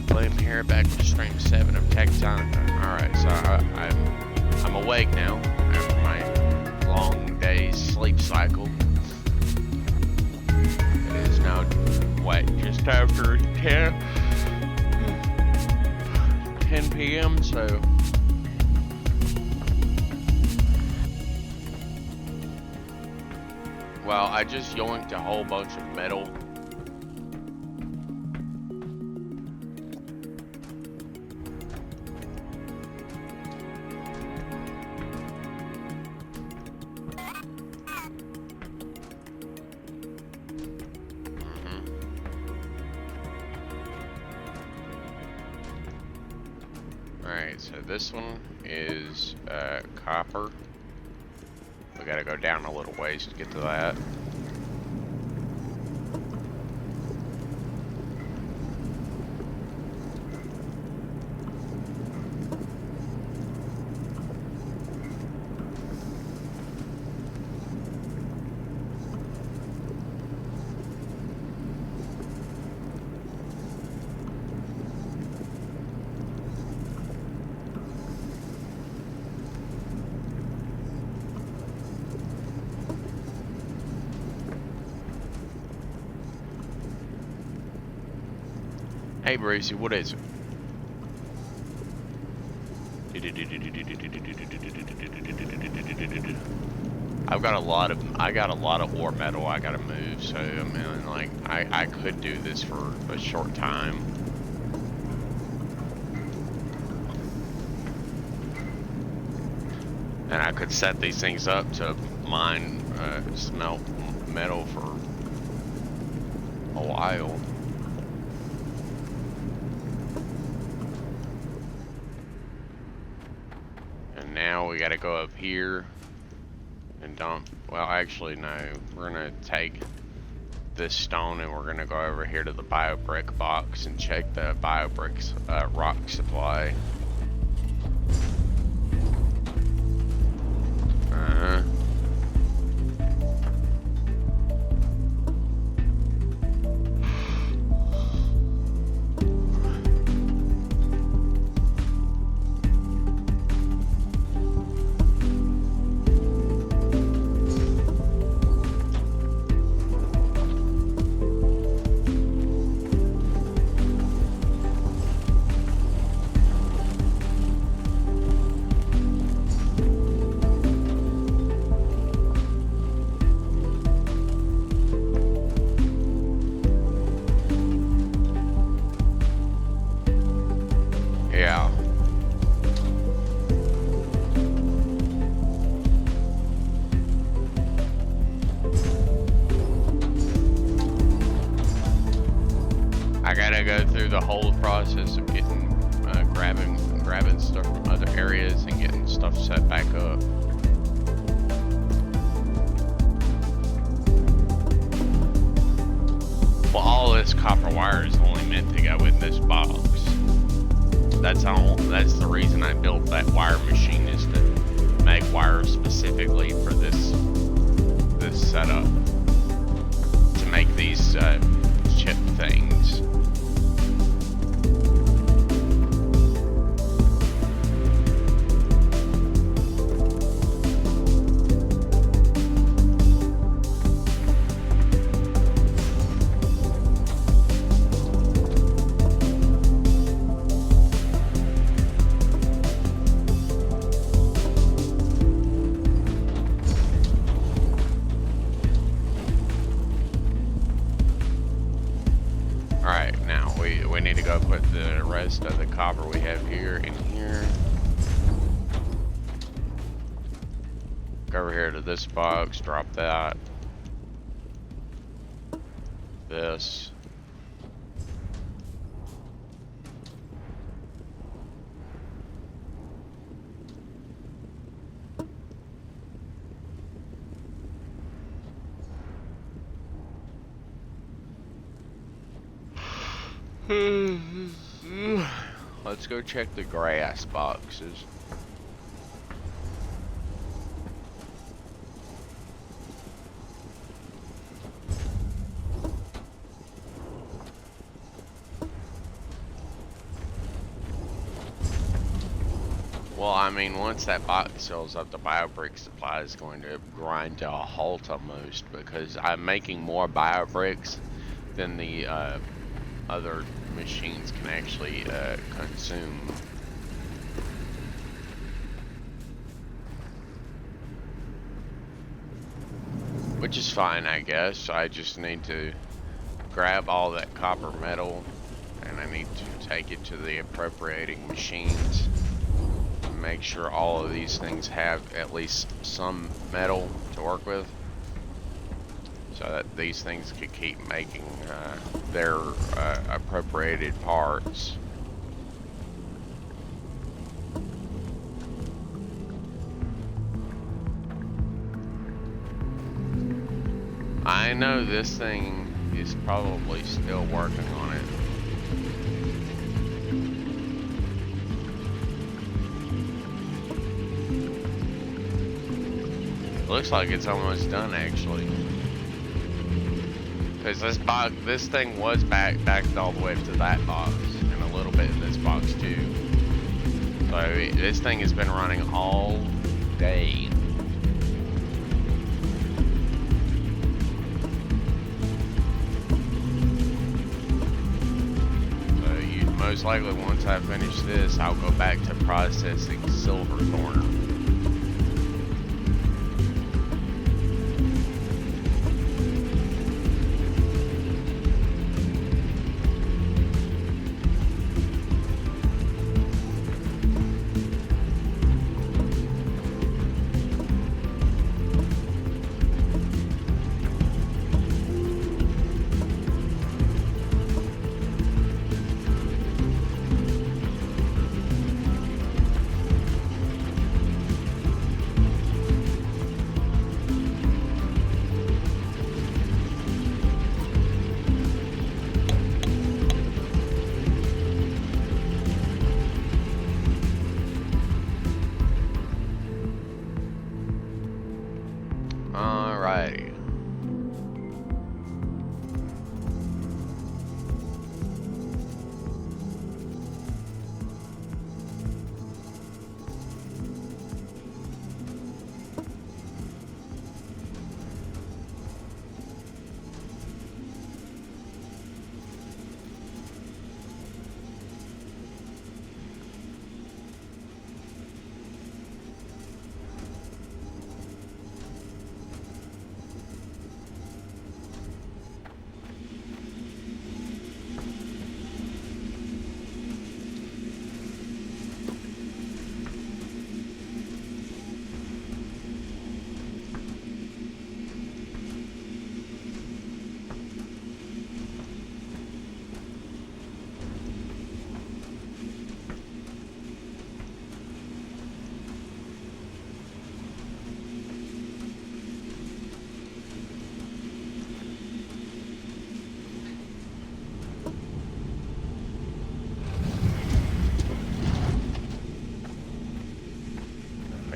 SappyBloom here, back with stream 7 of TechTonica. Alright, so I'm awake now after my long day's sleep cycle. It is now, just after 10 p.m., so... Well, I just yoinked a whole bunch of metal. Alright, so this one is copper. We gotta go down a little ways to get to that. Hey Brucey, what is it? I got a lot of ore metal I gotta move, so I mean, like, I could do this for a short time. And I could set these things up to mine, smelt metal for a while. Now we gotta go up here and dump. Well, actually, no. We're gonna take this stone and we're gonna go over here to the biobrick box and check the biobricks rock supply. Yeah. I gotta go through the whole process of getting, grabbing stuff from other areas and getting stuff set back up. Well, all this copper wire is only meant to go in this box. That's the reason I built that wire machine, is to make wires specifically for this setup, to make these chip things. Alright, now we need to go put the rest of the copper we have here in here. Go over here to this box, drop that. This. Let's go check the grass boxes. Well, I mean, once that box fills up, the biobrick supply is going to grind to a halt almost, because I'm making more biobricks than the other machines can actually consume. Which is fine, I guess. I just need to grab all that copper metal, and I need to take it to the appropriating machines. Make sure all of these things have at least some metal to work with, so that these things can keep making their appropriated parts. I know this thing is probably still working on it. Looks like it's almost done, actually. Because this thing was backed all the way to that box, and a little bit in this box too. So this thing has been running all day. So most likely, once I finish this, I'll go back to processing Silverthorn. Alrighty.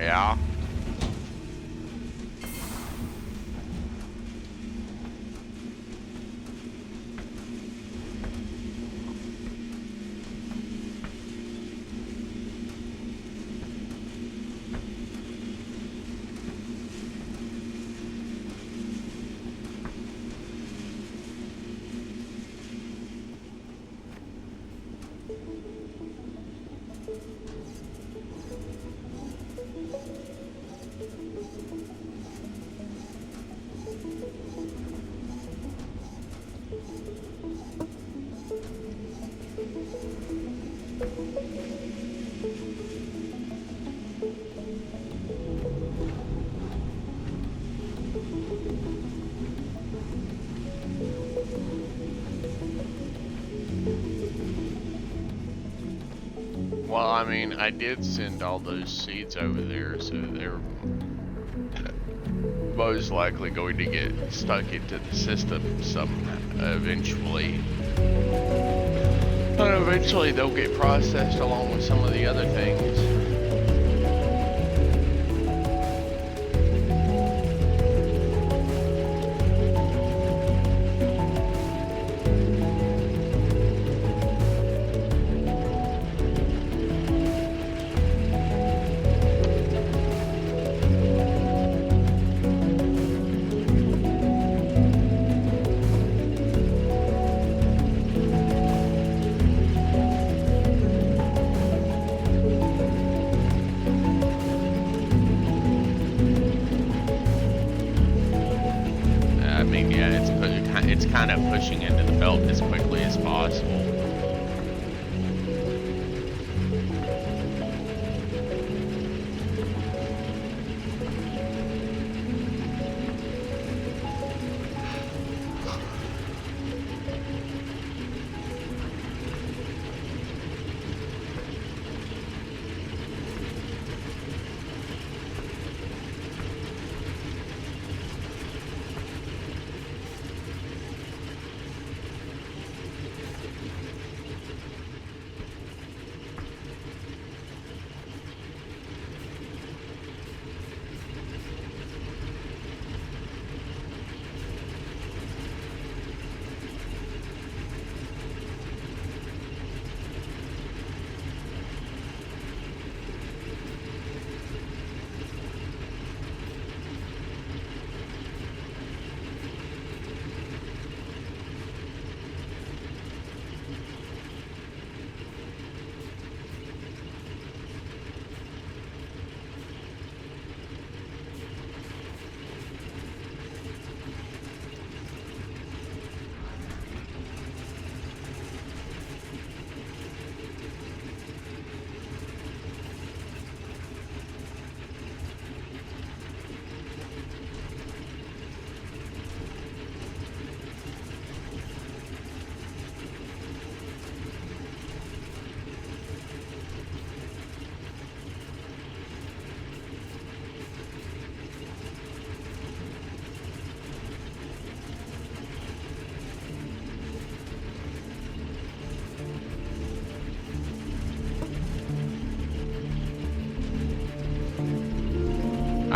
Yeah. Well, I mean, I did send all those seeds over there, so they're most likely going to get stuck into the system eventually. But eventually they'll get processed along with some of the other things.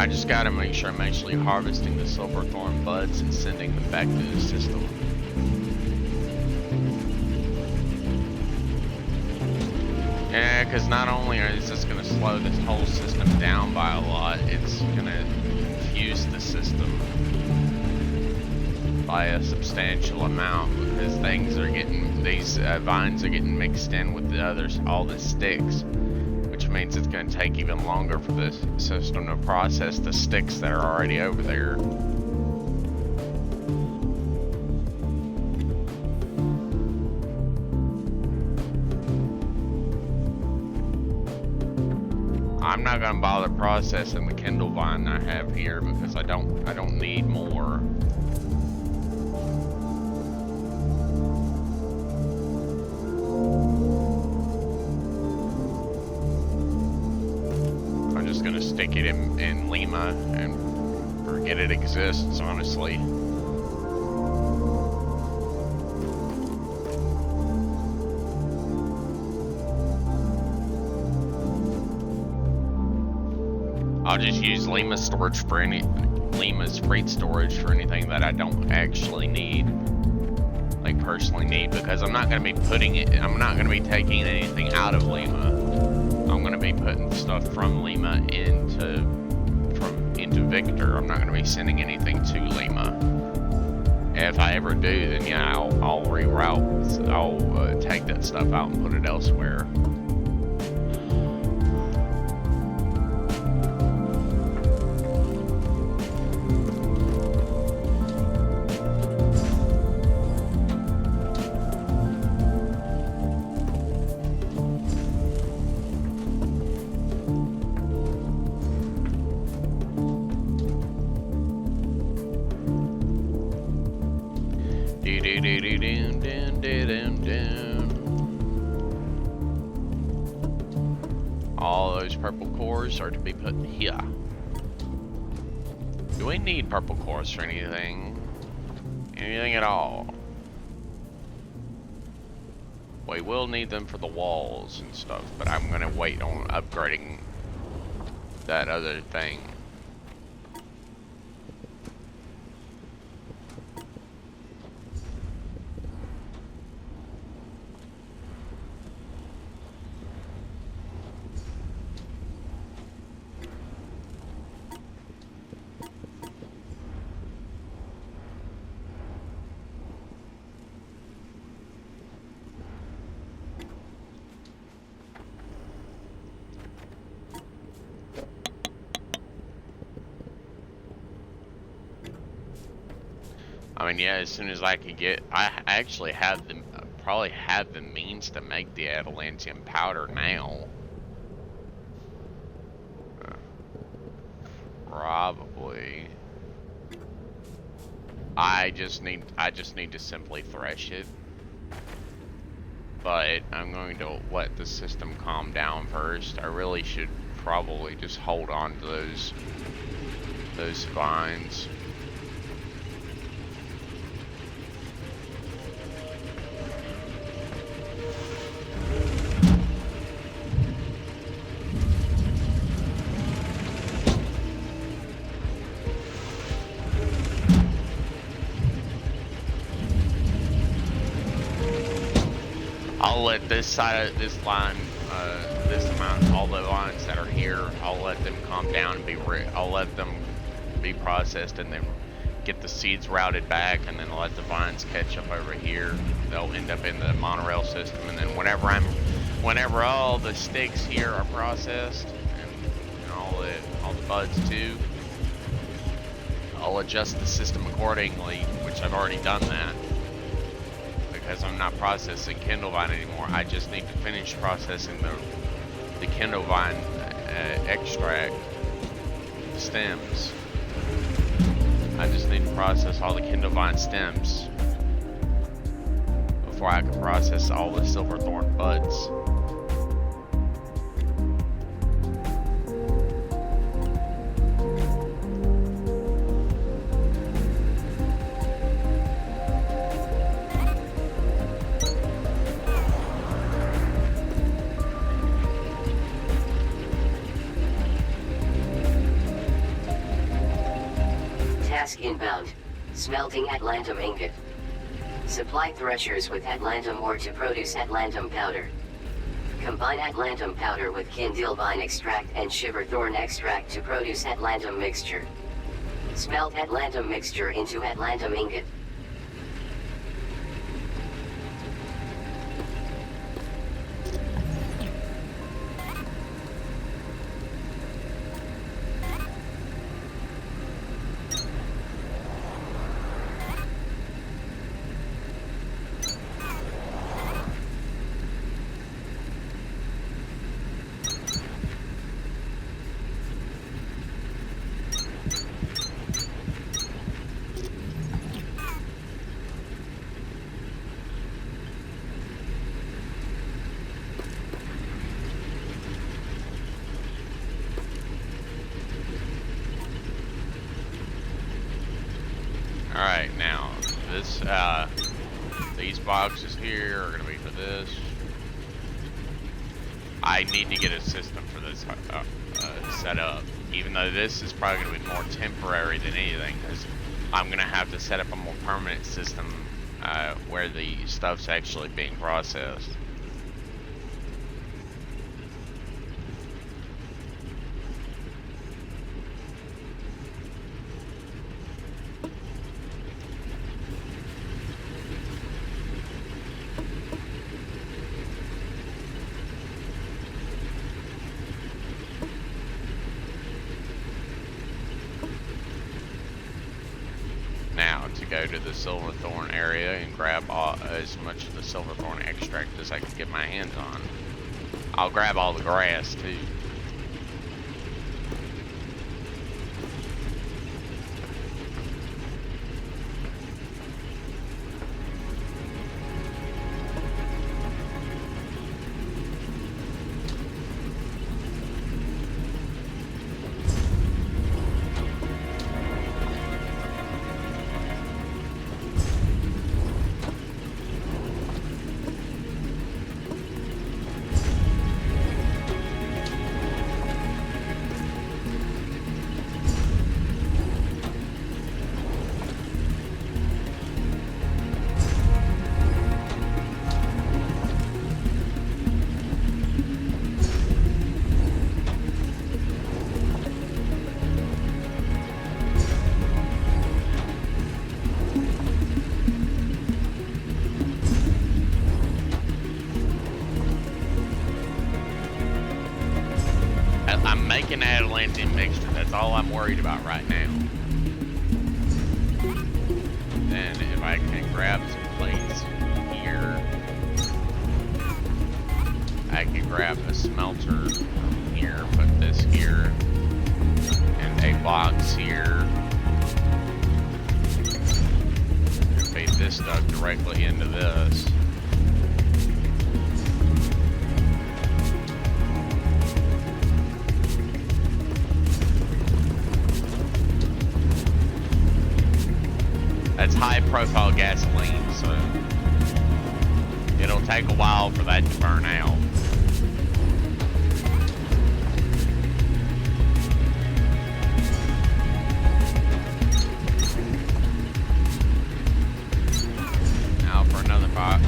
I just gotta make sure I'm actually harvesting the silverthorn buds and sending them back to the system. Yeah, because not only is this gonna slow this whole system down by a lot, it's gonna confuse the system by a substantial amount, because things are getting, these vines are getting mixed in with the others, all the sticks, which means it's going to take even longer for the system to process the sticks that are already over there. I'm not going to bother processing the Kindle vine I have here because I don't need more. Gonna stick it in Lima and forget it exists, honestly. I'll just use Lima's storage for Lima's freight storage for anything that I don't actually need, like personally need, because I'm not gonna be I'm not gonna be taking anything out of Lima. I'm going to be putting stuff from Lima into Victor. I'm not going to be sending anything to Lima. If I ever do, then yeah, I'll reroute. I'll take that stuff out and put it elsewhere. All those purple cores are to be put here. Do we need purple cores for anything? Anything at all? We will need them for the walls and stuff, but I'm gonna wait on upgrading that other thing. I mean, yeah, as soon as I could get, I actually have the, probably have the means to make the adamantium powder now. Probably. I just need to simply thresh it. But I'm going to let the system calm down first. I really should probably just hold on to those vines. I'll let this side of this line, this amount, all the lines that are here, I'll let them calm down and I'll let them be processed and then get the seeds routed back, and then let the vines catch up over here. They'll end up in the monorail system, and then whenever all the sticks here are processed and all the buds too, I'll adjust the system accordingly, which I've already done that. Because I'm not processing Kindle Vine anymore. I just need to finish processing the Kindle Vine extract stems. I just need to process all the Kindle Vine stems before I can process all the silverthorn buds. Task inbound. Smelting Atlantum ingot. Supply threshers with Atlantum ore to produce Atlantum powder. Combine Atlantum powder with Kindlevine extract and Shiverthorn extract to produce Atlantum mixture. Smelt Atlantum mixture into Atlantum ingot. Alright, now, this, these boxes here are gonna be for this. I need to get a system for this set up, even though this is probably gonna be more temporary than anything, because I'm gonna have to set up a more permanent system, where the stuff's actually being processed. Now, to go to the Silverthorn area and grab as much of the Silverthorn extract as I can get my hands on. I'll grab all the grass too. I'm making an Atlantean mixture. That's all I'm worried about right now. Then if I can grab some plates here, I can grab a smelter here, put this here, and a box here, and feed this stuff directly into this. That's high profile gasoline, so it'll take a while for that to burn out. Now for another box,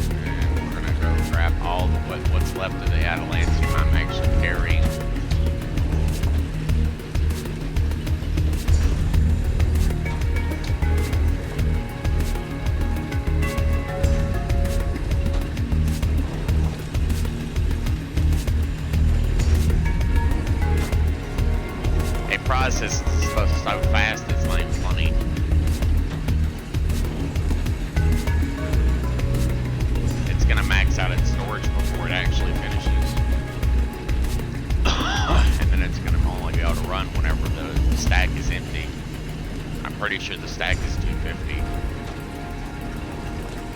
and we're gonna go grab all what's left of the Atalantium I'm actually carrying. Process is so fast, it's not even funny. It's gonna max out its storage before it actually finishes. And then it's gonna only be able to run whenever the stack is empty. I'm pretty sure the stack is 250.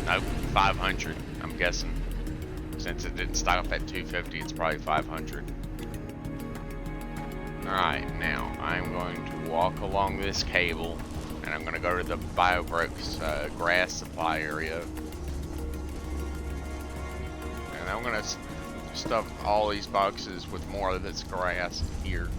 Nope, 500, I'm guessing. Since it didn't stop at 250, it's probably 500. Alright, now I'm going to walk along this cable, and I'm going to go to the BioBricks grass supply area. And I'm going to stuff all these boxes with more of this grass here.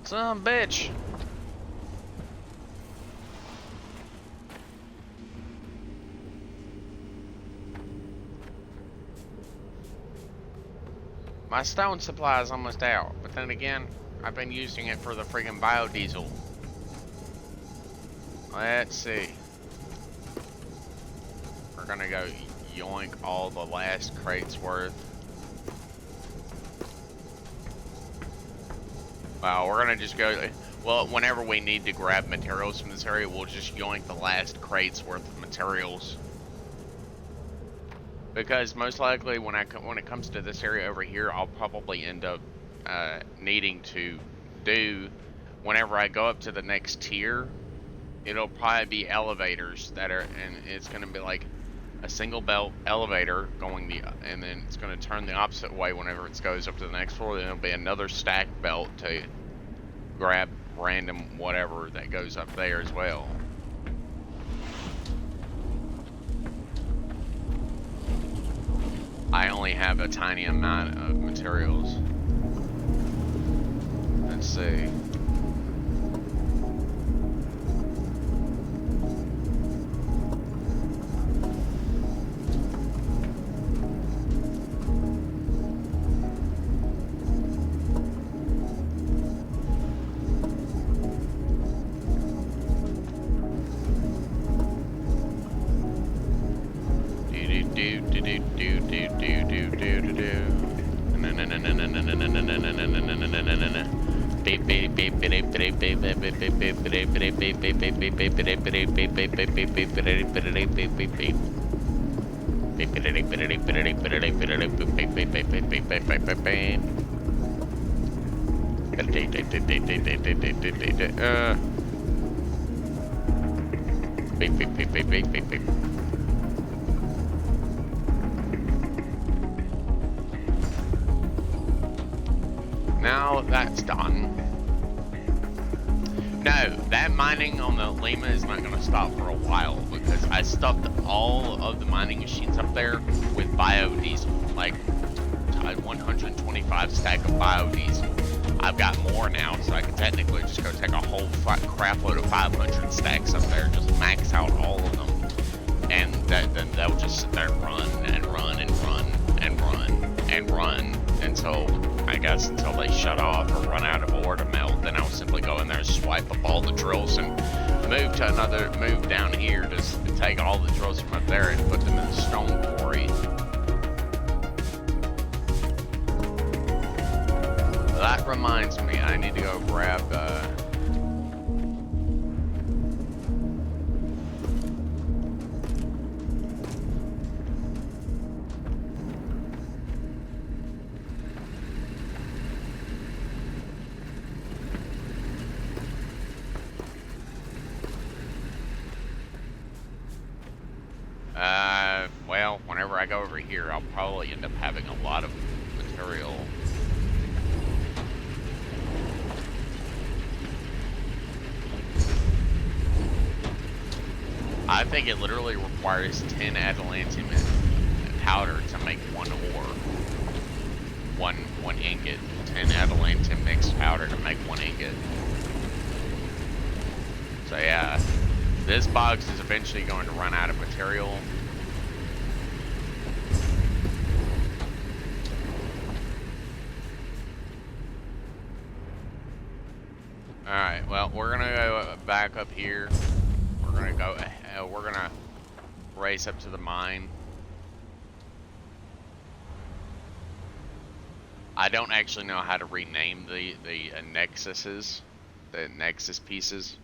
Son of a bitch. My stone supply is almost out, but then again, I've been using it for the friggin' biodiesel. Let's see. We're gonna go yoink all the last crates worth. Well, we're gonna just go, well, whenever we need to grab materials from this area, we'll just yoink the last crates worth of materials. Because most likely when it comes to this area over here, I'll probably end up needing to do, whenever I go up to the next tier, it'll probably be elevators that are, and it's gonna be like a single belt elevator going and then it's gonna turn the opposite way whenever it goes up to the next floor. Then it'll be another stack belt to grab random whatever that goes up there as well. I only have a tiny amount of materials. Let's see. Now that's done. No, that mining on the Lima is not going to stop for a while because I stuffed all of the mining machines up there with biodiesel, like 125 stack of biodiesel. I've got more now, so I can technically just go take a whole crap load of 500 stacks up there, just max out all of them, and then they'll just sit there and run and run and run and run and run until, I guess, until they shut off or run out of ore to melt. Then I'll simply go in there and swipe up all the drills and move down here to take all the drills from up there and put them in the stone quarry. That reminds me, I need to go grab well, whenever I go over here, I'll probably end up having a lot of material. I think it literally requires 10 adamantium powder to make one ore. One ingot. 10 adamantium mixed powder to make one ingot. So yeah, this box is eventually going to run out of material. Alright, well, we're gonna go back up here. We're gonna race up to the mine. I don't actually know how to rename the nexuses, the nexus pieces.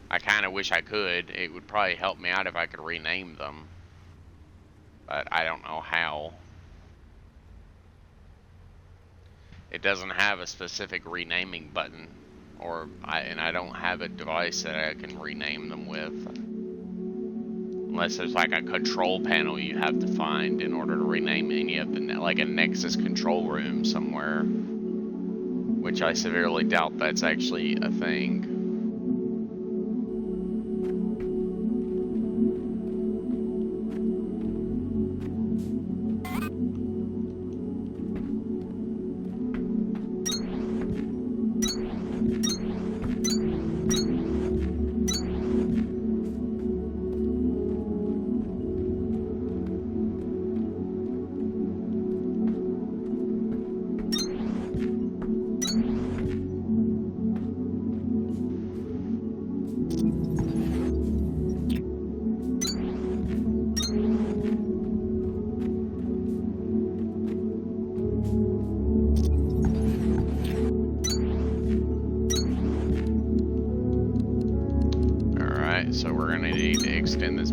I kind of wish I could. It would probably help me out if I could rename them, but I don't know how. It doesn't have a specific renaming button, and I don't have a device that I can rename them with. Unless there's like a control panel you have to find in order to rename any of them, like a Nexus control room somewhere. Which I severely doubt that's actually a thing.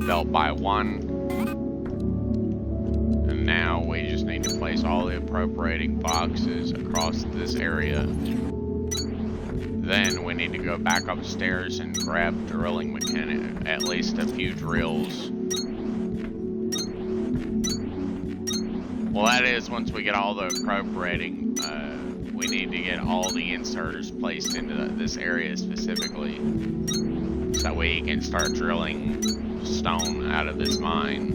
belt by 1. And now we just need to place all the appropriating boxes across this area. Then we need to go back upstairs and grab drilling mechanic, at least a few drills. Well, that is once we get all the appropriating, we need to get all the inserters placed into this area specifically, so we can start drilling stone out of this mine.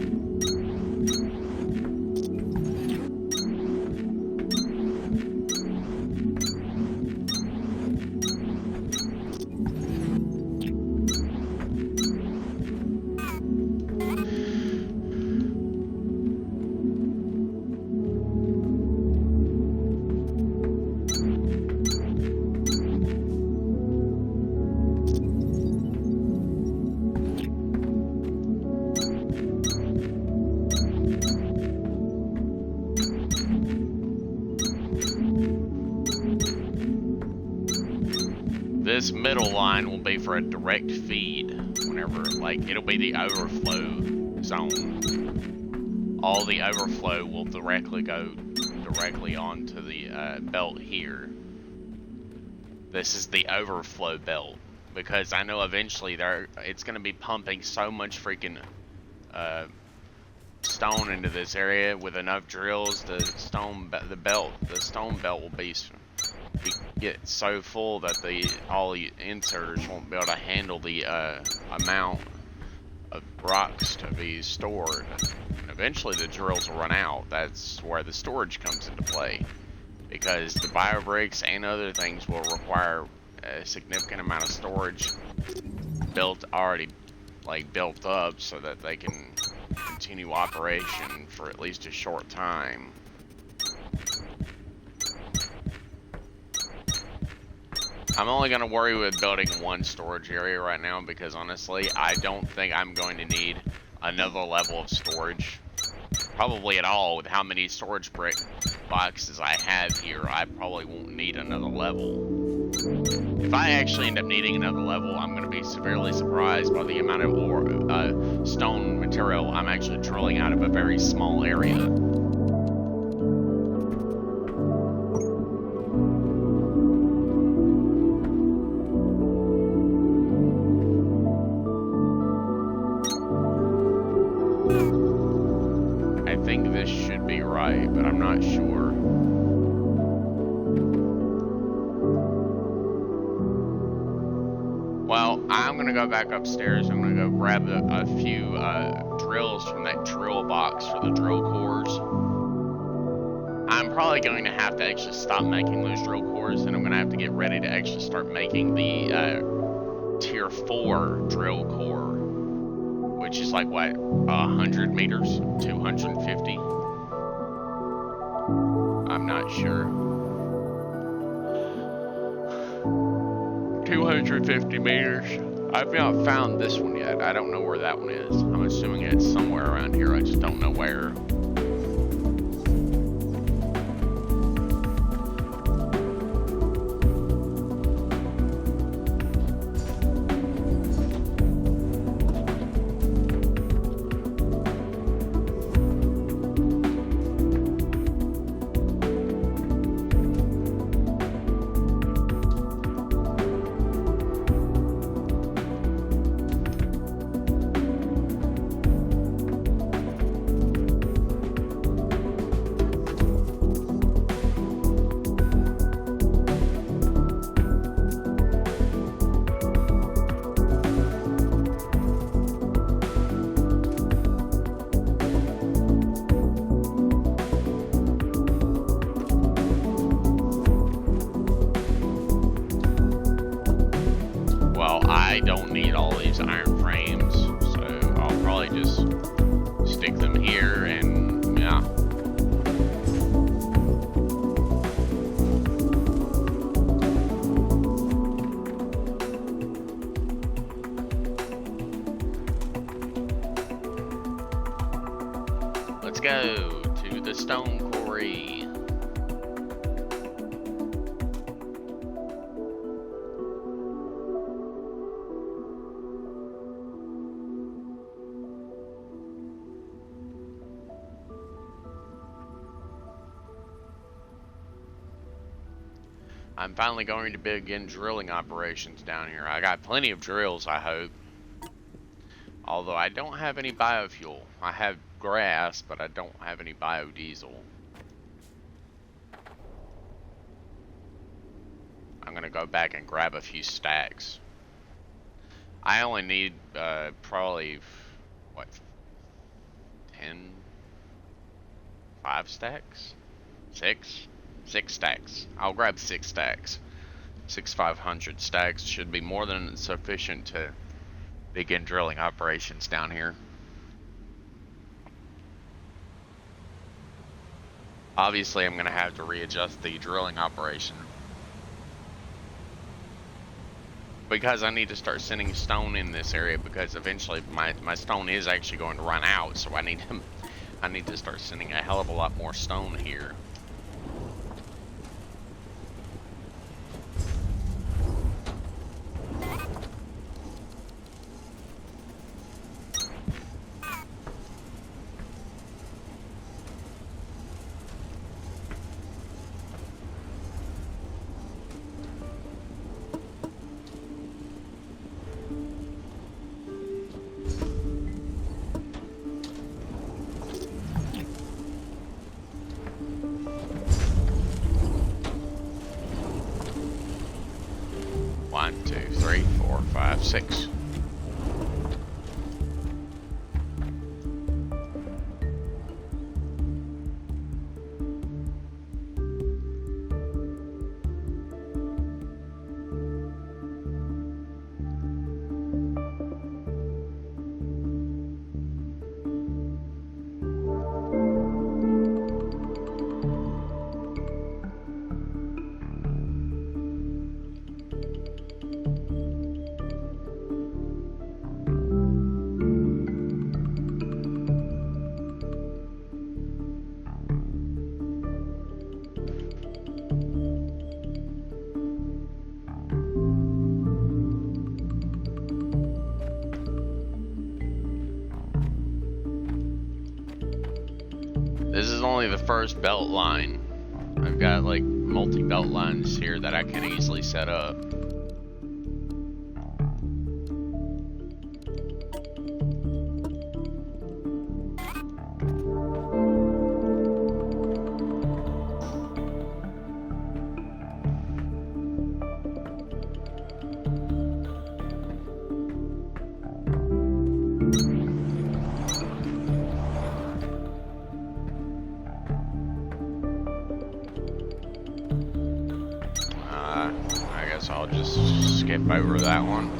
This middle line will be for a direct feed whenever, like, it'll be the overflow zone. All the overflow will directly go onto the belt here. This is the overflow belt, because I know eventually it's going to be pumping so much freaking stone into this area with enough drills. The stone belt will get so full that all the inserters won't be able to handle the amount of rocks to be stored. And eventually the drills will run out. That's where the storage comes into play, because the biobricks and other things will require a significant amount of storage already built up, so that they can continue operation for at least a short time. I'm only going to worry with building one storage area right now, because honestly, I don't think I'm going to need another level of storage. Probably at all. With how many storage brick boxes I have here, I probably won't need another level. If I actually end up needing another level, I'm going to be severely surprised by the amount of stone material I'm actually drilling out of a very small area. I think this should be right, but I'm not sure. Well, I'm gonna go back upstairs. I'm gonna go grab a few drills from that drill box for the drill cores. I'm probably going to have to actually stop making those drill cores, and I'm gonna have to get ready to actually start making the tier 4 drill core, which is like what, 100 meters, 250. I'm not sure. 250 meters. I've not found this one yet. I don't know where that one is. I'm assuming it's somewhere around here. I just don't know where. I don't need all these iron frames, so I'll probably just stick them here, and yeah. Let's go to the stone quarry. I'm finally going to begin drilling operations down here. I got plenty of drills, I hope. Although I don't have any biofuel. I have grass, but I don't have any biodiesel. I'm gonna go back and grab a few stacks. I only need probably, what, 10? 5 stacks? 6? 6 stacks. I'll grab 6 stacks. 500 stacks should be more than sufficient to begin drilling operations down here. Obviously, I'm going to have to readjust the drilling operation because I need to start sending stone in this area, because eventually my stone is actually going to run out, so I need to start sending a hell of a lot more stone here. One, two, three, four, five, six. This is only the first belt line. I've got like multi-belt lines here that I can easily set up. I'll just skip over that one.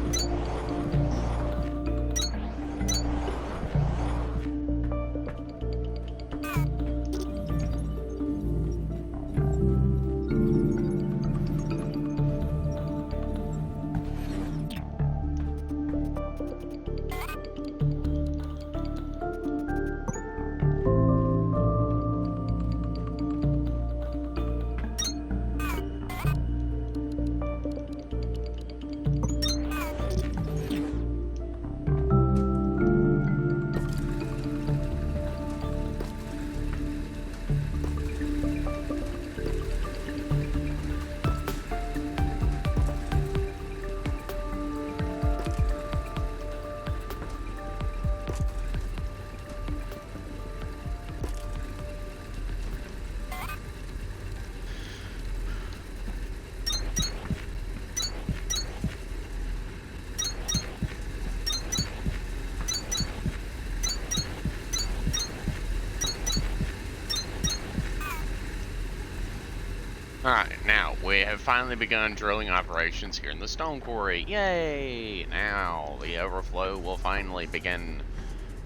Alright, now we have finally begun drilling operations here in the stone quarry. Yay! Now the overflow will finally begin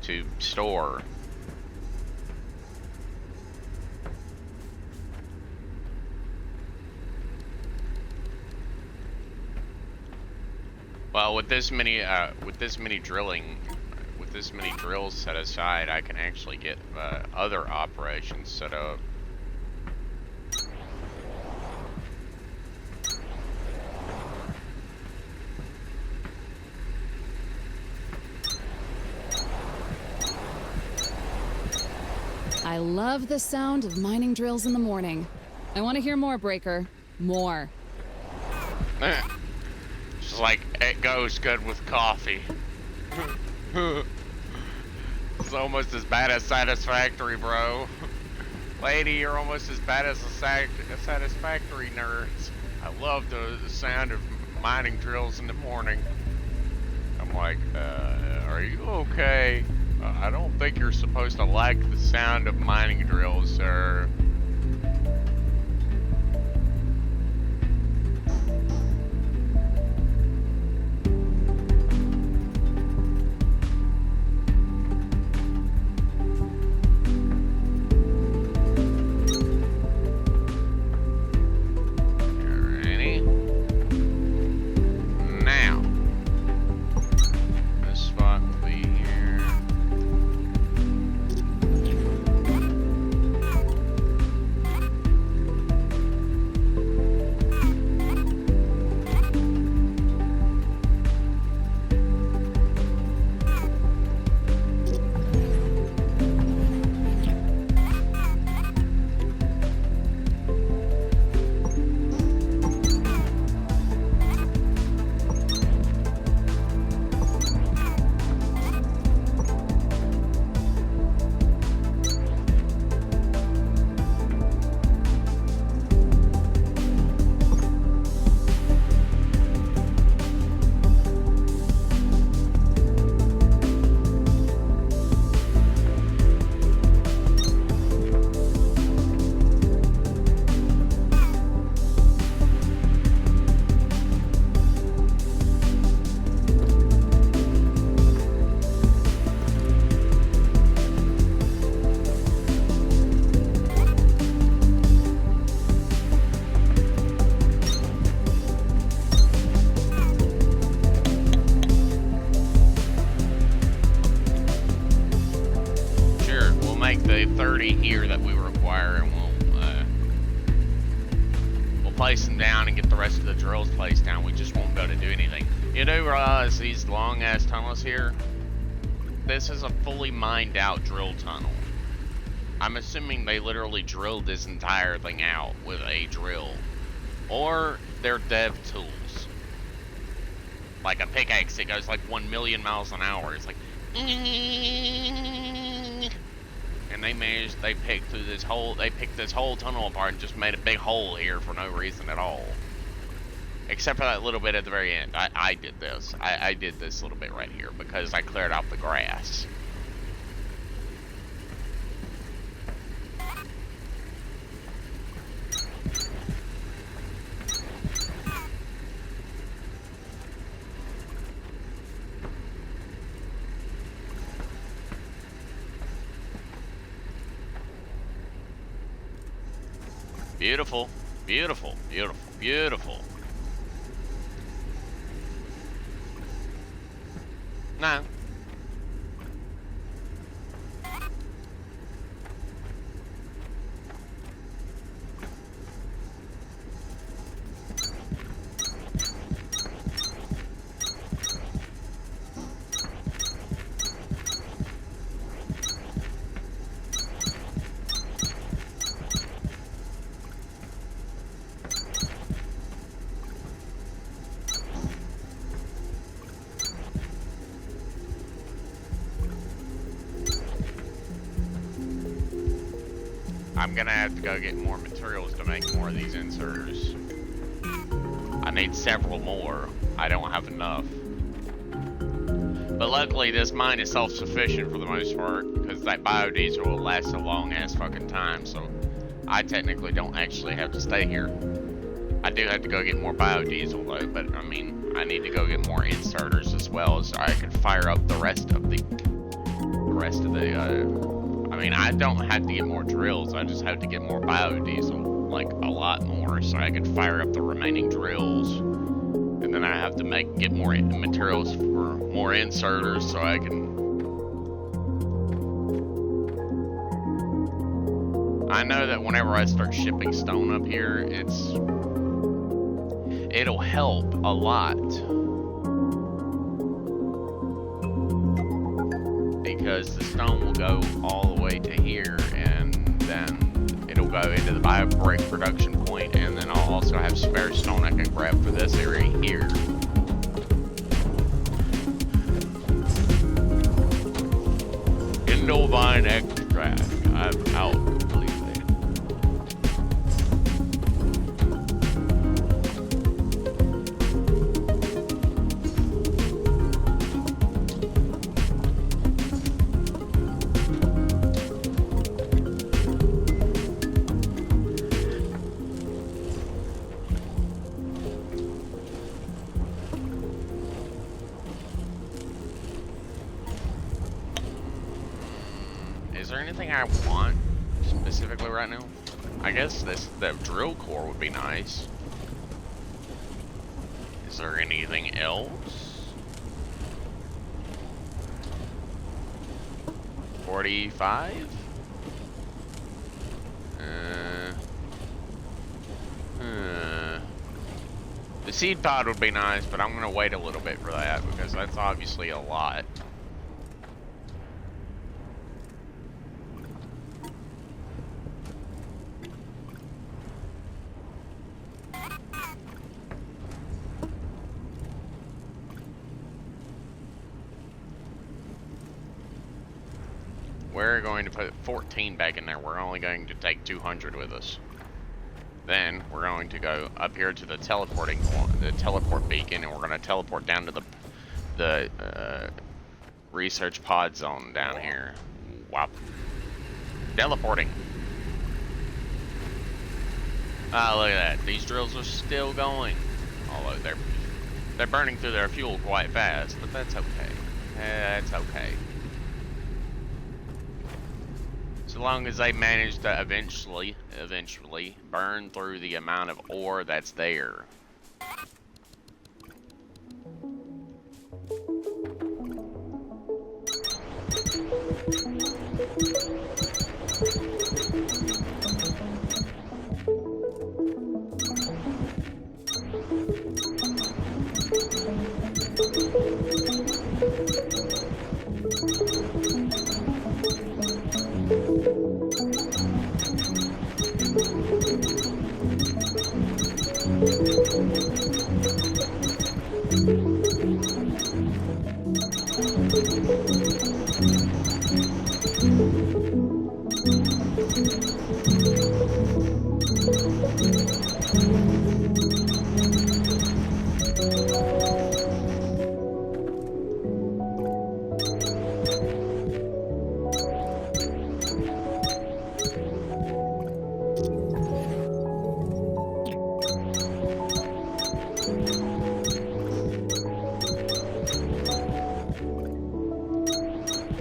to store. Well, with this many drills set aside, I can actually get other operations set up. I love the sound of mining drills in the morning. I want to hear more, Breaker. More. She's like, it goes good with coffee. It's almost as bad as Satisfactory, bro. Lady, you're almost as bad as a Satisfactory nurse. I love the sound of mining drills in the morning. I'm like, are you okay? I don't think you're supposed to like the sound of mining drills, sir. Here that we require, and we'll place them down and get the rest of the drills placed down. We just won't be able to do anything. You do realize these long ass tunnels here, this is a fully mined out drill tunnel. I'm assuming they literally drilled this entire thing out with a drill, or they're dev tools, like a pickaxe. It goes like 1,000,000 miles an hour. It's like, and they picked this whole tunnel apart and just made a big hole here for no reason at all. Except for that little bit at the very end. I did this. I did this little bit right here because I cleared out the grass. Beautiful, beautiful, beautiful, beautiful. No. I'm gonna have to go get more materials to make more of these inserters. I need several more. I don't have enough. But luckily this mine is self-sufficient for the most part, because that biodiesel will last a long ass fucking time, so I technically don't actually have to stay here. I do have to go get more biodiesel though, but I mean, I need to go get more inserters as well, so I can fire up the rest of the I mean, I don't have to get more drills, I just have to get more biodiesel, like a lot more, so I can fire up the remaining drills. And then I have to get more materials for more inserters so I can... I know that whenever I start shipping stone up here, it'll help a lot. Because the stone will go all the way to here, and then it'll go into the biobrick production point, and then I'll also have spare stone I can grab for this area here. Kindlevine extract. I'm out completely. Is there anything I want specifically right now? I guess the drill core would be nice. Is there anything else? 45? The seed pod would be nice, but I'm gonna wait a little bit for that because that's obviously a lot. We're going to put 14 back in there. We're only going to take 200 with us. Then we're going to go up here to the teleport beacon, and we're going to teleport down to the research pod zone down here. Wop. Teleporting. Ah, look at that. These drills are still going. Although they're burning through their fuel quite fast, but that's okay. That's okay. So long as they manage to eventually burn through the amount of ore that's there.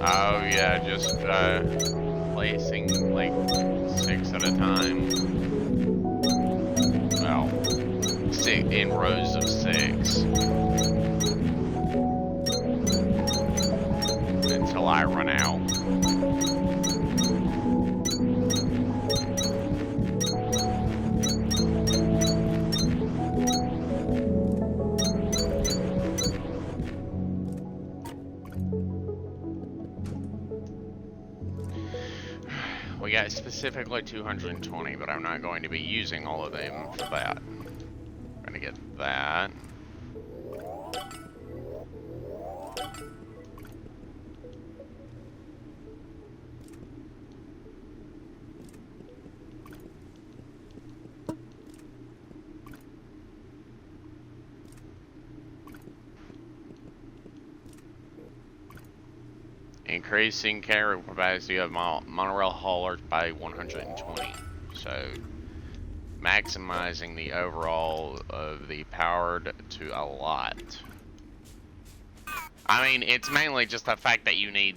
Oh yeah, just placing like 6 at a time. Well, 6 in rows of 6 until I run out. We got specifically 220, but I'm not going to be using all of them for that. I'm gonna get that. Increasing carry capacity of monorail haulers by 120. So, maximizing the overall of the powered to a lot. I mean, it's mainly just the fact that you need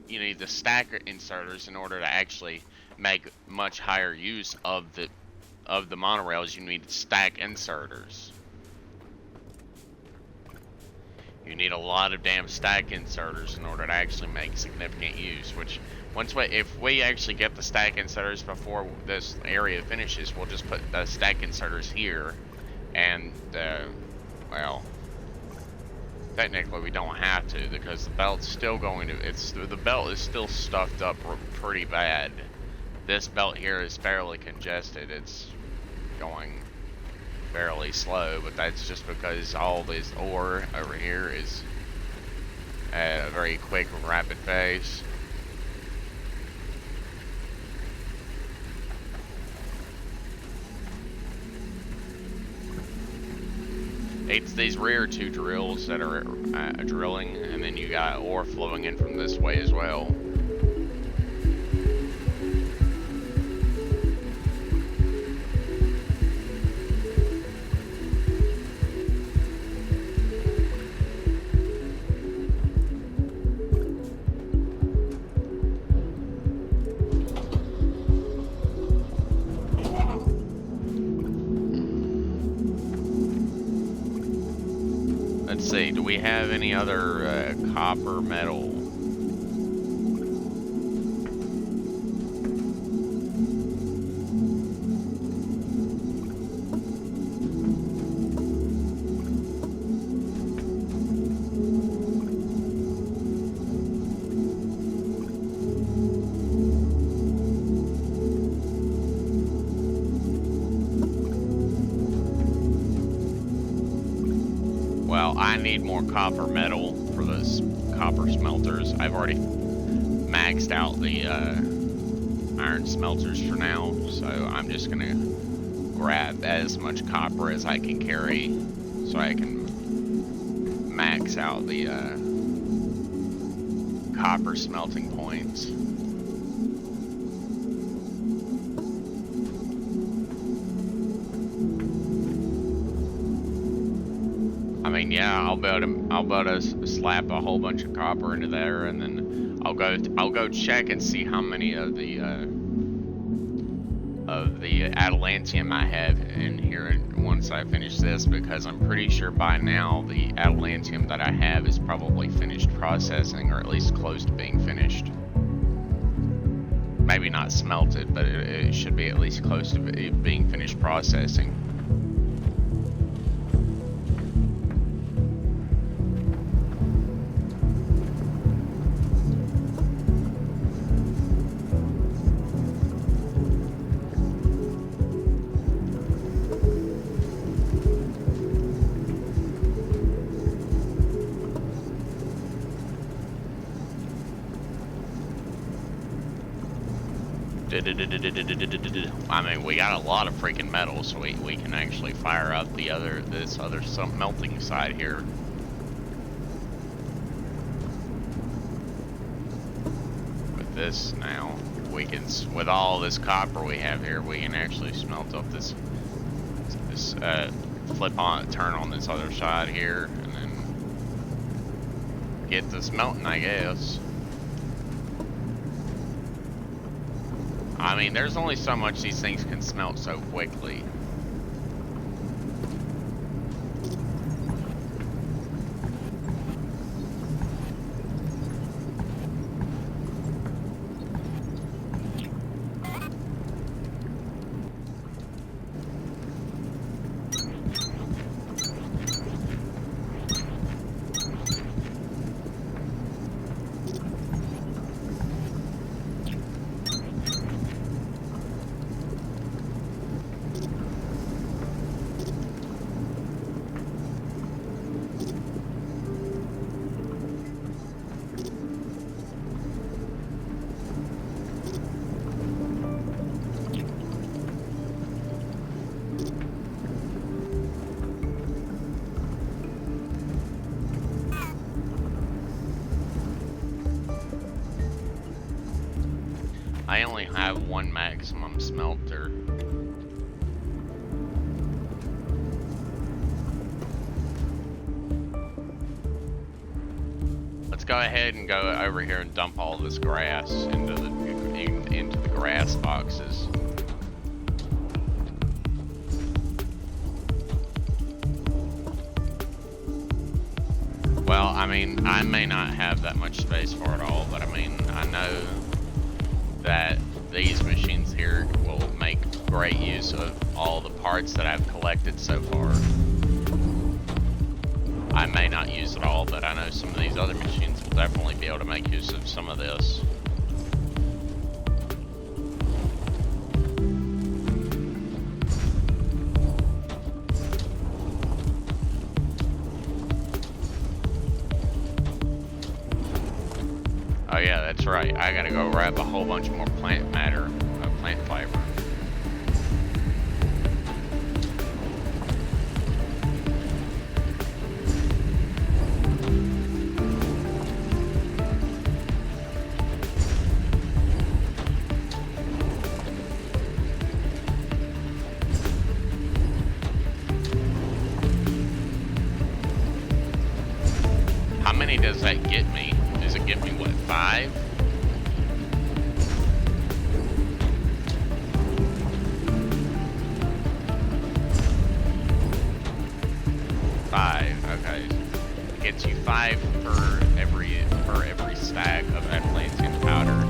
the stacker inserters in order to actually make much higher use of the monorails. You need stack inserters. You need a lot of damn stack inserters in order to actually make significant use, which if we actually get the stack inserters before this area finishes, we'll just put the stack inserters here, and well, technically we don't have to because the belt's still going to, the belt is still stuffed up pretty bad. This belt here is fairly congested. It's going fairly slow, but that's just because all this ore over here is at a very quick and rapid pace. It's these rear two drills that are drilling, and then you got ore flowing in from this way as well. Let's see, do we have any other copper metal? Well, I need more copper metal for those copper smelters. I've already maxed out the iron smelters for now, so I'm just gonna grab as much copper as I can carry so I can max out the copper smelting points. I mean, yeah, I'll be able to slap a whole bunch of copper into there, and then I'll go check and see how many of the adamantium I have in here once I finish this, because I'm pretty sure by now the adamantium that I have is probably finished processing, or at least close to being finished. Maybe not smelted, but it should be at least close to being finished processing. I mean, we got a lot of freaking metal, so we can actually fire up this other melting side here. With this now, with all this copper we have here, we can actually smelt up this turn on this other side here, and then get this melting, I guess. I mean, there's only so much these things can smelt so quickly. I only have one maximum smelter. Let's go ahead and go over here and dump all this grass into the grass boxes. Well, I mean, I may not have that much space for it all, but I mean, I know that these machines here will make great use of all the parts that I've collected so far. I may not use it all, but I know some of these other machines will definitely be able to make use of some of this. right. I gotta go grab a whole bunch more plant matter, plant fiber. How many does that get me? Does it get me, what, 5? Okay. It gets you 5 for every stack of Atlantean powder.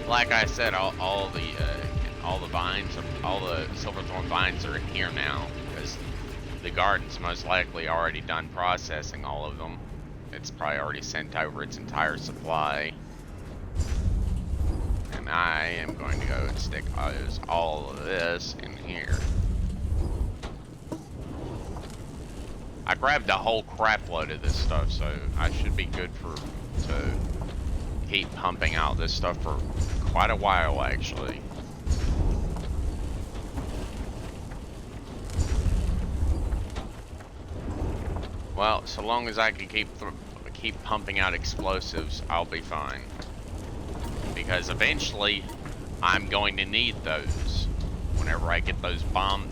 Like I said, all the vines, all the silverthorn vines are in here now, because the garden's most likely already done processing all of them. It's probably already sent over its entire supply. And I am going to go and stick all of this in here. I grabbed a whole crap load of this stuff, so I should be good to keep pumping out this stuff for quite a while, actually. Well, so long as I can keep pumping out explosives, I'll be fine. Because eventually, I'm going to need those. Whenever I get those bomb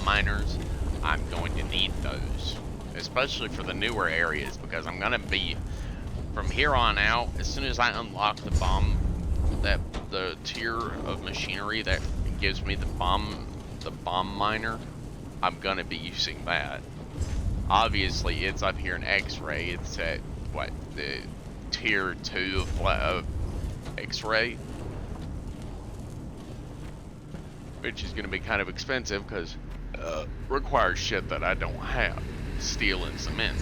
miners, I'm going to need those, especially for the newer areas, because I'm gonna be, from here on out, as soon as I unlock the the tier of machinery that gives me the bomb miner, I'm gonna be using that. Obviously, it's up here in X-ray. It's at what, the tier 2 of X-ray, which is gonna be kind of expensive because requires shit that I don't have, steel and cement.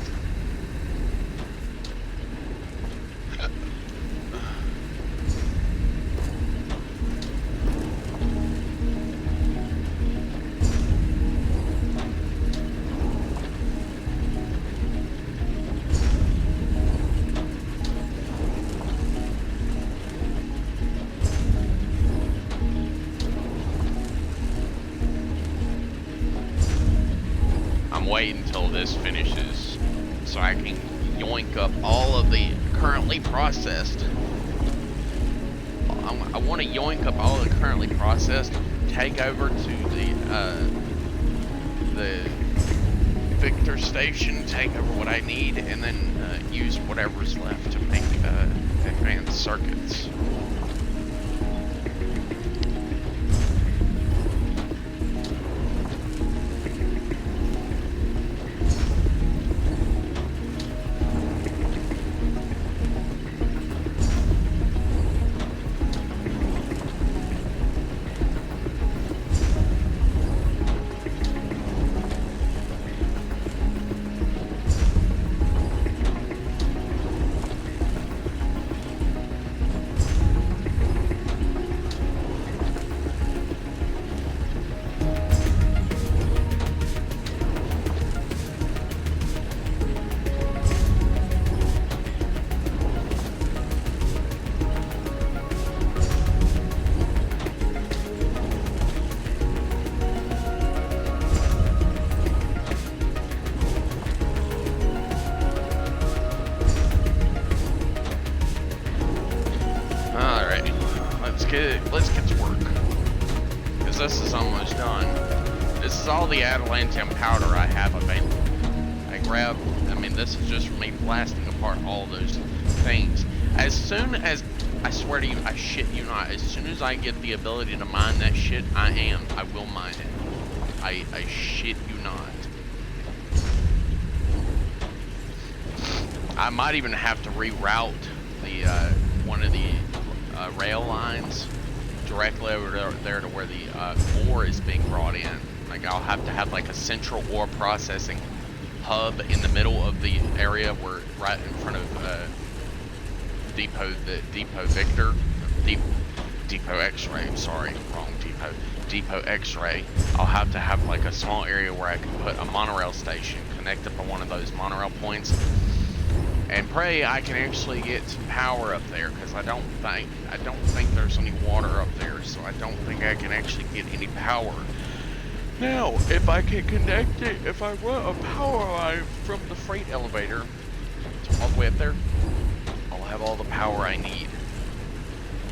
Wait until this finishes so I can yoink up all of the currently processed. I want to yoink up all the currently processed, take over to the Victor station, take over what I need, and then use whatever's left to make advanced circuits. Let's get to work, because this is almost done. This is all the Atlantean powder I have available. I mean, this is just for me blasting apart all those things. As soon as, I swear to you, I shit you not, as soon as I get the ability to mine that shit, I will mine it. I shit you not. I might even have to reroute the, one of the rail lines directly over there to where the ore is being brought in. Like I'll have to have like a central ore processing hub in the middle of the area where right in front of Depot Victor, Depot X-ray. Sorry, wrong depot. Depot X-ray. I'll have to have like a small area where I can put a monorail station, connect up to one of those monorail points, and pray I can actually get some power up there, because I don't think there's any water up there, so I don't think I can actually get any power. Now, if I can connect it, if I run a power line from the freight elevator to all the way up there, I'll have all the power I need.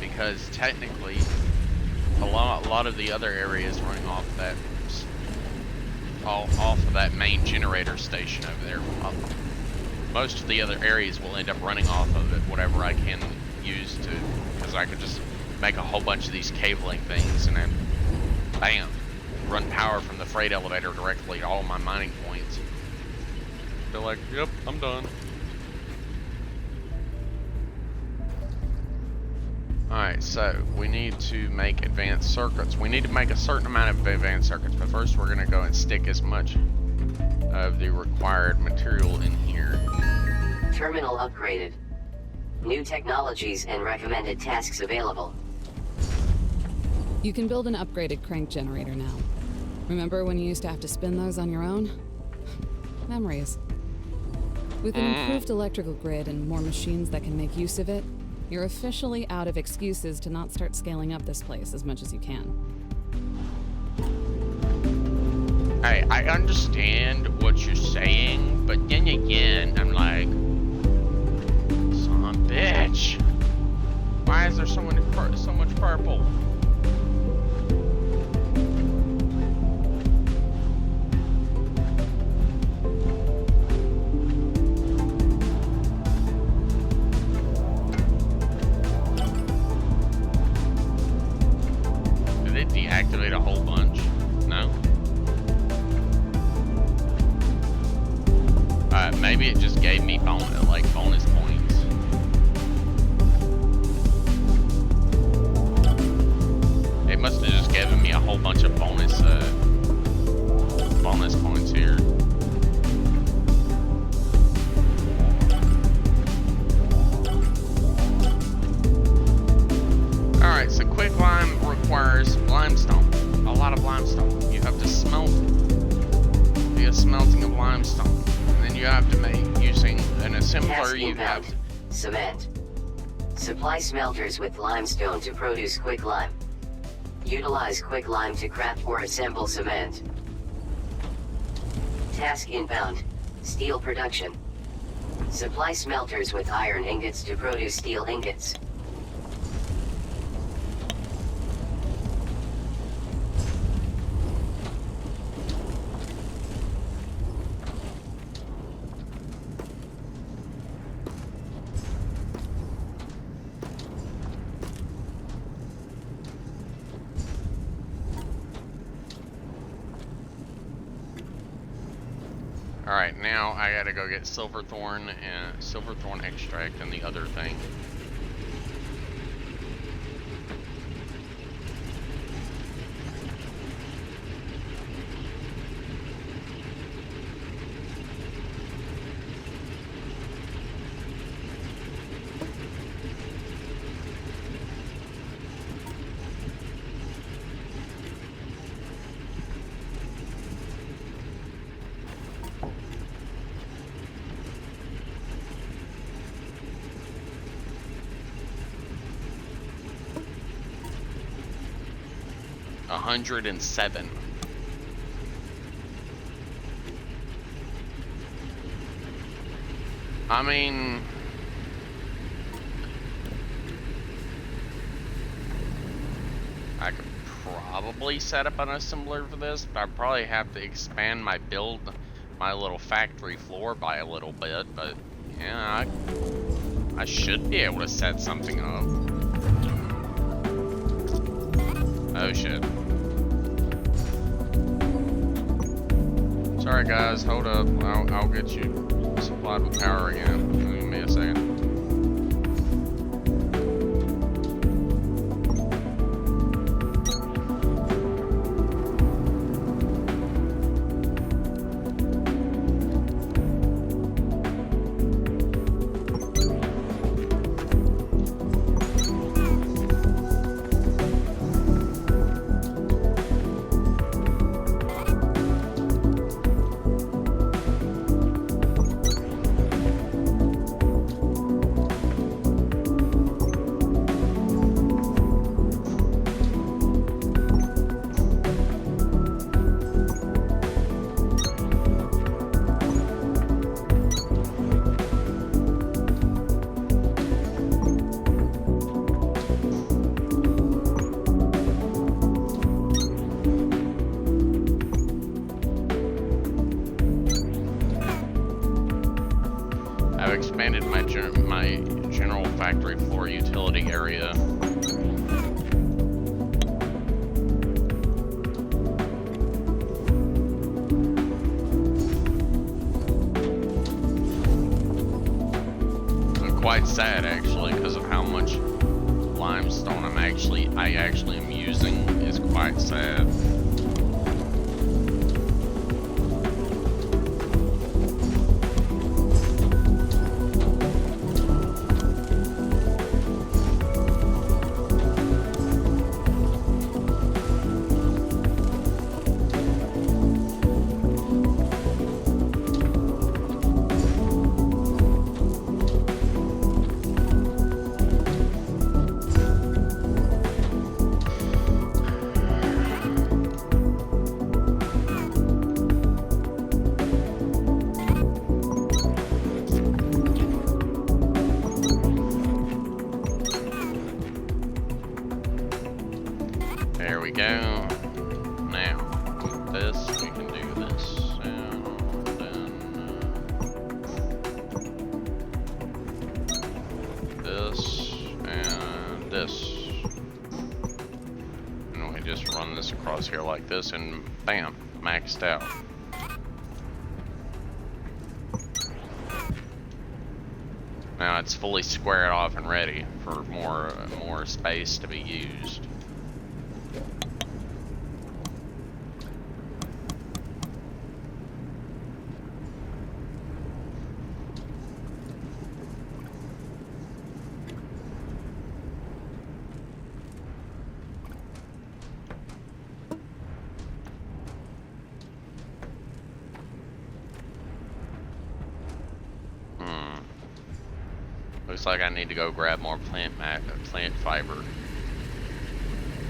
Because technically, a lot of the other areas running off that, off of that main generator station over there, most of the other areas will end up running off of it, whatever I can use to, because I could just make a whole bunch of these cabling things and then, bam, run power from the freight elevator directly to all my mining points. They're like, yep, I'm done. Alright, so we need to make advanced circuits. We need to make a certain amount of advanced circuits, but first we're going to go and stick as much of the required material in here. Terminal upgraded. New technologies and recommended tasks available. You can build an upgraded crank generator now. Remember when you used to have to spin those on your own? Memories. With an improved electrical grid and more machines that can make use of it, you're officially out of excuses to not start scaling up this place as much as you can. Hey, I understand what you're saying, but then again, I'm like, son of a bitch. Why is there so much purple? Did it deactivate a whole bunch? No. Maybe it just gave me bonus points. It must have just given me a whole bunch of bonus points here. Alright, so quick lime requires limestone. A lot of limestone. You have to smelt via smelting of limestone. You have to make, using an assembler, you have cement. Supply smelters with limestone to produce quick lime. Utilize quick lime to craft or assemble cement. Task inbound. Steel production. Supply smelters with iron ingots to produce steel ingots. Alright, now I gotta go get silverthorn extract and the other thing. $107. I mean, I could probably set up an assembler for this, but I'd probably have to expand my my little factory floor by a little bit, but yeah, I should be able to set something up. Oh shit. Sorry guys, hold up. I'll get you supplied with power again. Give me a second. I expanded my general factory floor utility area. Quite sad actually, because of how much limestone I actually am using is quite sad. There we go. Now, this, we can do this. And then this and this. And we just run this across here like this and bam, maxed out. Now it's fully squared off and ready for more space to be used. Looks like I need to go grab more plant fiber.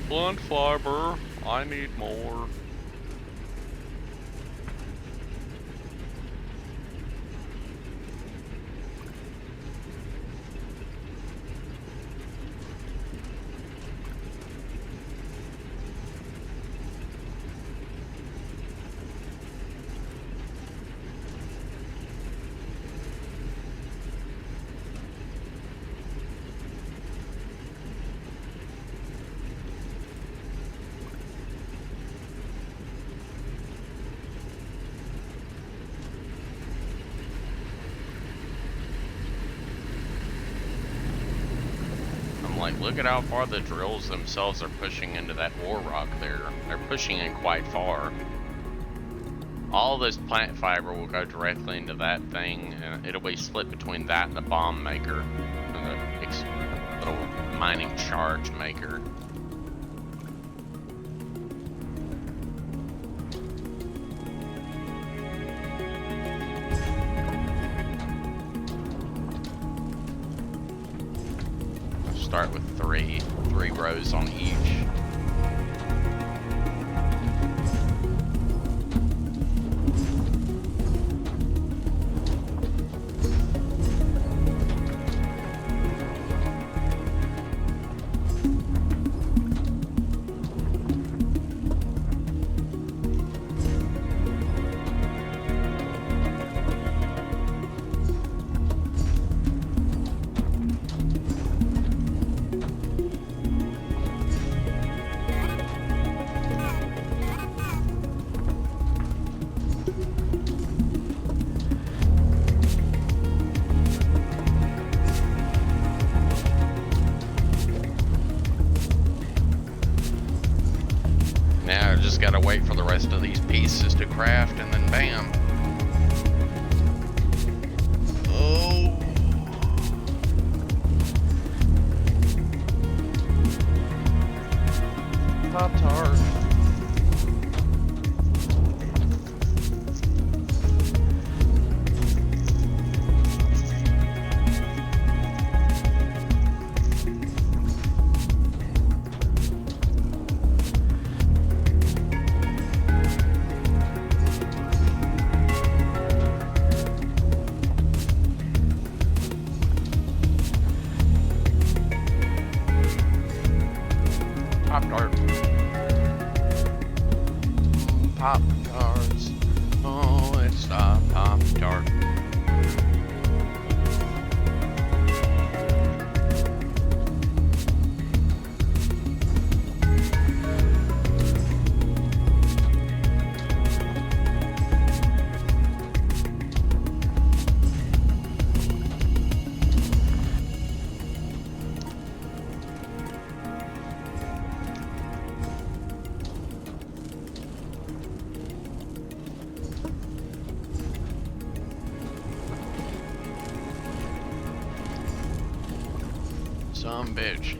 Plant fiber, I need more. Like, look at how far the drills themselves are pushing into that ore rock there. They're pushing in quite far. All this plant fiber will go directly into that thing, and it'll be split between that and the bomb maker, and the little mining charge maker. Start with three rows on each. Some bitch.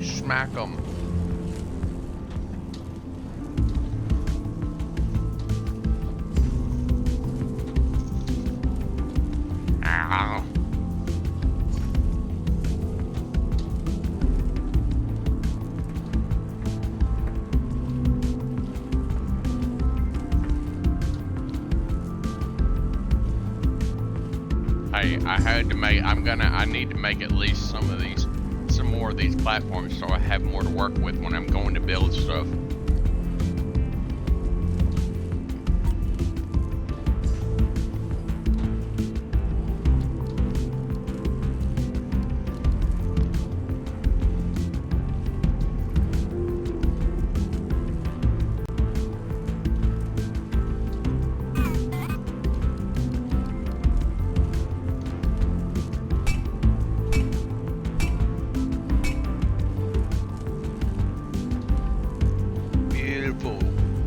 Smack them. Ow. Hey, I need to make at least some more of these platforms so I have more to work with when I'm going to build stuff.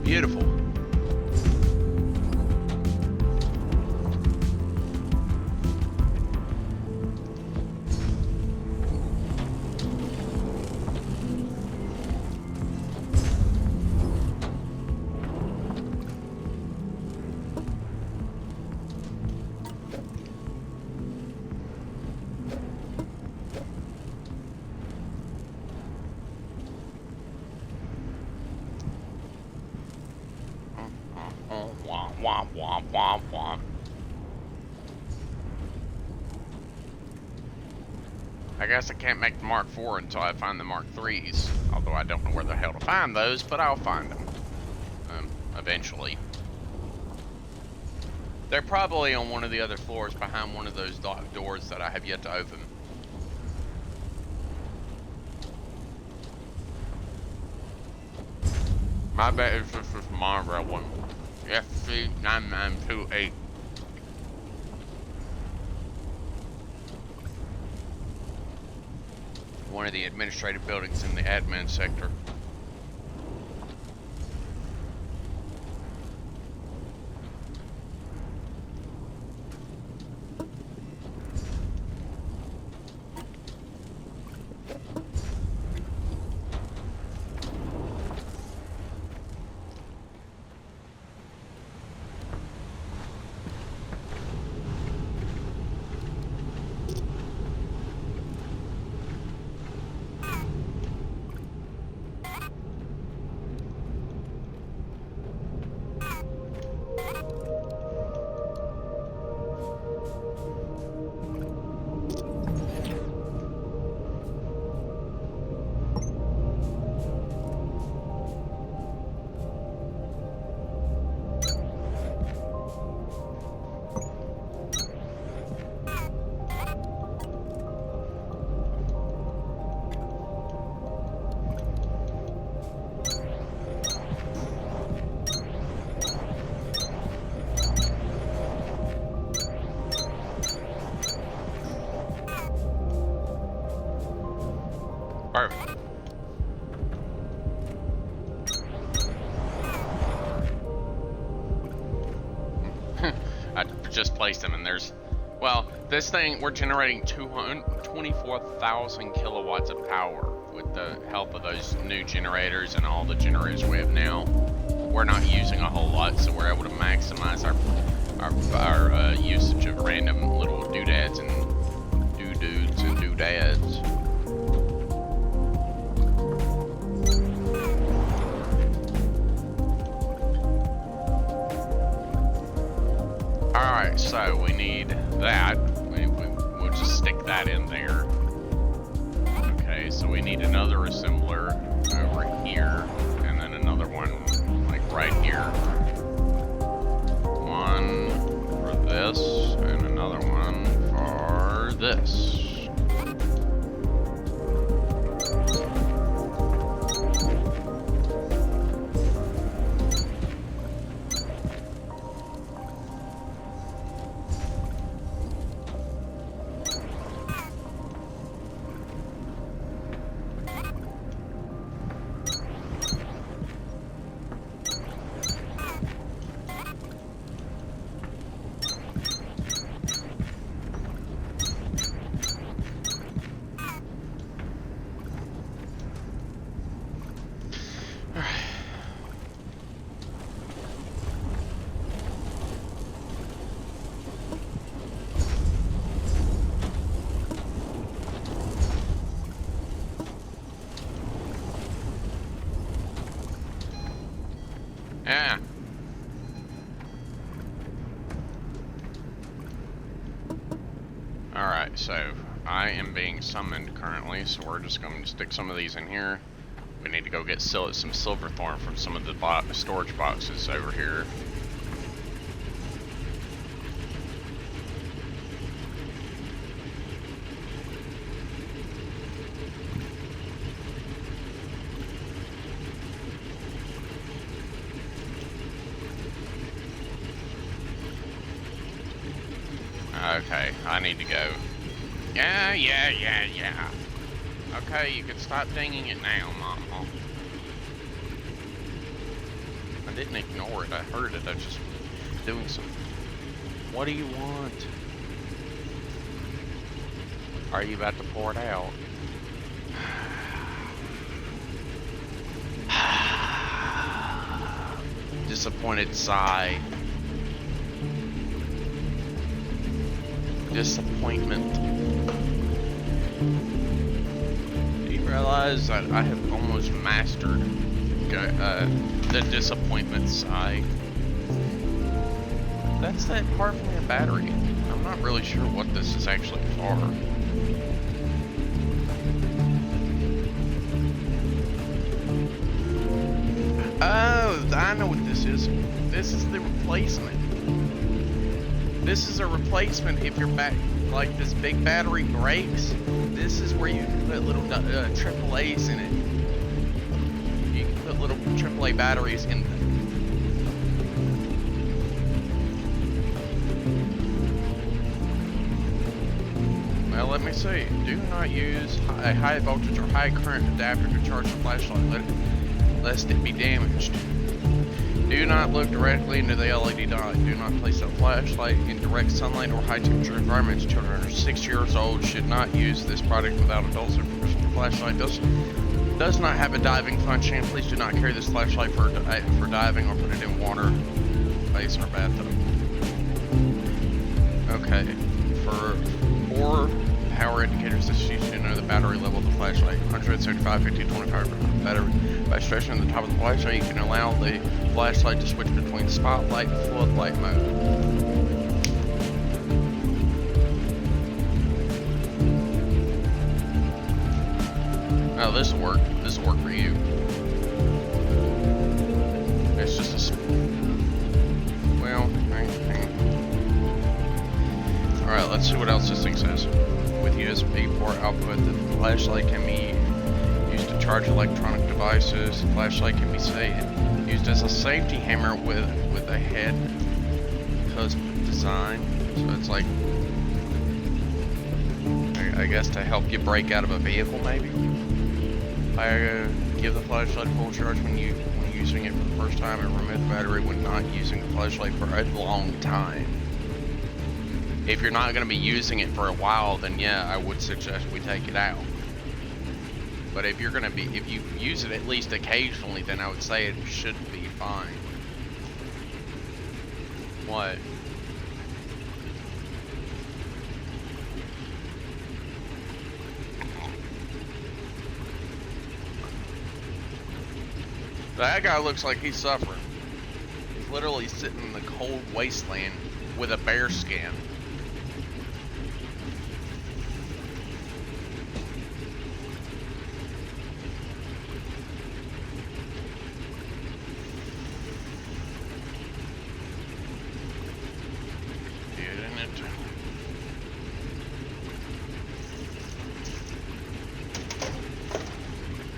Beautiful. Womp, womp, womp, womp. I guess I can't make the Mark IV until I find the Mark IIIs. Although I don't know where the hell to find those, but I'll find them. Eventually. They're probably on one of the other floors behind one of those locked doors that I have yet to open. My bet is this is Monroe one. FC9928. One of the administrative buildings in the admin sector. Perfect. I just placed them, and there's, well, this thing, we're generating 24,000 kilowatts of power with the help of those new generators and all the generators we have now. We're not using a whole lot, so we're able to maximize our usage of random little doodads and doo-doods and doodads. Alright, so we need that. We'll just stick that in there. Okay, so we need another assembler over here, and then another one like right here. One for this, and another one for this. Yeah. Alright, so I am being summoned currently, so we're just going to stick some of these in here. We need to go get some silverthorn from some of the storage boxes over here. Okay, I need to go. Yeah. Okay, you can stop dinging it now, Mama. I didn't ignore it, I heard it, I was just doing something. What do you want? Are you about to pour it out? Disappointed sigh. Disappointment. Do you realize that I have almost mastered the disappointment sigh? That's that part from the battery. I'm not really sure what this is actually for. Oh, I know what this is. This is the replacement. This is a replacement if your like this big battery breaks. This is where you can put little AAAs in it. You can put little AAA batteries in them. Well, let me see. Do not use a high voltage or high current adapter to charge the flashlight, lest it be damaged. Do not look directly into the LED dot. Do not place a flashlight in direct sunlight or high temperature environments. Children under 6 years old should not use this product without adult supervision. The flashlight does not have a diving function. Please do not carry this flashlight for diving or put it in water, basin, or bathtub. Okay, for 4 power indicators, this is used to know the battery level of the flashlight. 175, 50, 25 battery. By stretching the top of the flashlight, you can allow the flashlight to switch between spotlight and floodlight mode. Oh, this will work. This will work for you. It's just a... Well, alright, let's see what else this thing says. With USB port output, the flashlight can be used to charge electronic devices. The flashlight can be used as a safety hammer with a head cusp design. So it's like, I guess to help you break out of a vehicle, maybe. Give the flashlight full charge when using it for the first time, and remove the battery when not using the flashlight for a long time. If you're not going to be using it for a while, then yeah, I would suggest we take it out. But if you're going to be, if you use it at least occasionally, then I would say it should be fine. What? That guy looks like he's suffering. He's literally sitting in the cold wasteland with a bear skin.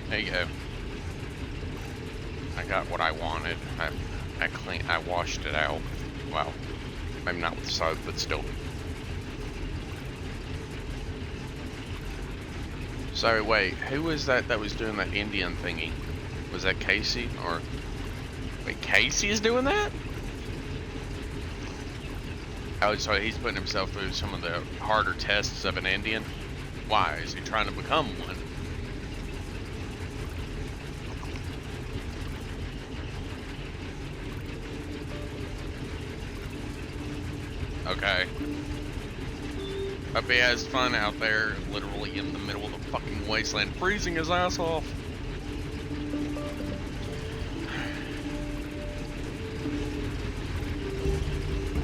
There you go. I got what I wanted. I washed it out. Well, maybe not with soap, but still. So wait, who was that was doing that Indian thingy? Was that Casey or? Wait, Casey is doing that? Oh, so he's putting himself through some of the harder tests of an Indian? Why? Is he trying to become one? Okay. Hope he has fun out there, literally in the middle of the fucking wasteland, freezing his ass off.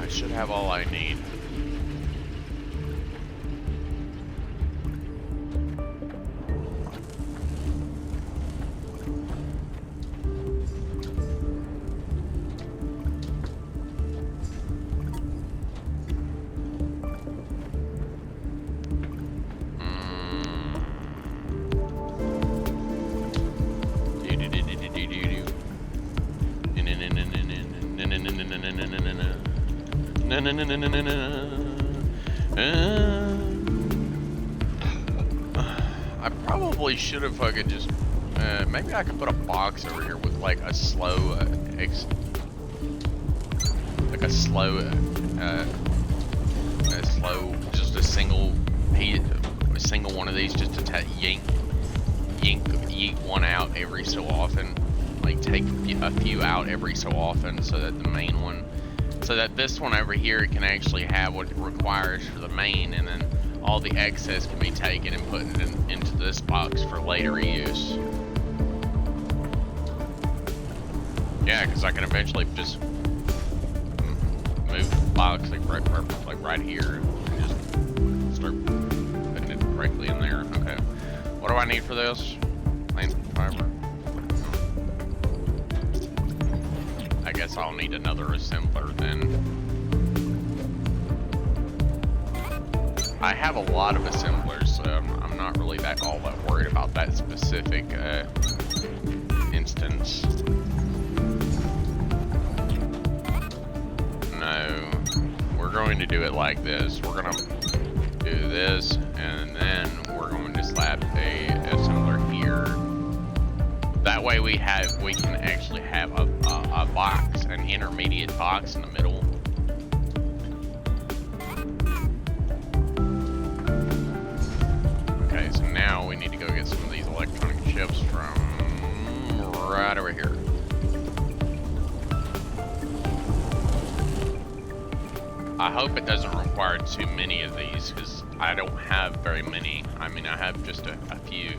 I should have all I need. I probably should have fucking just maybe I could put a box over here with like a slow just a single one of these, just to yeet one out every so often, like take a few out every so often, so that the main one, so that this one over here can actually have what it requires for the main, and then all the excess can be taken and put into this box for later use. Yeah, because I can eventually just move the box like right here and just start putting it directly in there. Okay. What do I need for this? Plain fiber. I guess I'll need another assembler then. I have a lot of assemblers, so I'm not really all that worried about that specific instance. No, we're going to do it like this. We're going to do this, and then we're going to slap a assembler here. That way we can actually have a box, an intermediate box in the middle. Okay, so now we need to go get some of these electronic chips from right over here. I hope it doesn't require too many of these, because I don't have very many. I mean, I have just a few.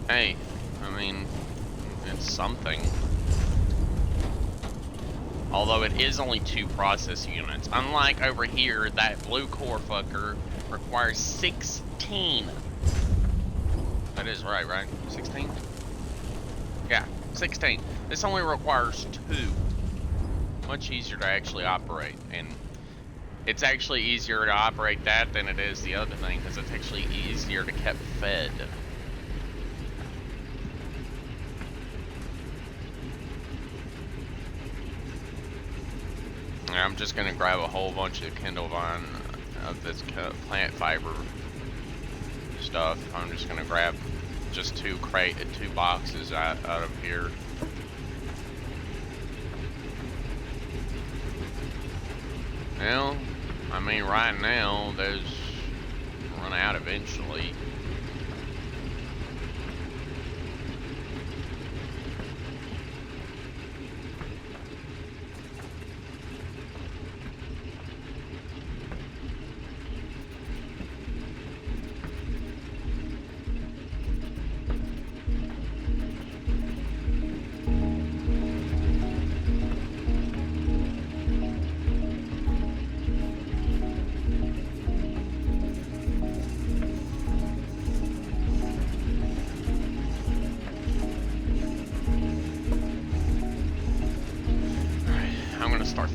Hey, I mean, it's something. Although it is only 2 process units. Unlike over here, that blue core fucker requires 16. That is right? 16? Yeah, 16. This only requires 2. Much easier to actually operate. And it's actually easier to operate that than it is the other thing, because it's actually easier to keep fed. I'm just gonna grab a whole bunch of Kindle Vine of this plant fiber stuff. I'm just gonna grab just two boxes out of here. Well, I mean, right now those run out eventually.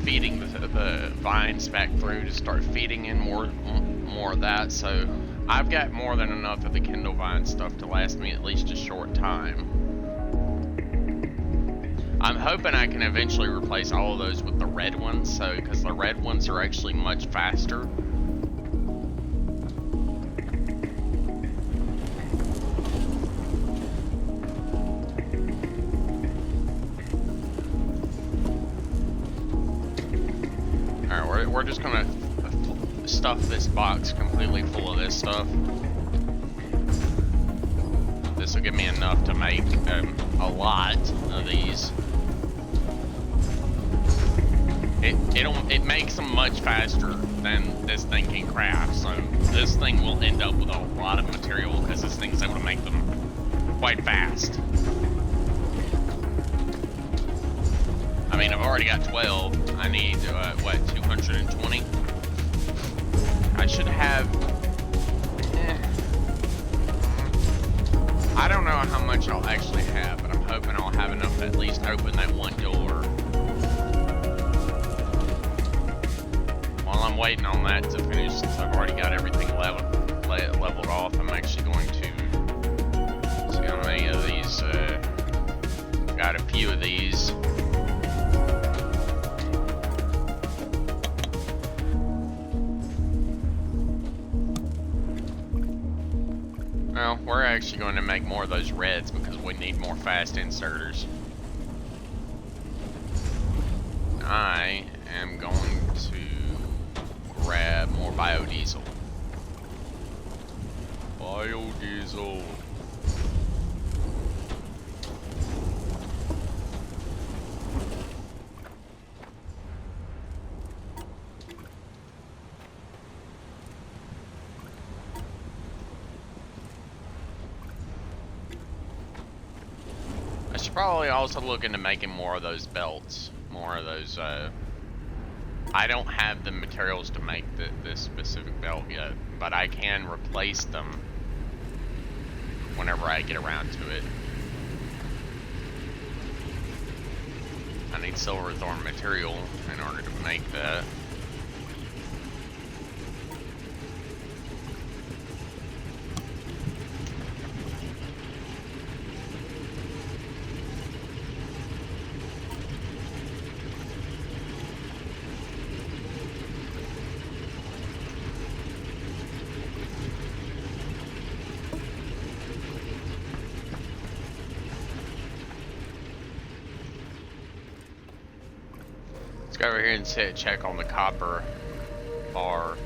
Feeding the vines back through to start feeding in more of that. So I've got more than enough of the Kindle Vine stuff to last me at least a short time. I'm hoping I can eventually replace all of those with the red ones, so because the red ones are actually much faster. We're just gonna stuff this box completely full of this stuff. This will give me enough to make a lot of these. It makes them much faster than this thing can craft. So this thing will end up with a lot of material because this thing's able to make them quite fast. I mean, I've already got 12. I need, what, 220? I should have... I don't know how much I'll actually have, but I'm hoping I'll have enough to at least open that one door. While I'm waiting on that to finish, since I've already got everything leveled off, I'm actually going to see how many of these, got a few of these. Well, we're actually going to make more of those reds because we need more fast inserters. I am going to grab more biodiesel. Biodiesel. Probably also look into making more of those belts, more of those, I don't have the materials to make this specific belt yet, but I can replace them whenever I get around to it. I need silverthorn material in order to make that. Go over here and check on the copper bar.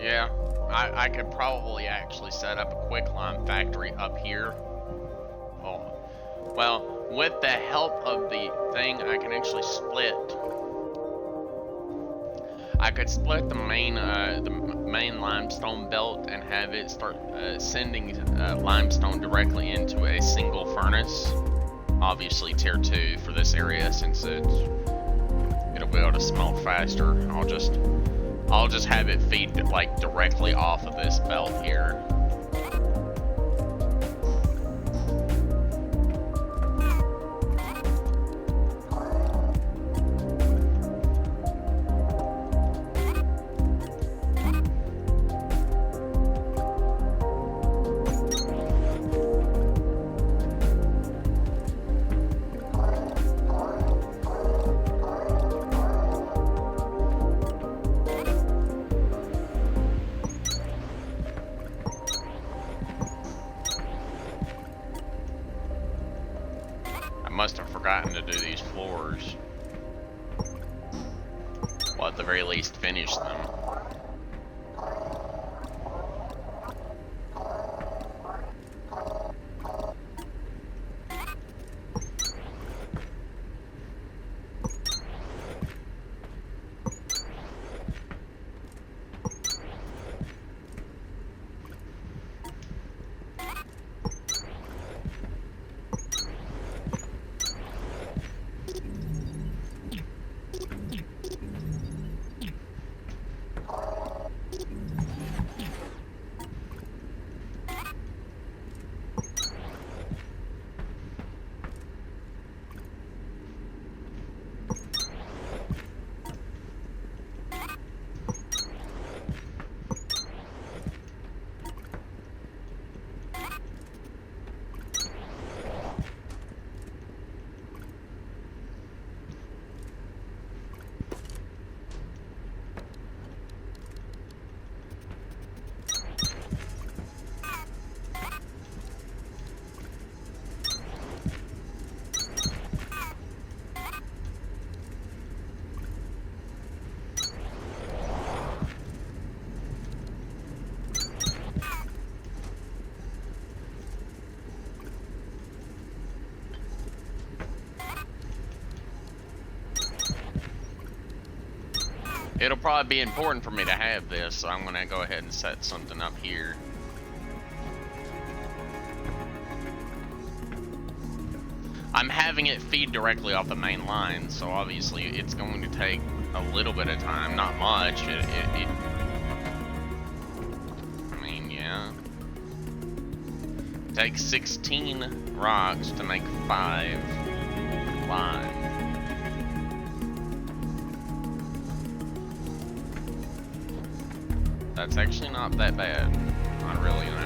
Yeah, I could probably actually set up a quicklime factory up here. Oh, well, with the help of the thing, I can actually split. I could split the main limestone belt and have it start sending limestone directly into a single furnace. Obviously tier 2 for this area, since it'll be able to smelt faster. I'll just have it feed like directly off of this belt here. Must have forgotten to do these floors. Well, at the very least, finish them. It'll probably be important for me to have this, so I'm gonna go ahead and set something up here. I'm having it feed directly off the main line, so obviously it's going to take a little bit of time, not much. I mean, yeah. It takes 16 rocks to make 5 lime. That's actually not that bad. Not really, no.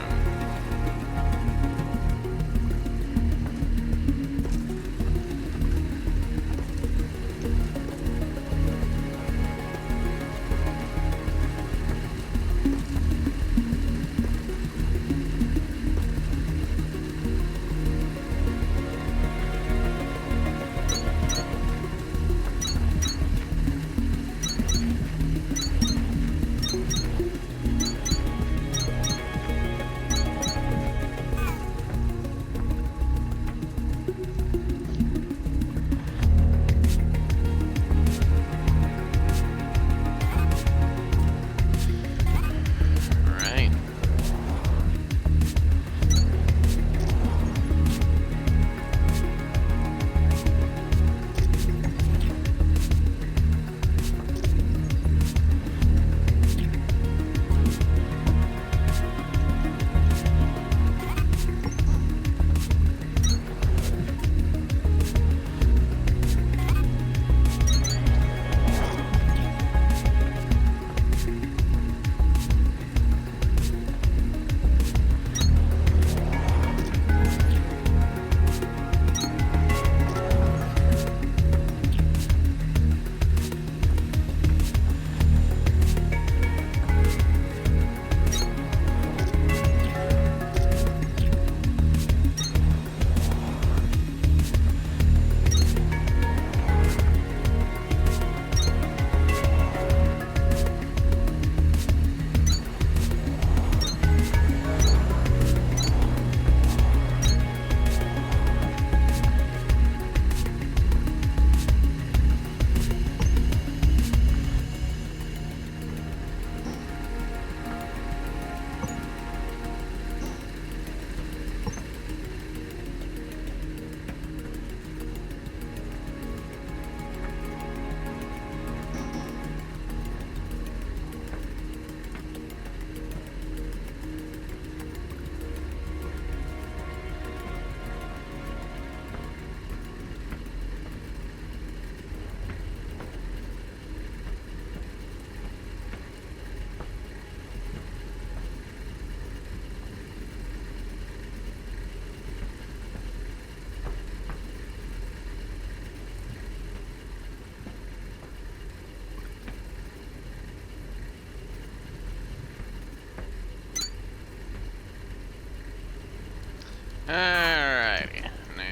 Alrighty, now.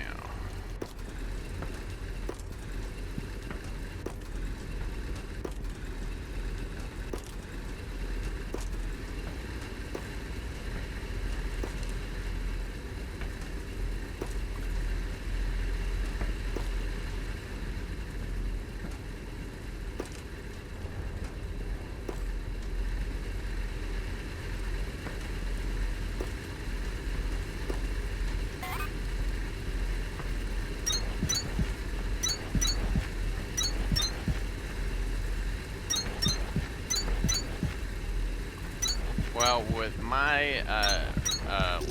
Well, with my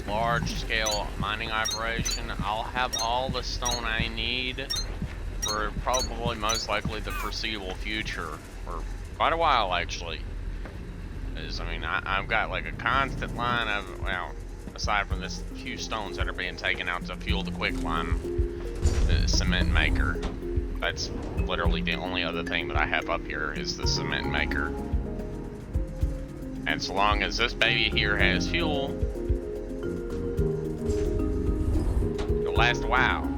large-scale mining operation, I'll have all the stone I need for probably most likely the foreseeable future, for quite a while actually. Because, I mean, I've got like a constant line of, well, aside from this few stones that are being taken out to fuel the quicklime cement maker. That's literally the only other thing that I have up here is the cement maker. And so long as this baby here has fuel, it'll last a while.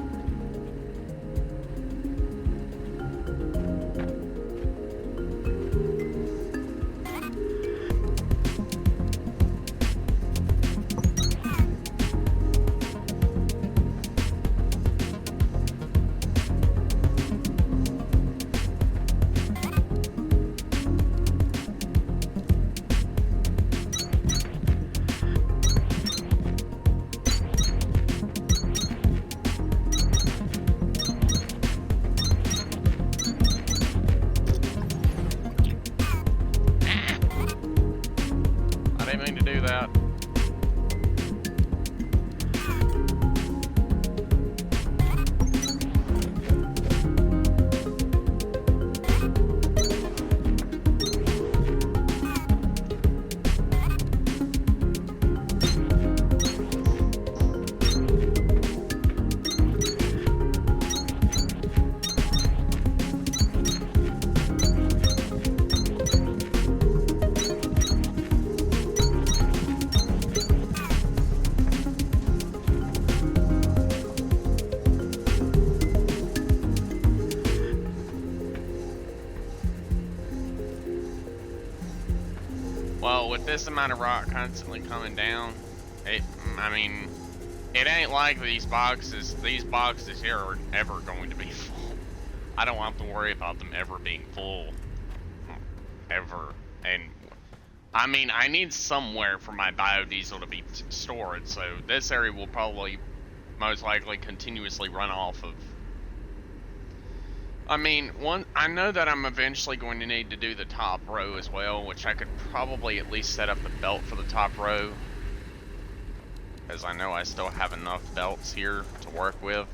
Well, with this amount of rock constantly coming down, I mean, it ain't like these boxes here are ever going to be full. I don't have to worry about them ever being full. Ever. And, I mean, I need somewhere for my biodiesel to be stored, so this area will probably most likely continuously run off of. I mean, I know that I'm eventually going to need to do the top row as well, which I could probably at least set up the belt for the top row, because I know I still have enough belts here to work with.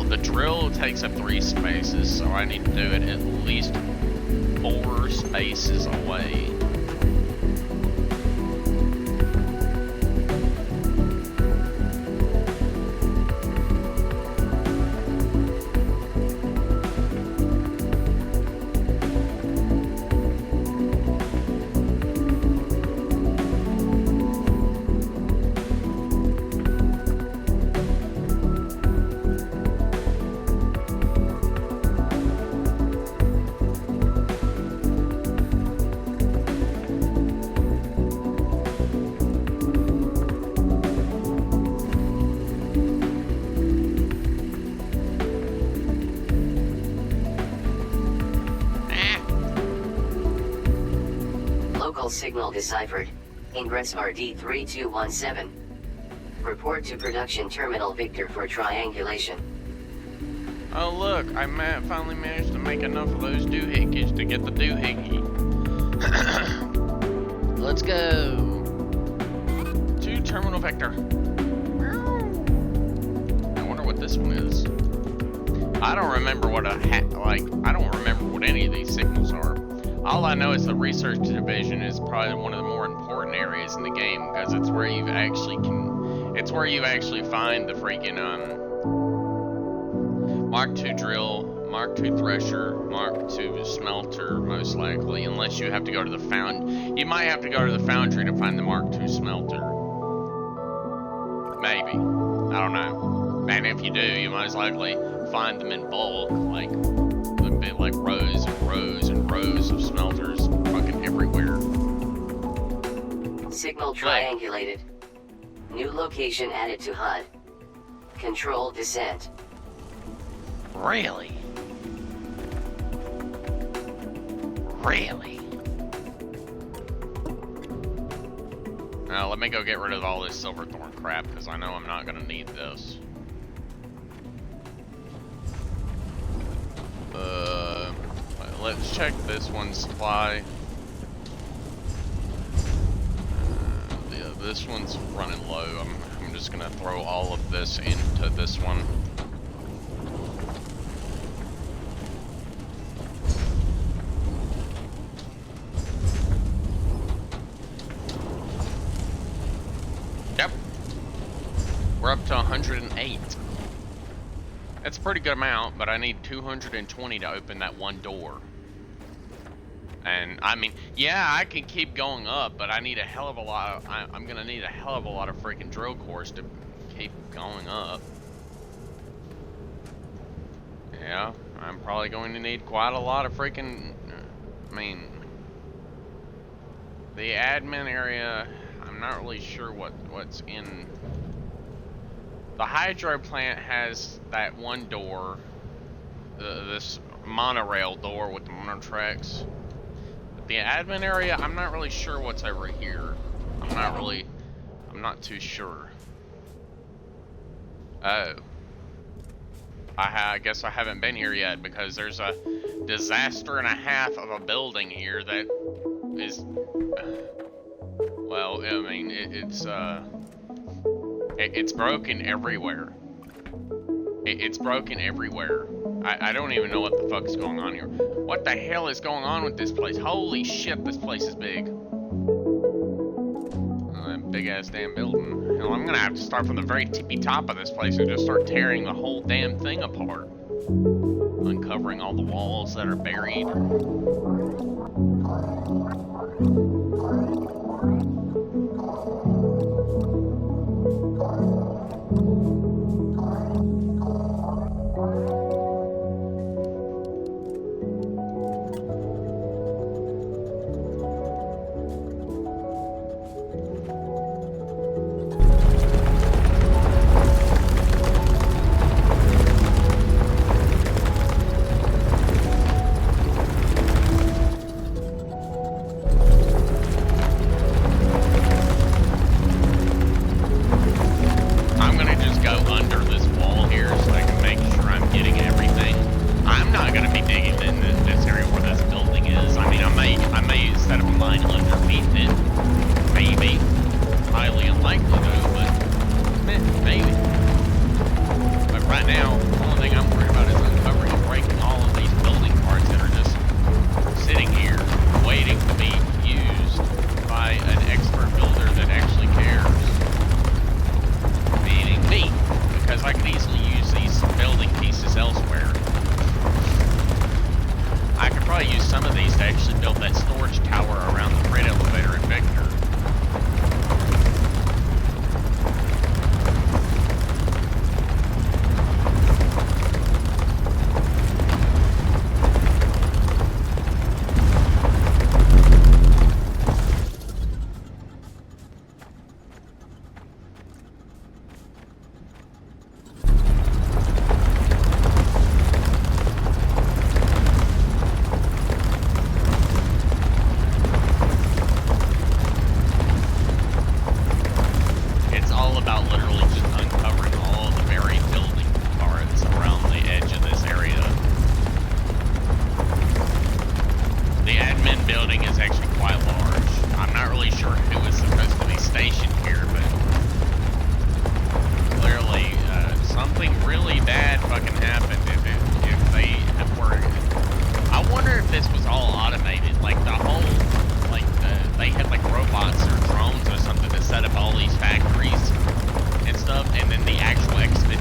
The drill takes up 3 spaces, so I need to do it at least 4 spaces away. Vehicle signal deciphered. Ingress RD3217. Report to production terminal Victor for triangulation. Oh look, I finally managed to make enough of those doohickeys to get the doohickey. Let's go. To terminal Victor. I wonder what this one is. I don't remember what I don't remember what any of these signals are. All I know is the research division is probably one of the more important areas in the game because it's where you actually find the freaking Mark II drill, Mark II thresher, Mark II smelter, most likely, unless you have to go to the you might have to go to the foundry to find the Mark II smelter. Maybe. I don't know. And if you do, you most likely find them in bulk, like a bit like rows and rows and rows of smelters fucking everywhere. Signal triangulated. New location added to HUD. Control descent. Really? Really? Now let me go get rid of all this silverthorn crap because I know I'm not gonna need this. Let's check this one's supply. Yeah, this one's running low. I'm just gonna throw all of this into this one. Yep. We're up to 108. That's a pretty good amount, but I need 220 to open that one door. And I mean, yeah, I can keep going up, but I need a hell of a lot of, I'm gonna need a hell of a lot of freaking drill cores to keep going up. Yeah, I'm probably going to need quite a lot of freaking, I mean, the admin area, I'm not really sure what's in. The hydro plant has that one door, this monorail door with the monotracks. The admin area, I'm not really sure what's over here. I'm not too sure. Oh. I guess I haven't been here yet because there's a disaster and a half of a building here that is, well, I mean, it's broken everywhere. It's broken everywhere. I don't even know what the fuck's going on here. What the hell is going on with this place? Holy shit, this place is big. That big ass damn building. Hell, I'm gonna have to start from the very tippy top of this place and just start tearing the whole damn thing apart. Uncovering all the walls that are buried.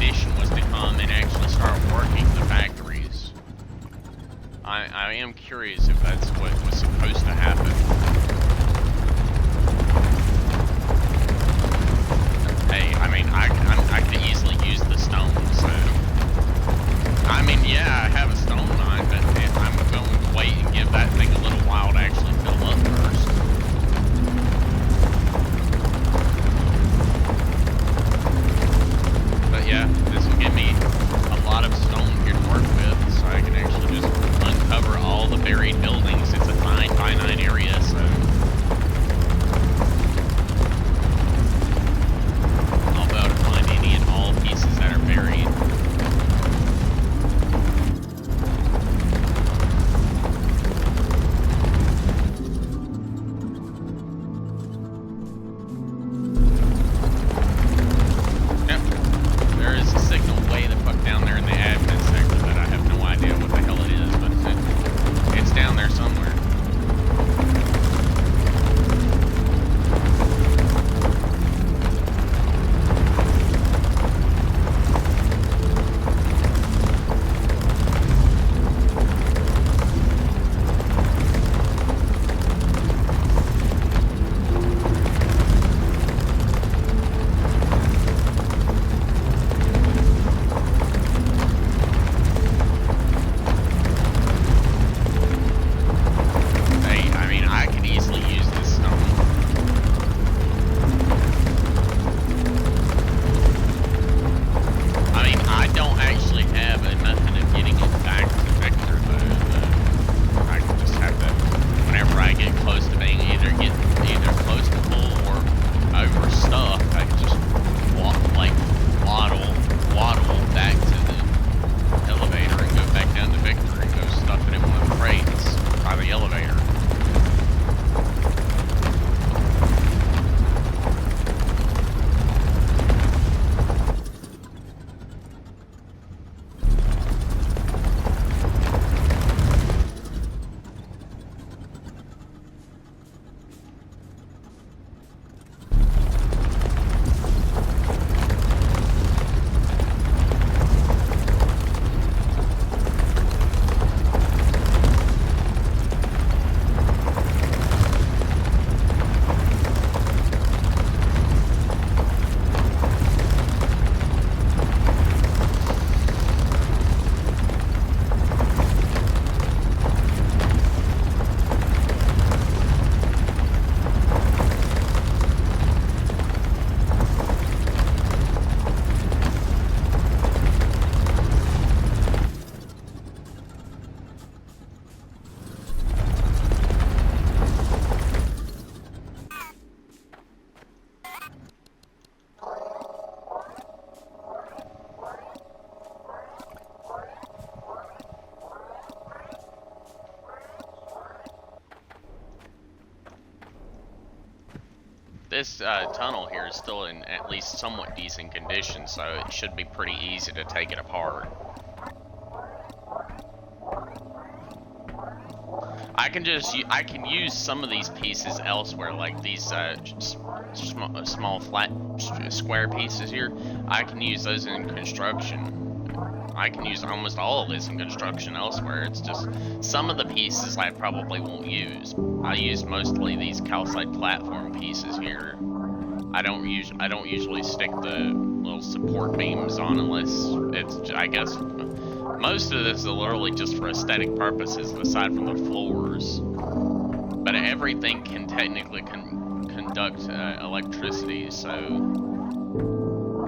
mission was to come and actually start working the factories. I am curious if that's what was supposed to happen. Hey, I mean, I could easily use the stone, so... I mean, yeah, I have a stone mine, but I'm going to wait and give that thing a little while to actually fill up first. But yeah, this will give me a lot of stone here to work with, so I can actually just uncover all the buried buildings. It's a 9x9 area, so I'll be able to find any and all pieces that are buried. This tunnel here is still in at least somewhat decent condition, so it should be pretty easy to take it apart. I can use some of these pieces elsewhere, like these small flat square pieces here. I can use those in construction. I can use almost all of this in construction elsewhere. It's just some of the pieces I probably won't use. I use mostly these calcite platform pieces here. I don't usually stick the little support beams on unless it's, I guess, most of this is literally just for aesthetic purposes aside from the floors. But everything can technically conduct electricity, so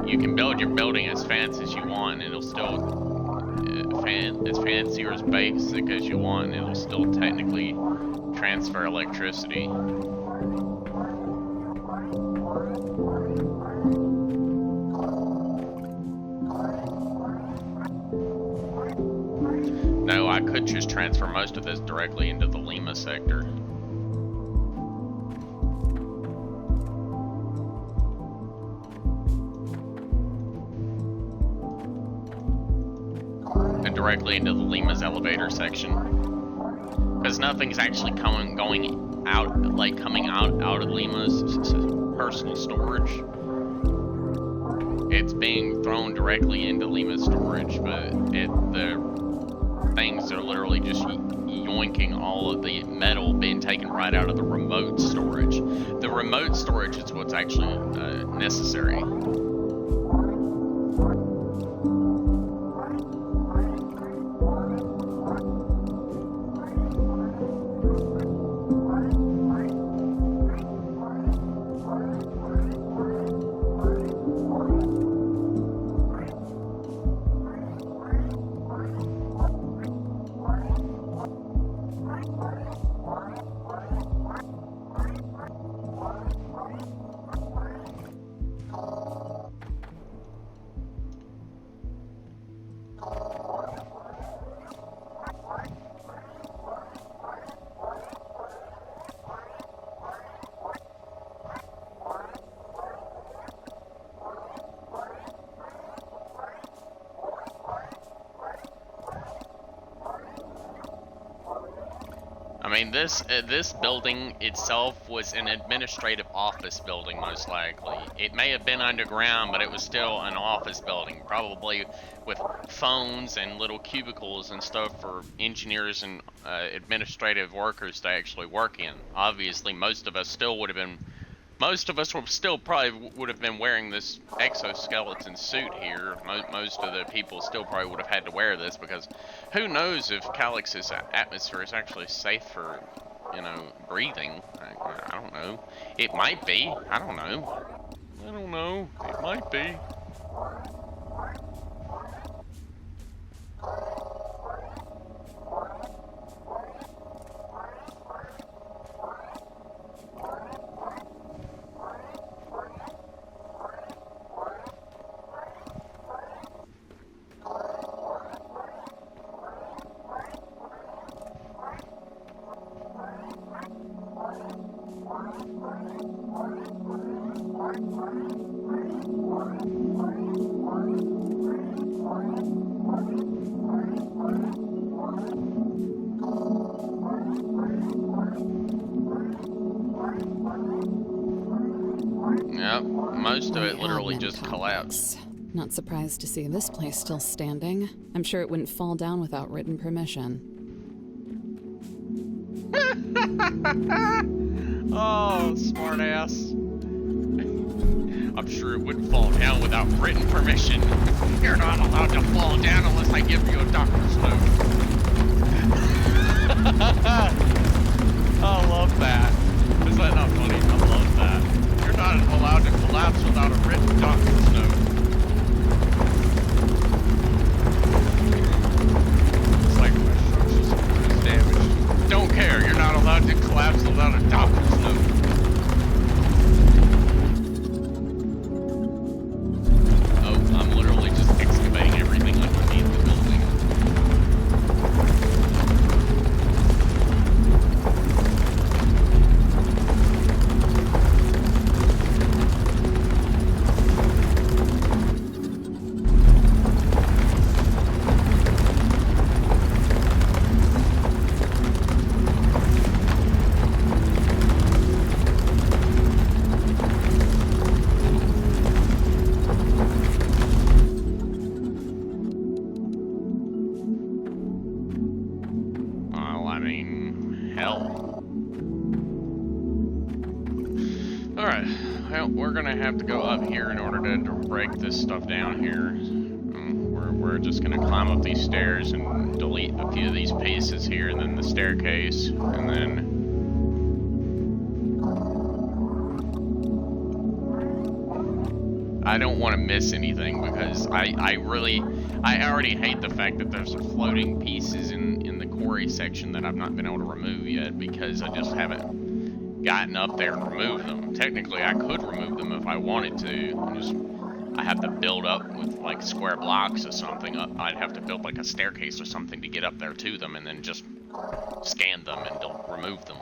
you can build your building as fancy as you want, and it'll still as fancy or as basic as you want, and it'll still technically transfer electricity. No, I could just transfer most of this directly into the Lima sector. And directly into the Lima's elevator section. Because nothing's actually coming out of Lima's personal storage. it's being thrown directly into Lima storage, but the things are literally just yoinking all of the metal being taken right out of the remote storage. The remote storage is what's actually necessary. I mean, this building itself was an administrative office building, most likely. It may have been underground, but it was still an office building, probably with phones and little cubicles and stuff for engineers and administrative workers to actually work in. Obviously, most of us probably would have been wearing this exoskeleton suit here. Most of the people still probably would have had to wear this, because who knows if Calyx's atmosphere is actually safe for, you know, breathing. I don't know. It might be. I don't know. I don't know. It might be. Yep, most of it literally just collapsed. Not surprised to see this place still standing. I'm sure it wouldn't fall down without written permission. Oh, smart ass. I'm sure it wouldn't fall down without written permission. You're not allowed to fall down unless I give you a doctor's note. I love that. Is that not funny? I love that. You're not allowed to collapse without a written doctor's note. It's like my social support is damaged. Don't care. You're not allowed to collapse without a doctor's note. I'm literally just excavating everything underneath the building. We're gonna have to go up here in order to break this stuff down here. We're just gonna climb up these stairs and delete a few of these pieces here, and then the staircase, and then I don't want to miss anything, because I already hate the fact that there's floating pieces in the quarry section that I've not been able to remove yet, because I just haven't gotten up there and removed them. Technically, I could remove them if I wanted to. I have to build up with like square blocks or something. I'd have to build like a staircase or something to get up there to them, and then just scan them and don't remove them.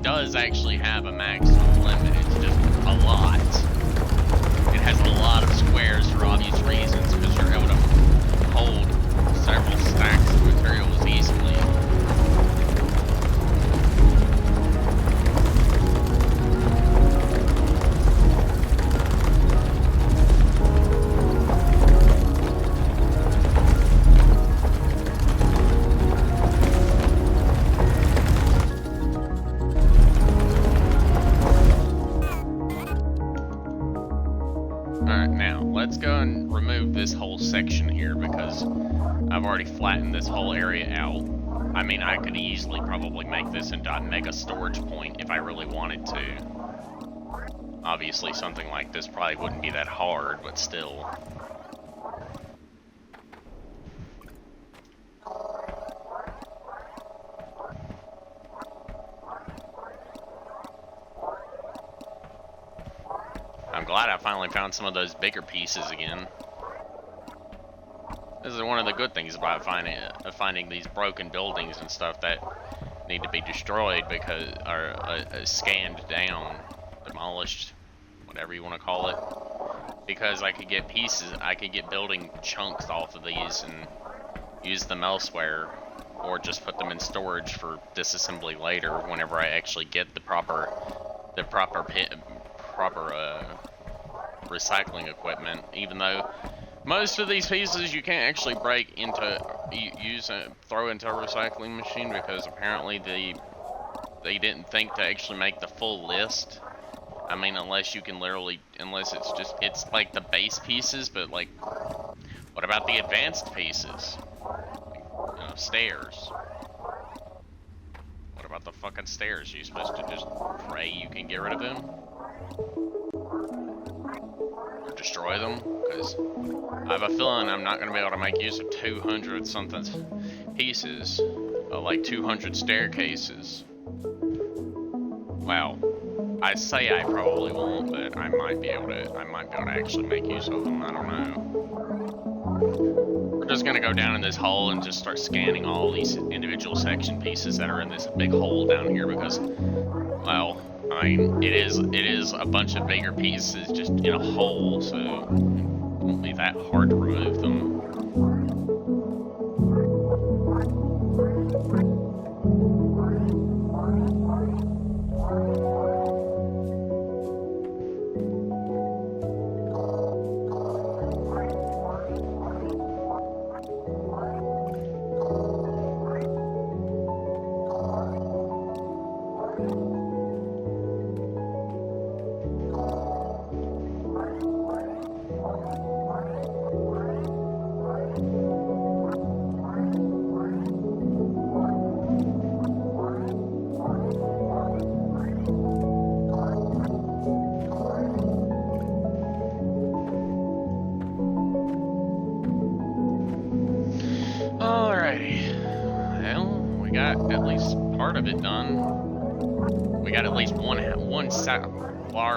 does actually have a maximum limit. It's just a lot. It has a lot of squares for obvious reasons, because you're able to hold several stacks of materials easily. Let's go and remove this whole section here, because I've already flattened this whole area out. I mean, I could easily probably make this into a mega storage point if I really wanted to. Obviously, something like this probably wouldn't be that hard, but still. I'm glad I finally found some of those bigger pieces again. This is one of the good things about finding these broken buildings and stuff that need to be destroyed because, or scanned down, demolished, whatever you want to call it. Because I could get pieces, I could get building chunks off of these and use them elsewhere, or just put them in storage for disassembly later whenever I actually get the proper recycling equipment. Even though most of these pieces you can't actually break into, throw into a recycling machine, because apparently they didn't think to actually make the full list. I mean, unless it's like the base pieces, but like, what about the advanced pieces? Stairs. What about the fucking stairs? Are you supposed to just pray you can get rid of them? Or destroy them? Because I have a feeling I'm not going to be able to make use of 200 something pieces. Like 200 staircases. Well, I say I probably won't, but I might be able to actually make use of them. I don't know. We're just gonna go down in this hole and just start scanning all these individual section pieces that are in this big hole down here, because, well, I mean, it is a bunch of bigger pieces just in a hole, so it won't be that hard to remove them.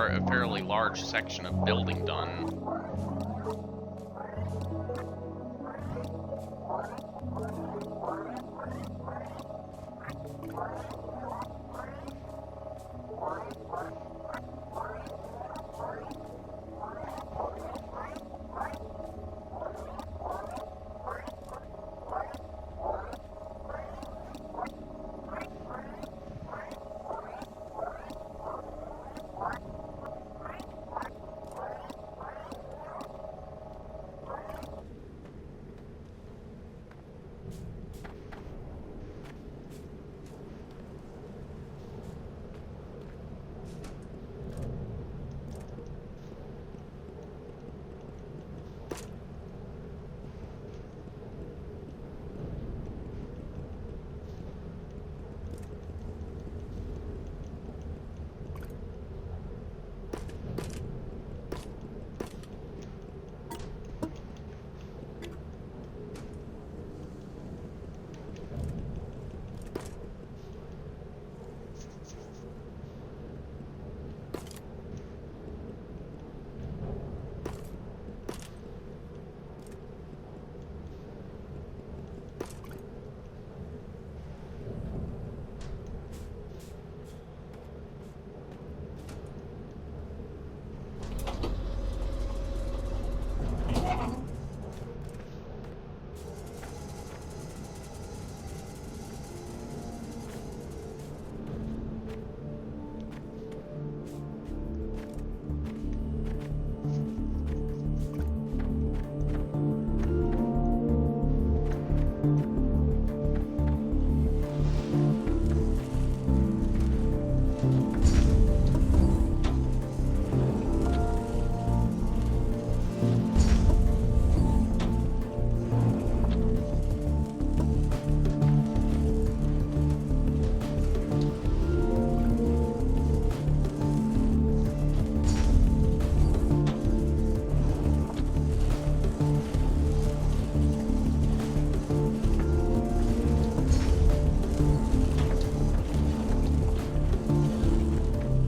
A fairly large section of building done.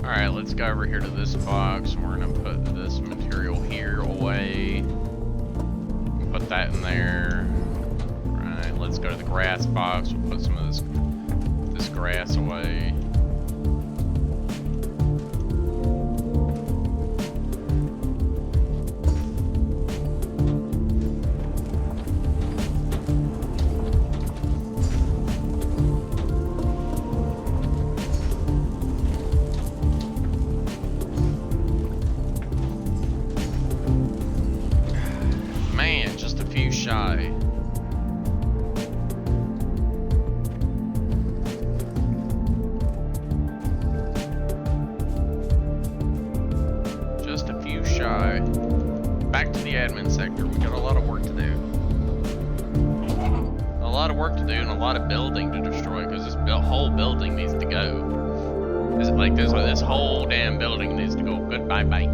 Alright, let's go over here to this box. We're gonna put this material here away. Put that in there. Alright, let's go to the grass box. We'll put some of this grass away. Man, just a few shy. Just a few shy. Back to the admin sector. We got a lot of work to do. A lot of work to do and a lot of building to destroy because this whole building needs to go. Is it like this whole damn building needs to go. Goodbye, bye.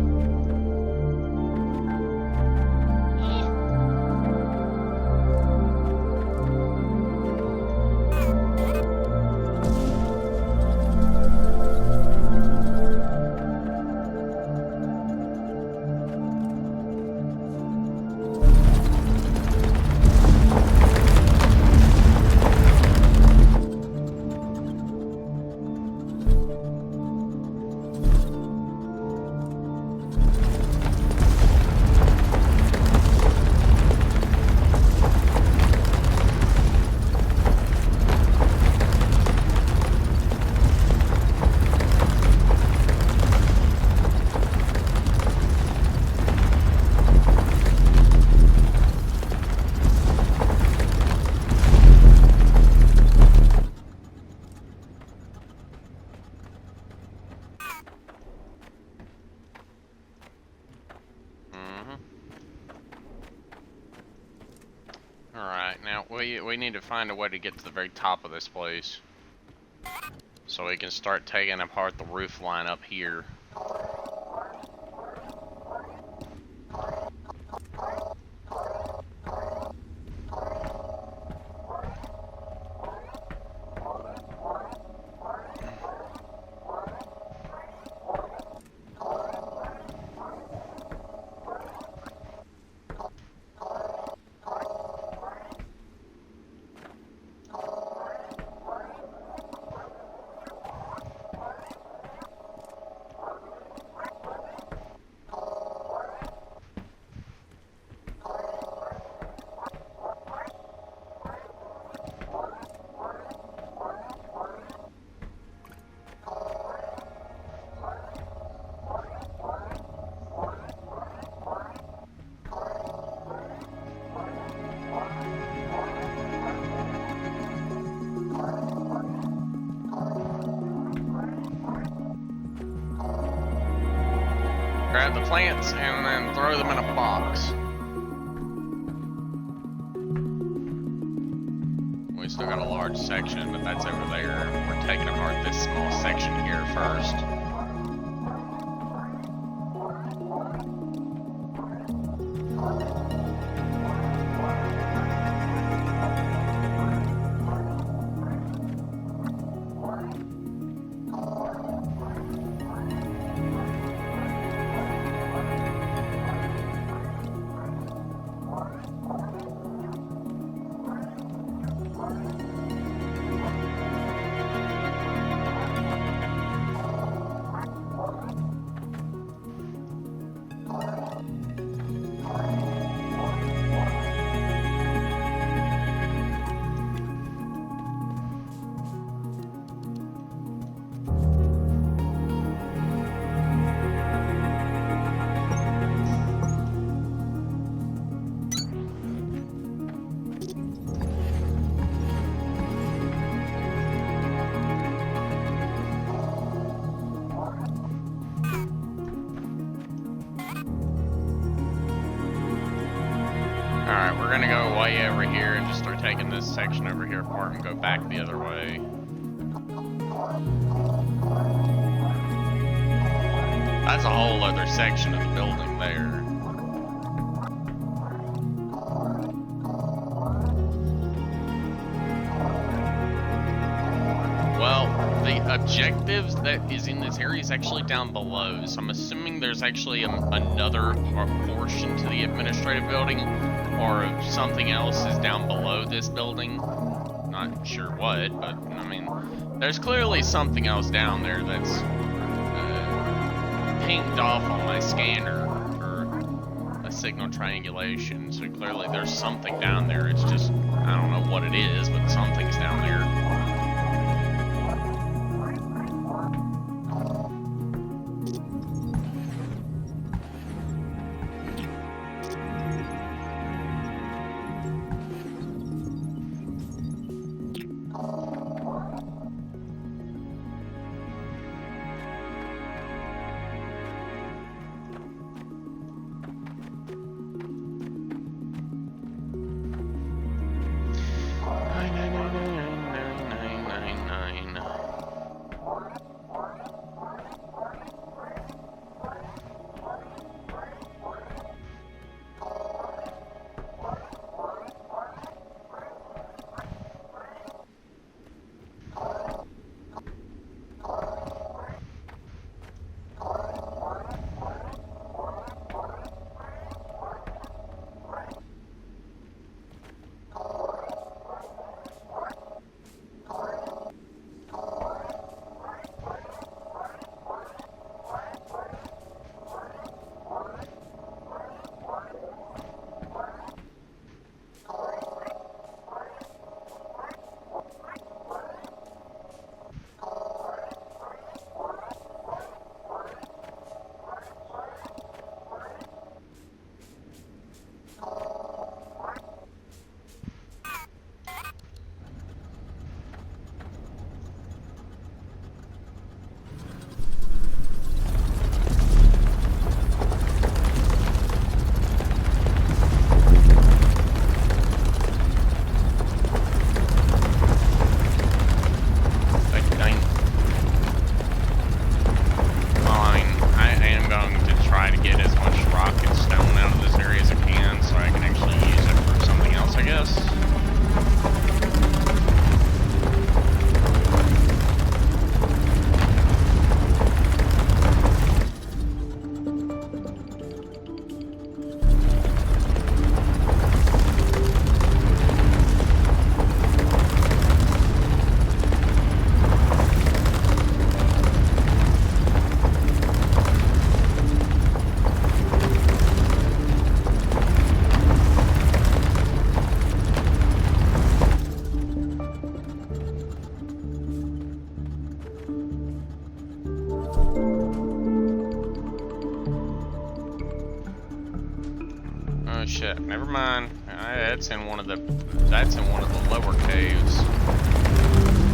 Alright, now we need to find a way to get to the very top of this place. So we can start taking apart the roof line up here. grab the plants and then throw them in a box. We still got a large section, but that's over there. We're taking apart this small section here first. Alright, we're gonna go way over here and just start taking this section over here apart and go back the other way. That's a whole other section of the building there. Well, the objectives that is in this area is actually down below, so I'm assuming there's actually another portion to the administrative building, or something else is down below this building. Not sure what, but I mean, there's clearly something else down there that's pinged off on my scanner for a signal triangulation. So clearly there's something down there. It's just, I don't know what it is, but something's down there. Oh shit, never mind. That's in one of the lower caves.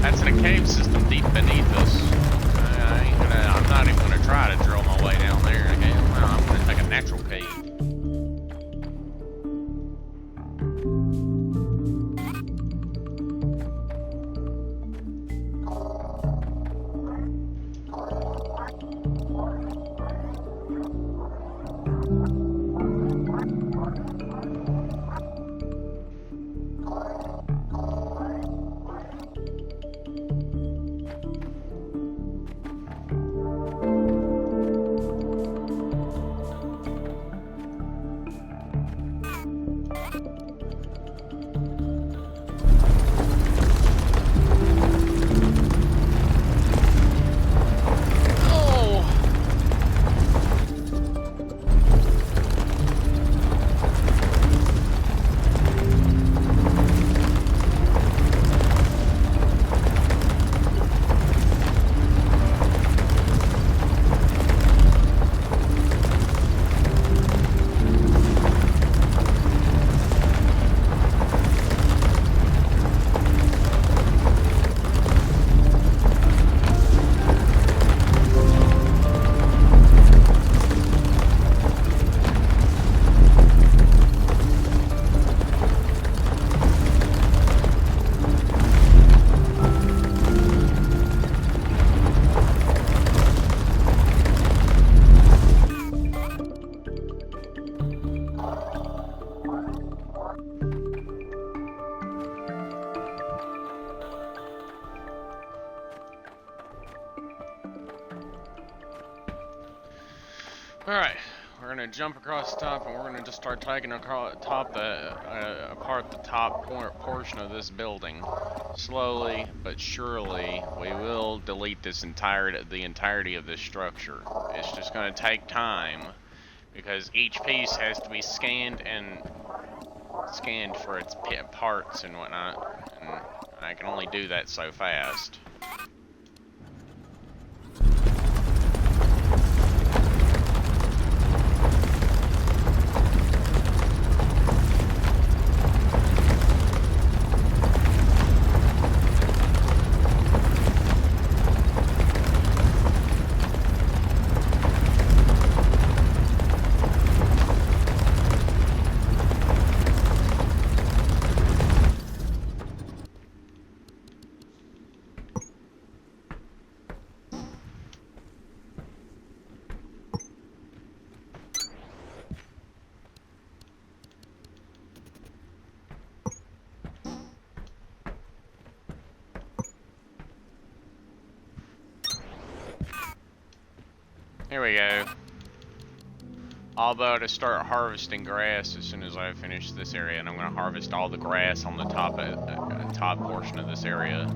That's in a cave system deep beneath us. I'm not even gonna try to drill my way down there. Hell I'm gonna take a natural cave. Alright, we're gonna jump across the top and we're gonna just start taking apart the top portion of this building. Slowly but surely, we will delete the entirety of this structure. It's just gonna take time because each piece has to be scanned for its parts and whatnot, and I can only do that so fast. Here we go. I'll be able to start harvesting grass as soon as I finish this area, and I'm going to harvest all the grass on the top portion of this area,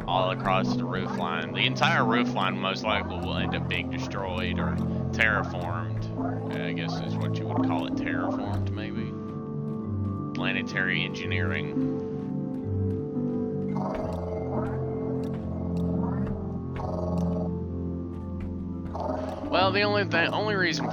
all across the roof line. The entire roof line most likely will end up being destroyed or terraformed. I guess is what you would call it, terraformed maybe. Planetary engineering. Well, the only reason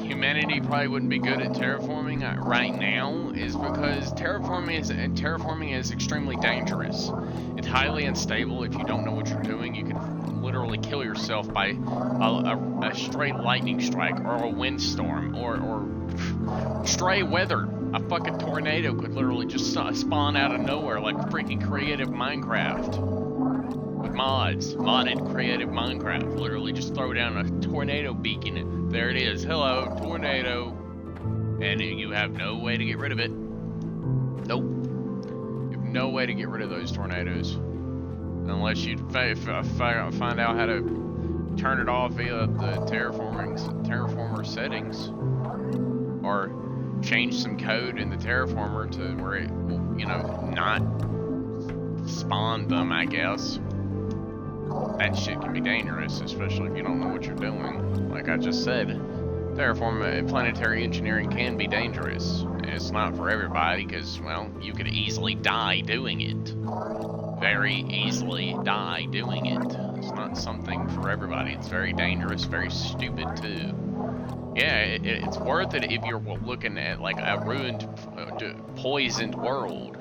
humanity probably wouldn't be good at terraforming right now is because terraforming is extremely dangerous. It's highly unstable. If you don't know what you're doing, you can literally kill yourself by a straight lightning strike or a windstorm or stray weather. A fucking tornado could literally just spawn out of nowhere like freaking creative Minecraft. With modded creative Minecraft, literally just throw down a tornado beacon and there it is. Hello, tornado. And you have no way to get rid of it. Nope. You have no way to get rid of those tornadoes. Unless you find out how to turn it off via the terraformer settings. Or change some code in the terraformer to where it will, not spawn them, I guess. That shit can be dangerous, especially if you don't know what you're doing. Like I just said, planetary engineering can be dangerous. It's not for everybody, because, well, you could easily die doing it. Very easily die doing it. It's not something for everybody. It's very dangerous, very stupid, too. Yeah, it's worth it if you're looking at, like, a ruined, poisoned world.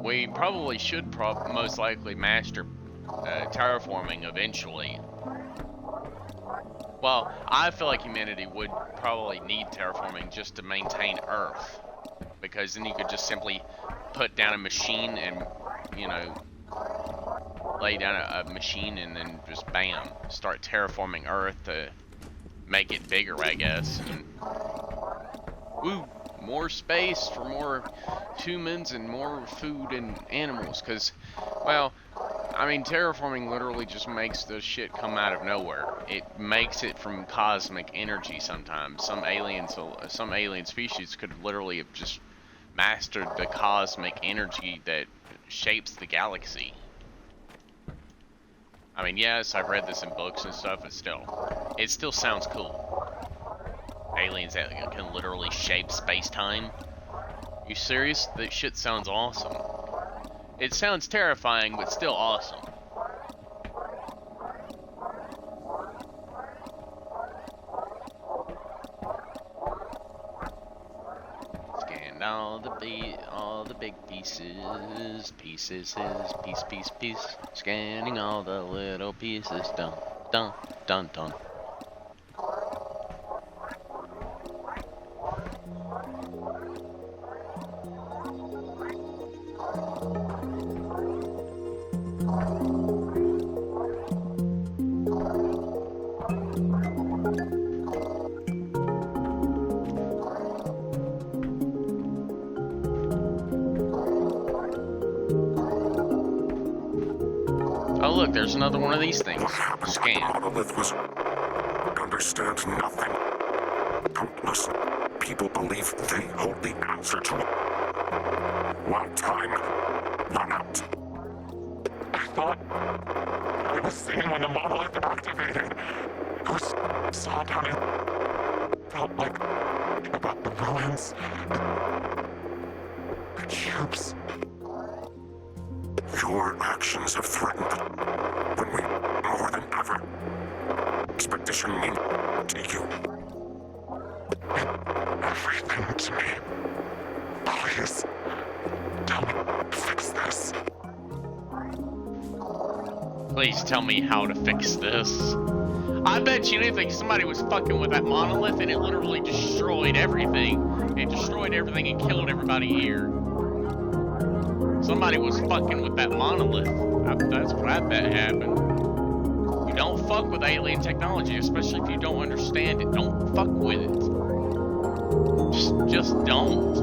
We probably should most likely master terraforming eventually. Well, I feel like humanity would probably need terraforming just to maintain Earth, because then you could just simply put down a machine and, you know, lay down a machine and then just bam, start terraforming Earth to make it bigger, I guess. And, woo, more space for more humans and more food and animals, because, well, I mean, terraforming literally just makes the shit come out of nowhere. It makes it from cosmic energy sometimes. Some alien species could literally have just mastered the cosmic energy that shapes the galaxy. I mean, yes, I've read this in books and stuff, but still, it still sounds cool. Aliens that can literally shape space-time. You serious? That shit sounds awesome. It sounds terrifying, but still awesome. Scanned all the big pieces, piece. Scanning all the little pieces, dun, dun, dun, dun. Oh look, there's another one of these things. Scan. Monolith was understand nothing. Countless people believe they hold the answer to it. One time, run out. I thought I was seeing when the monolith activated. I was saw down and felt like about the ruins, the cubes. Your actions have threatened when we, more than ever, expedition mean to you. And everything to me. Please, tell me, fix this. Please tell me how to fix this. I bet you anything somebody was fucking with that monolith and it literally destroyed everything. It destroyed everything and killed everybody here. Somebody was fucking with that monolith. That's what I bet happened. You don't fuck with alien technology, especially if you don't understand it. Don't fuck with it. Just don't.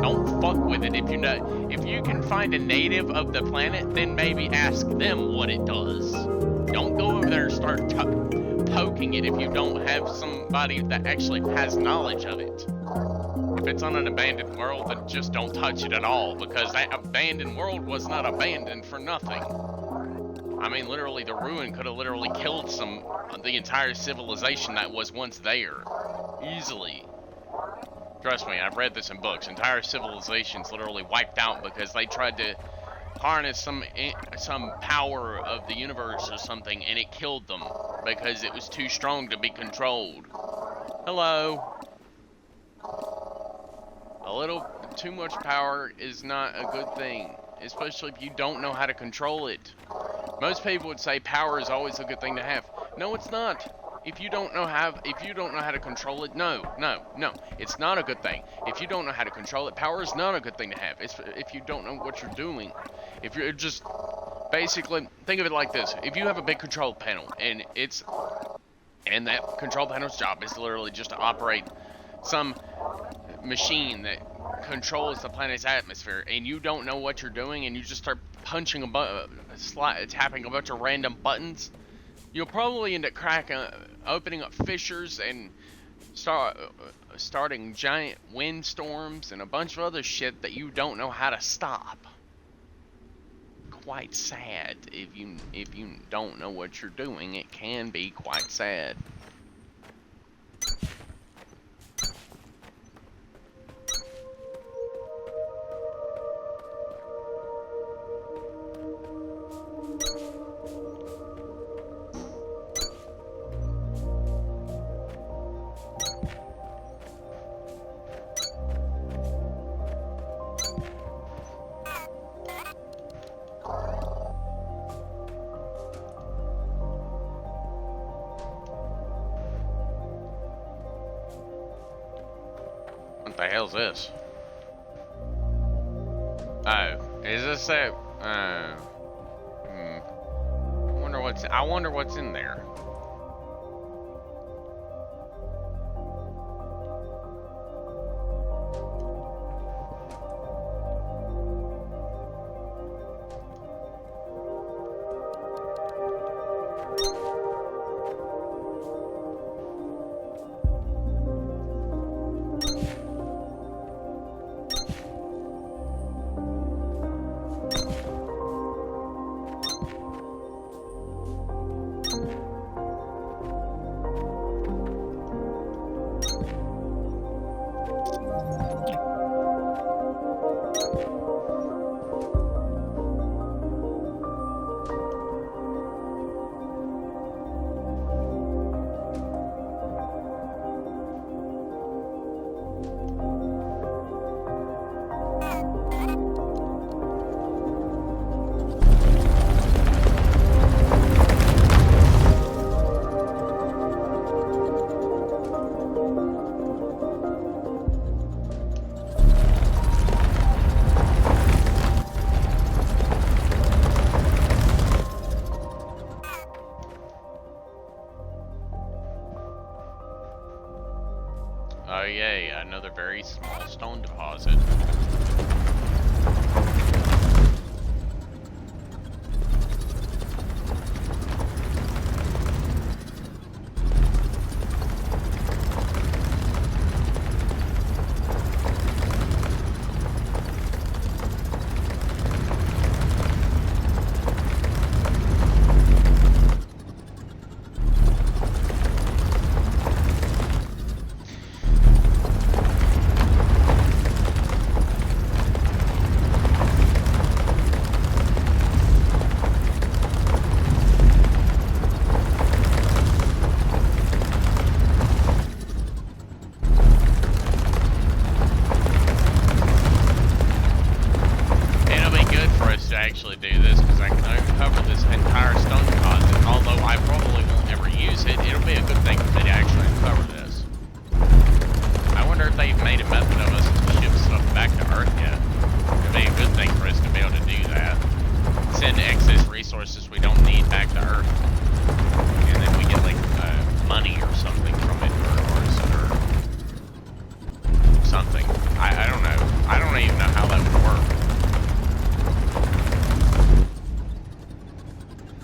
Don't fuck with it. If you can find a native of the planet, then maybe ask them what it does. Don't go over there and start poking it if you don't have somebody that actually has knowledge of it. If it's on an abandoned world, then just don't touch it at all, because that abandoned world was not abandoned for nothing. I mean, literally, the ruin could have literally killed the entire civilization that was once there. Easily. Trust me, I've read this in books. Entire civilizations literally wiped out because they tried to harness some power of the universe or something, and it killed them because it was too strong to be controlled. Hello. A little too much power is not a good thing, especially if you don't know how to control it. Most people would say power is always a good thing to have. No, it's not. If you don't know how to control it, no, it's not a good thing. If you don't know how to control it, power is not a good thing to have. It's if you don't know what you're doing. If you're just basically think of it like this: if you have a big control panel and that control panel's job is literally just to operate some machine that controls the planet's atmosphere, and you don't know what you're doing, and you just start punching tapping a bunch of random buttons, you'll probably end up opening up fissures and starting giant windstorms and a bunch of other shit that you don't know how to stop. Quite sad. If you don't know what you're doing, it can be quite sad. The hell's this? Oh, is this that? I wonder what's in there. Oh yay, another very small stone deposit. Actually do this because I can uncover this entire stone deposit. Although I probably won't ever use it, it'll be a good thing for me to actually uncover this. I wonder if they've made a method of us to ship stuff back to Earth yet. It'll be a good thing for us to be able to do that. Send excess resources we don't need back to Earth. And then we get like money or something from it, or something. I don't know. I don't even know how that would work.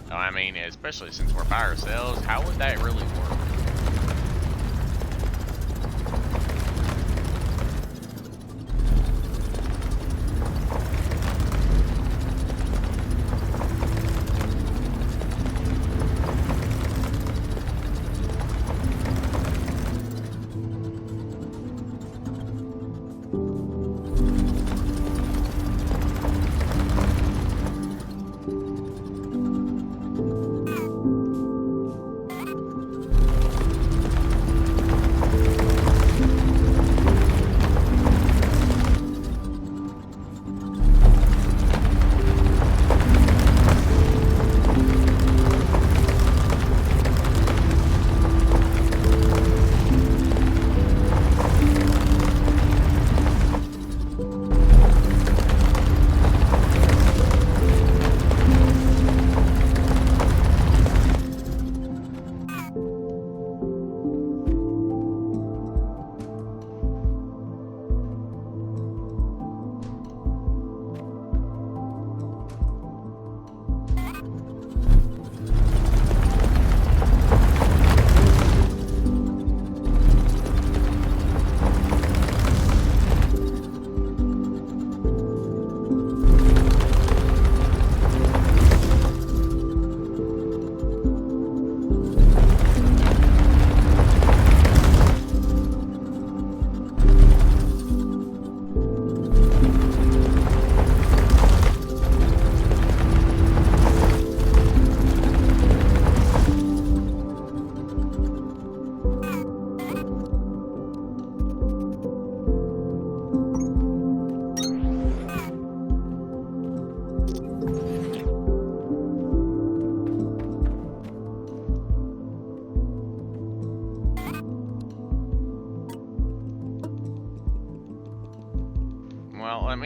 I mean, especially since we're by ourselves, how would that really work?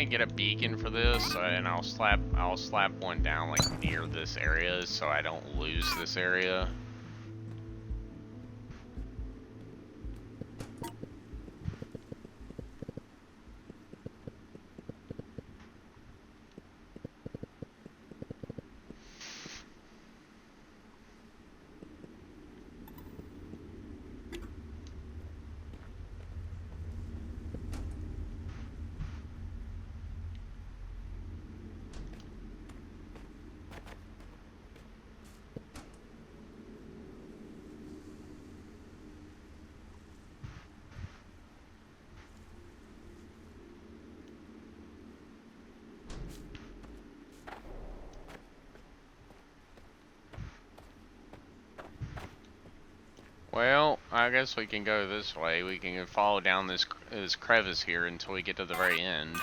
me get a beacon for this, and I'll slap one down like near this area so I don't lose this area. Well, I guess we can go this way. We can follow down this crevice here until we get to the very end.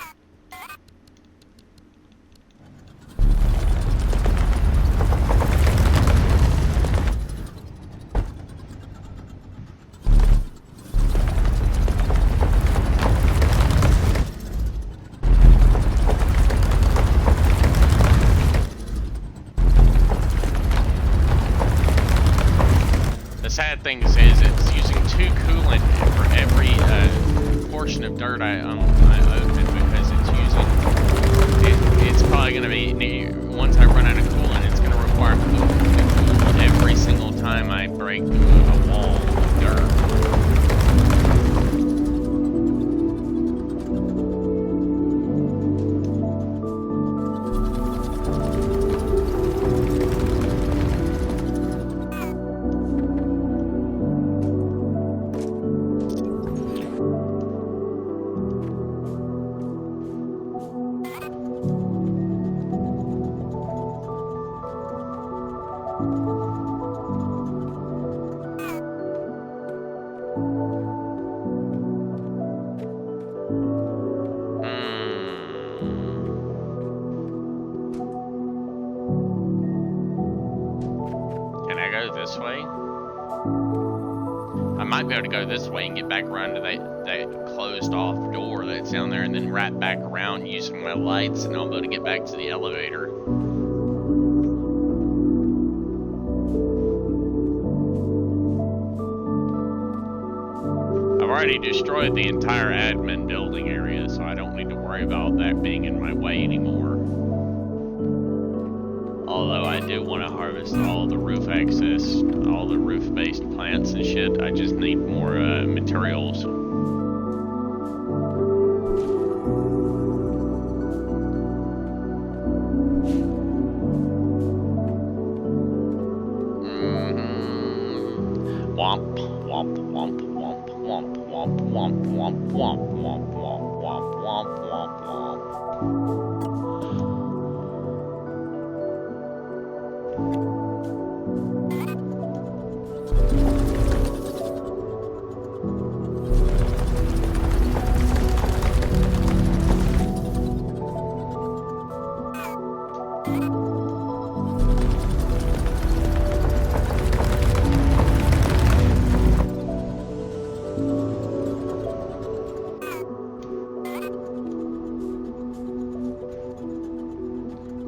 Sad thing is it's using 2 coolant for every portion of dirt I open because it's probably gonna be, once I run out of coolant, it's gonna require coolant to cool every single time I break through a wall of dirt. This way. I might be able to go this way and get back around to that closed off door that's down there and then wrap back around using my lights, and I'll be able to get back to the elevator. I've already destroyed the entire admin building area, so I don't need to worry about that being in my way anymore. Although I do want to harvest all the roof access, all the roof-based plants and shit. I just need more materials. Womp, womp, womp, womp, womp, womp, womp, womp, womp, womp, womp, womp, womp, womp, womp.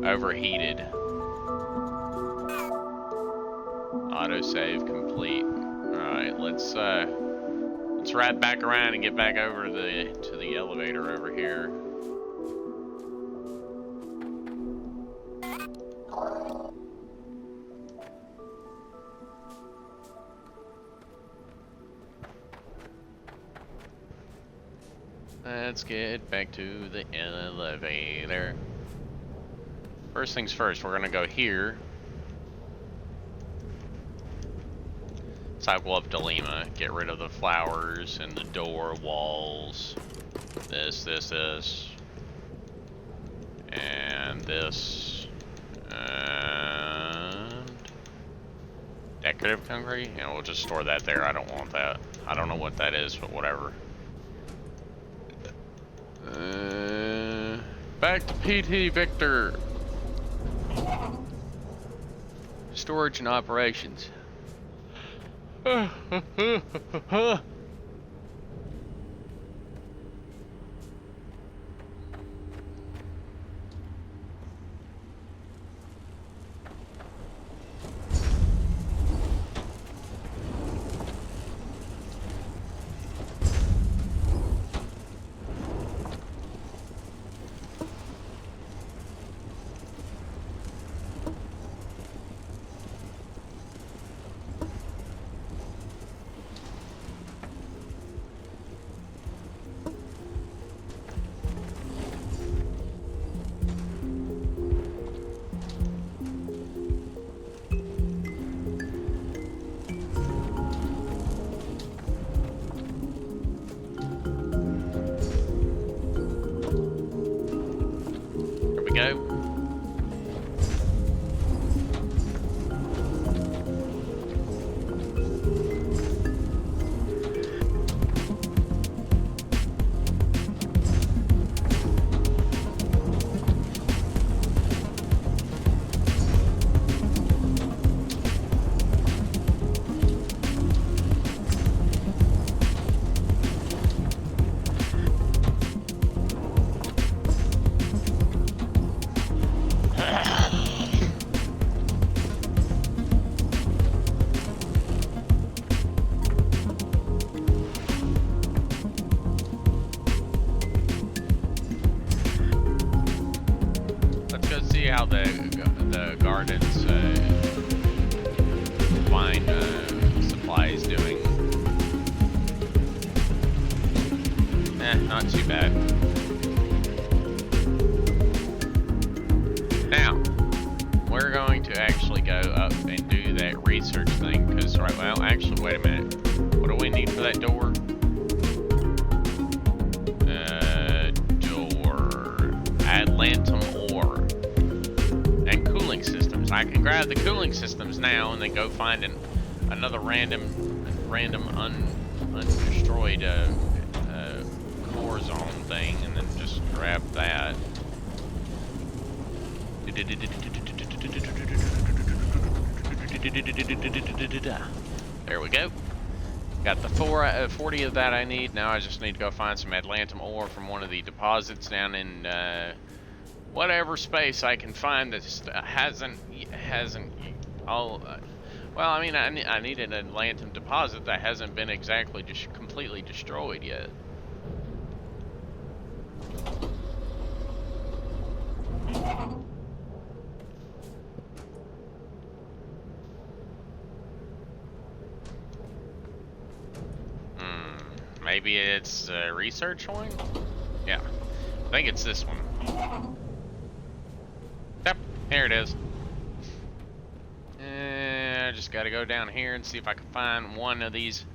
Overheated. Autosave complete. Alright, let's wrap back around and get back over to the elevator over here. Let's get back to the elevator. First things first, we're gonna go here. Cycle up to Lima, get rid of the flowers and the door walls. This. And this. And decorative concrete? Yeah, we'll just store that there. I don't want that. I don't know what that is, but whatever. Back to PT Victor. Storage and operations. we go. How the gardens wine supply is doing. Not too bad. Now we're going to actually go up and do that research thing because well actually wait a minute, what do we need for that door? Door Atlantum ore and cooling systems. I can grab the cooling systems now and then go find another random undestroyed core zone thing and then just grab that. There we go. Got the 40 of that I need. Now I just need to go find some Atlantum ore from one of the deposits down in whatever space I can find that hasn't all. Well, I mean, I need an Atlantum deposit that hasn't been exactly just completely destroyed yet. Maybe it's a research one? Yeah, I think it's this one. Yep, here it is. I just gotta go down here and see if I can find one of these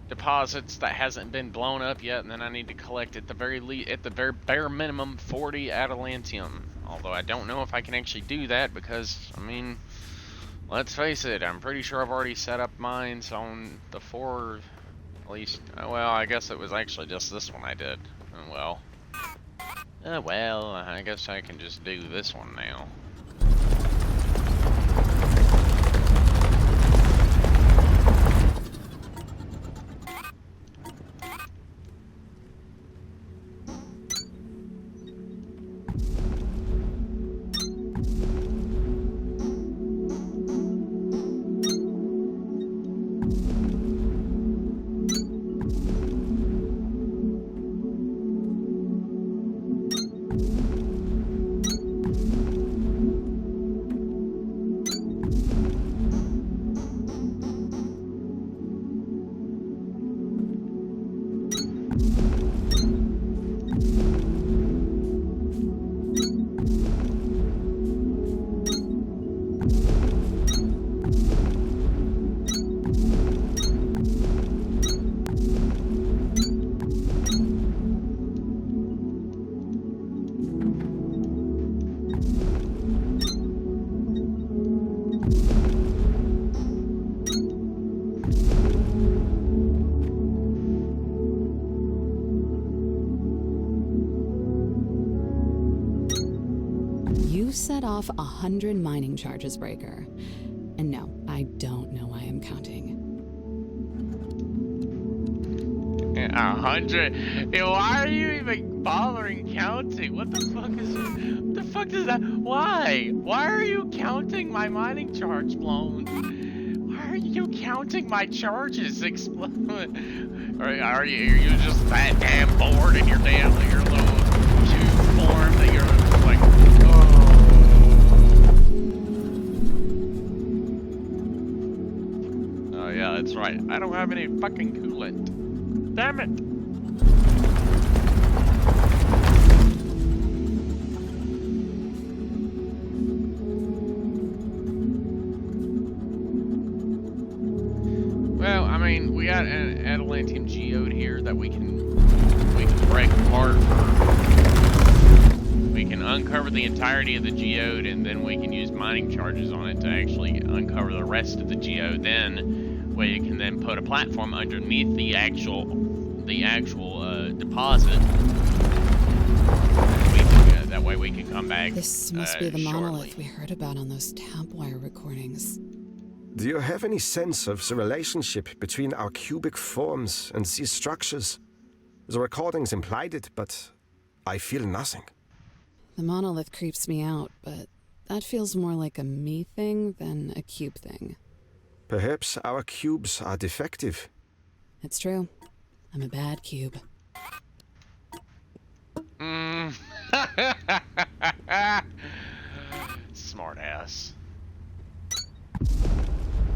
deposits that hasn't been blown up yet, and then I need to collect at the very bare minimum 40 Atalantium. Although I don't know if I can actually do that because, I mean, let's face it, I'm pretty sure I've already set up mines on the 4, at least. Well, I guess it was actually just this one I did. Well, I guess I can just do this one now. Set off 100 mining charges, Breaker. And no, I don't know why I'm counting. 100? Why are you even bothering counting? What the fuck is it? What the fuck is that? Why? Why are you counting my mining charge blown? Why are you counting my charges explode? Are you just that damn bored in your little tube form that you're like, oh. Yeah, that's right. I don't have any fucking coolant. Damn it! Well, I mean, we got an Atalantium geode here that we can break apart for. we can uncover the entirety of the geode, and then we can use mining charges on it to actually uncover the rest of the geode. Then we can then put a platform underneath the actual deposit. That way we can come back. This must be the shortly. monolith we heard about on those Tapwire recordings. Do you have any sense of the relationship between our cubic forms and these structures? The recordings implied it, but I feel nothing. The monolith creeps me out, but that feels more like a me thing than a cube thing. Perhaps our cubes are defective. It's true. I'm a bad cube. Smart ass.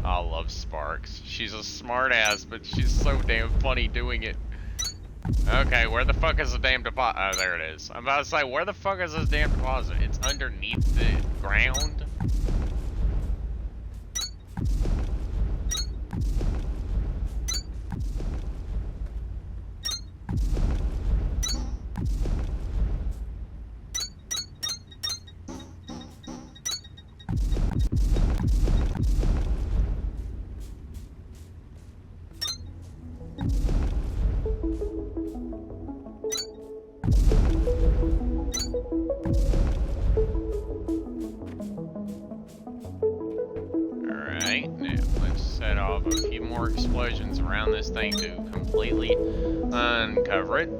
I love Sparks. She's a smart ass, but she's so damn funny doing it. Okay, where the fuck is the damn deposit? Oh, there it is. I'm about to say, where the fuck is this damn deposit? It's underneath the ground? Alright, now let's set off a few more explosions around this thing to completely uncover it.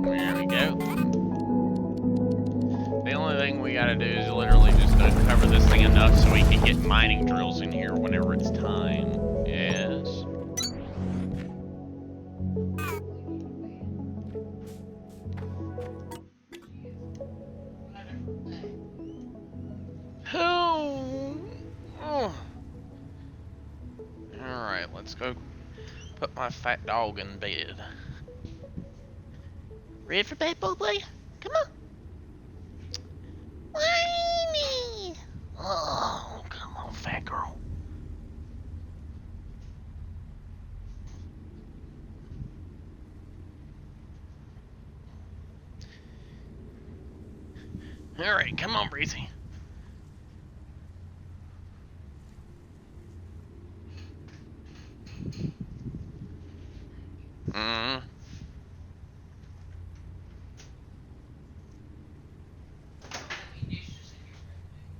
There we go. The only thing we gotta do is literally just uncover this thing enough so we can get mining drills in here whenever it's time. Yes. Oh. Alright, let's go put my fat dog in bed. Ready for bed, boy? Come on. Whiny. Oh, come on, fat girl. Alright, come on, Breezy.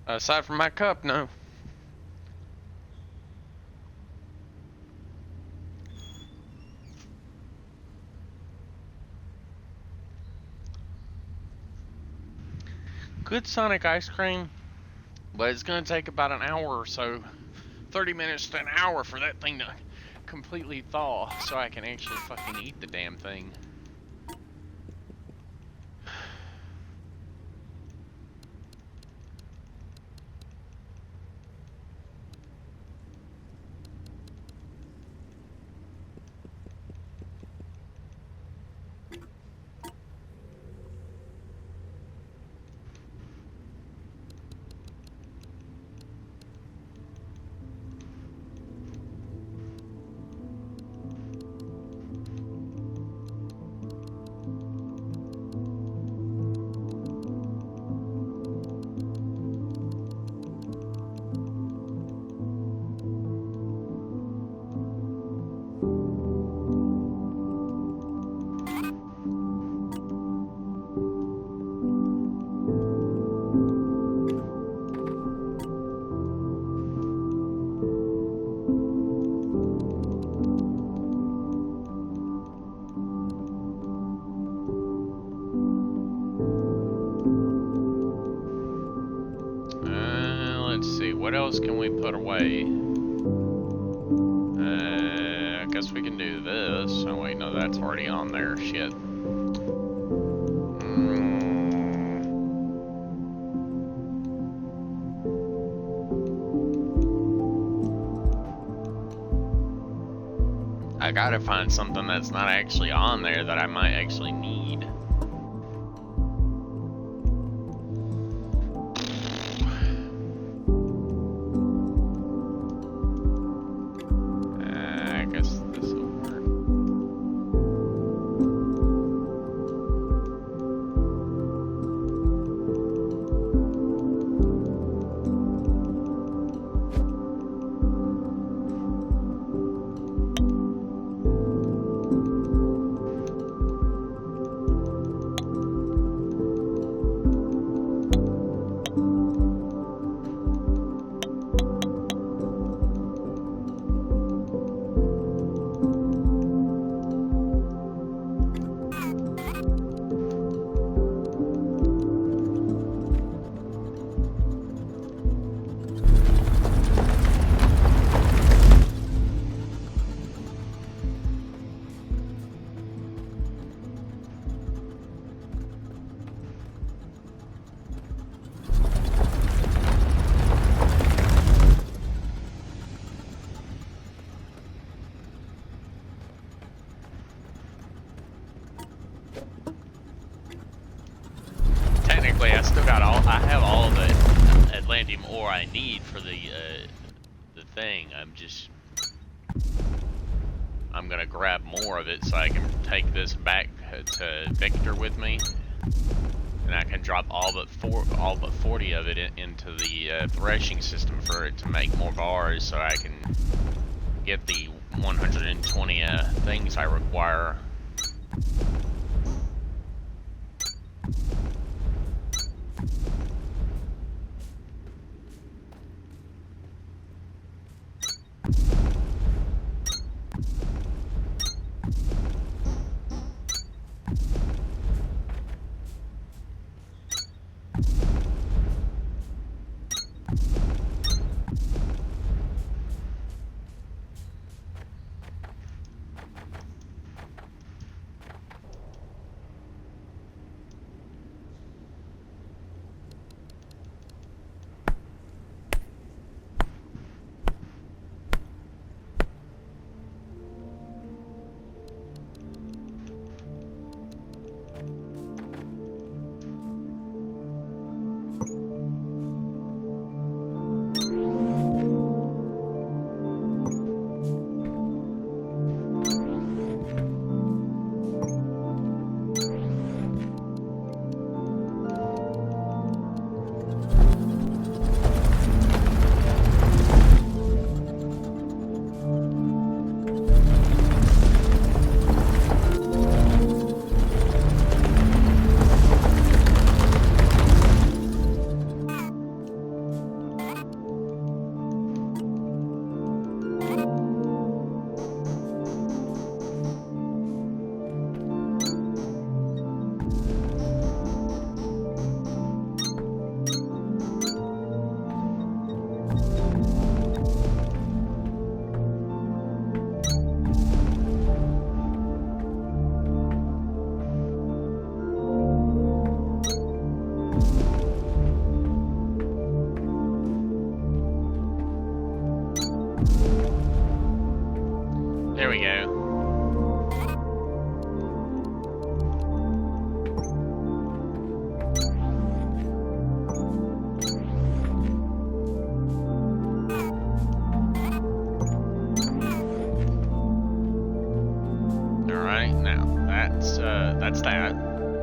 Aside from my cup, no. Good Sonic ice cream, but it's gonna take about an hour or so, 30 minutes to an hour for that thing to completely thaw so I can actually fucking eat the damn thing. what else can we put away? I guess we can do this. Oh wait, no, that's already on there. Shit. I gotta find something that's not actually on there that I might actually need. I guess this will work. Technically, I still got I have all of the Atlantium ore I need for the thing. I'm gonna grab more of it so I can take this back to Victor with me, and I can drop all but 40 of it into the threshing system for it to make more bars, so I can get the 120 things I require. There we go. Alright, now that's that.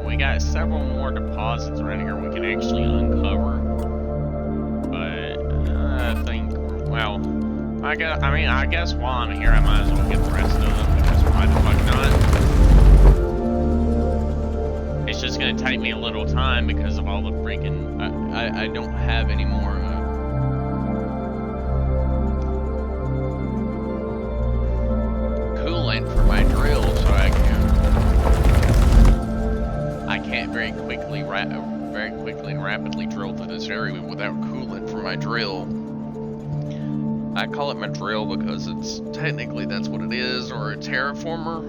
We got several more deposits around here we can actually uncover. But I think, well, I guess while I'm here I might as well get the rest of them, because why the fuck not? It's just gonna take me a little time because of all the freaking I don't have any more coolant for my drill, so I can't very quickly and rapidly drill through this area without coolant for my drill. I call it my drill because it's technically that's what it is, or a terraformer.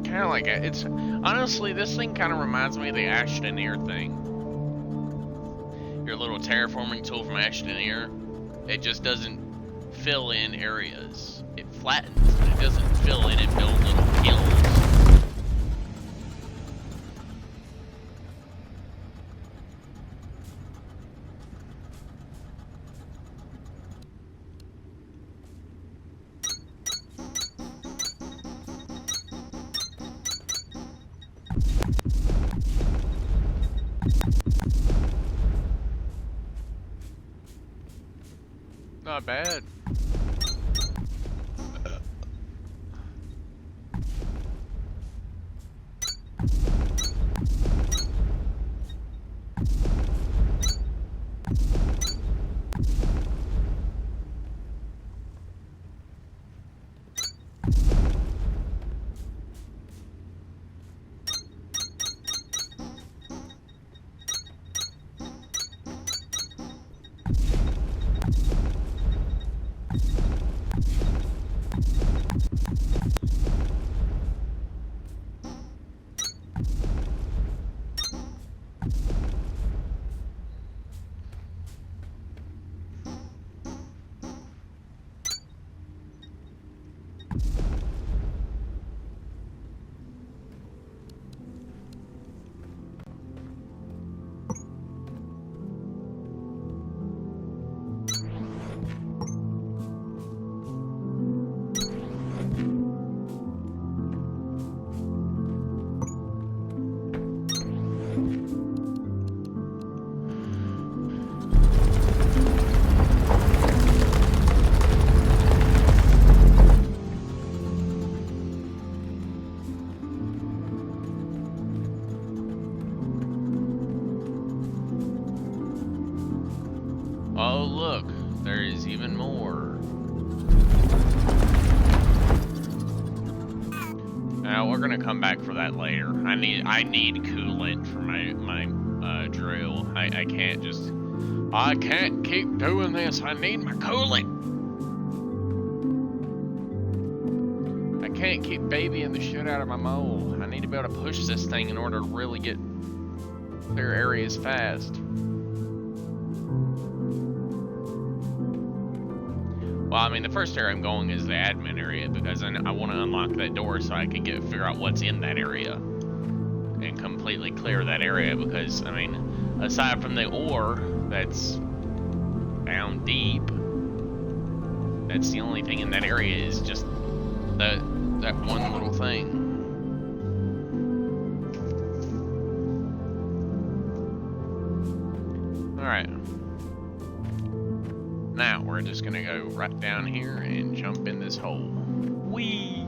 Kind of like it's honestly, this thing kind of reminds me of the Ashtoneer thing. Your little terraforming tool from Ashtoneer. It just doesn't fill in areas. It flattens, but it doesn't fill in and build little hills. Not bad. Oh look, there is even more. Now we're gonna come back for that later. I need coolant for my drill. I can't keep doing this. I need my coolant. I can't keep babying the shit out of my mole. I need to be able to push this thing in order to really get clear areas fast. Well, I mean, the first area I'm going is the admin area because I want to unlock that door so I can figure out what's in that area and completely clear that area because, I mean, aside from the ore that's down deep, that's the only thing in that area is just that one little thing. Alright. Now, we're just gonna go right down here and jump in this hole. Whee!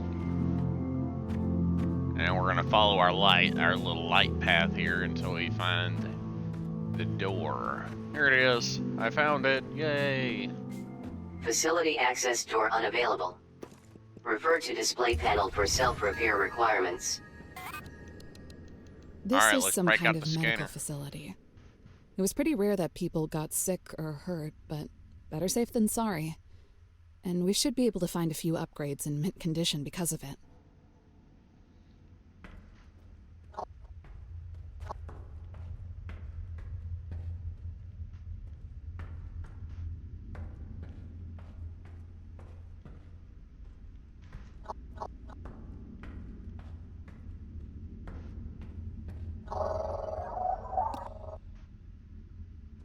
And we're gonna follow our little light path here until we find the door. Here it is. I found it. Yay! Facility access door unavailable. Refer to display panel for self-repair requirements. This Alright, is let's some break out kind of the medical scanner. facility. It was pretty rare that people got sick or hurt, but better safe than sorry. And we should be able to find a few upgrades in mint condition because of it.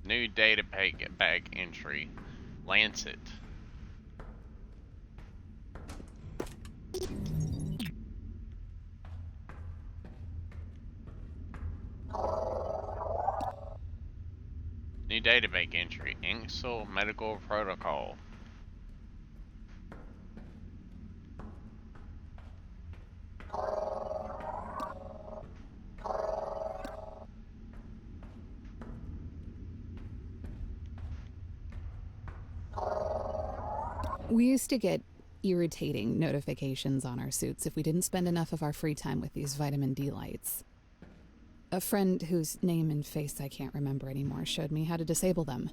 New data bag entry. Lancet. New database entry. Inxel medical protocol. We used to get irritating notifications on our suits if we didn't spend enough of our free time with these vitamin D lights. A friend whose name and face I can't remember anymore showed me how to disable them.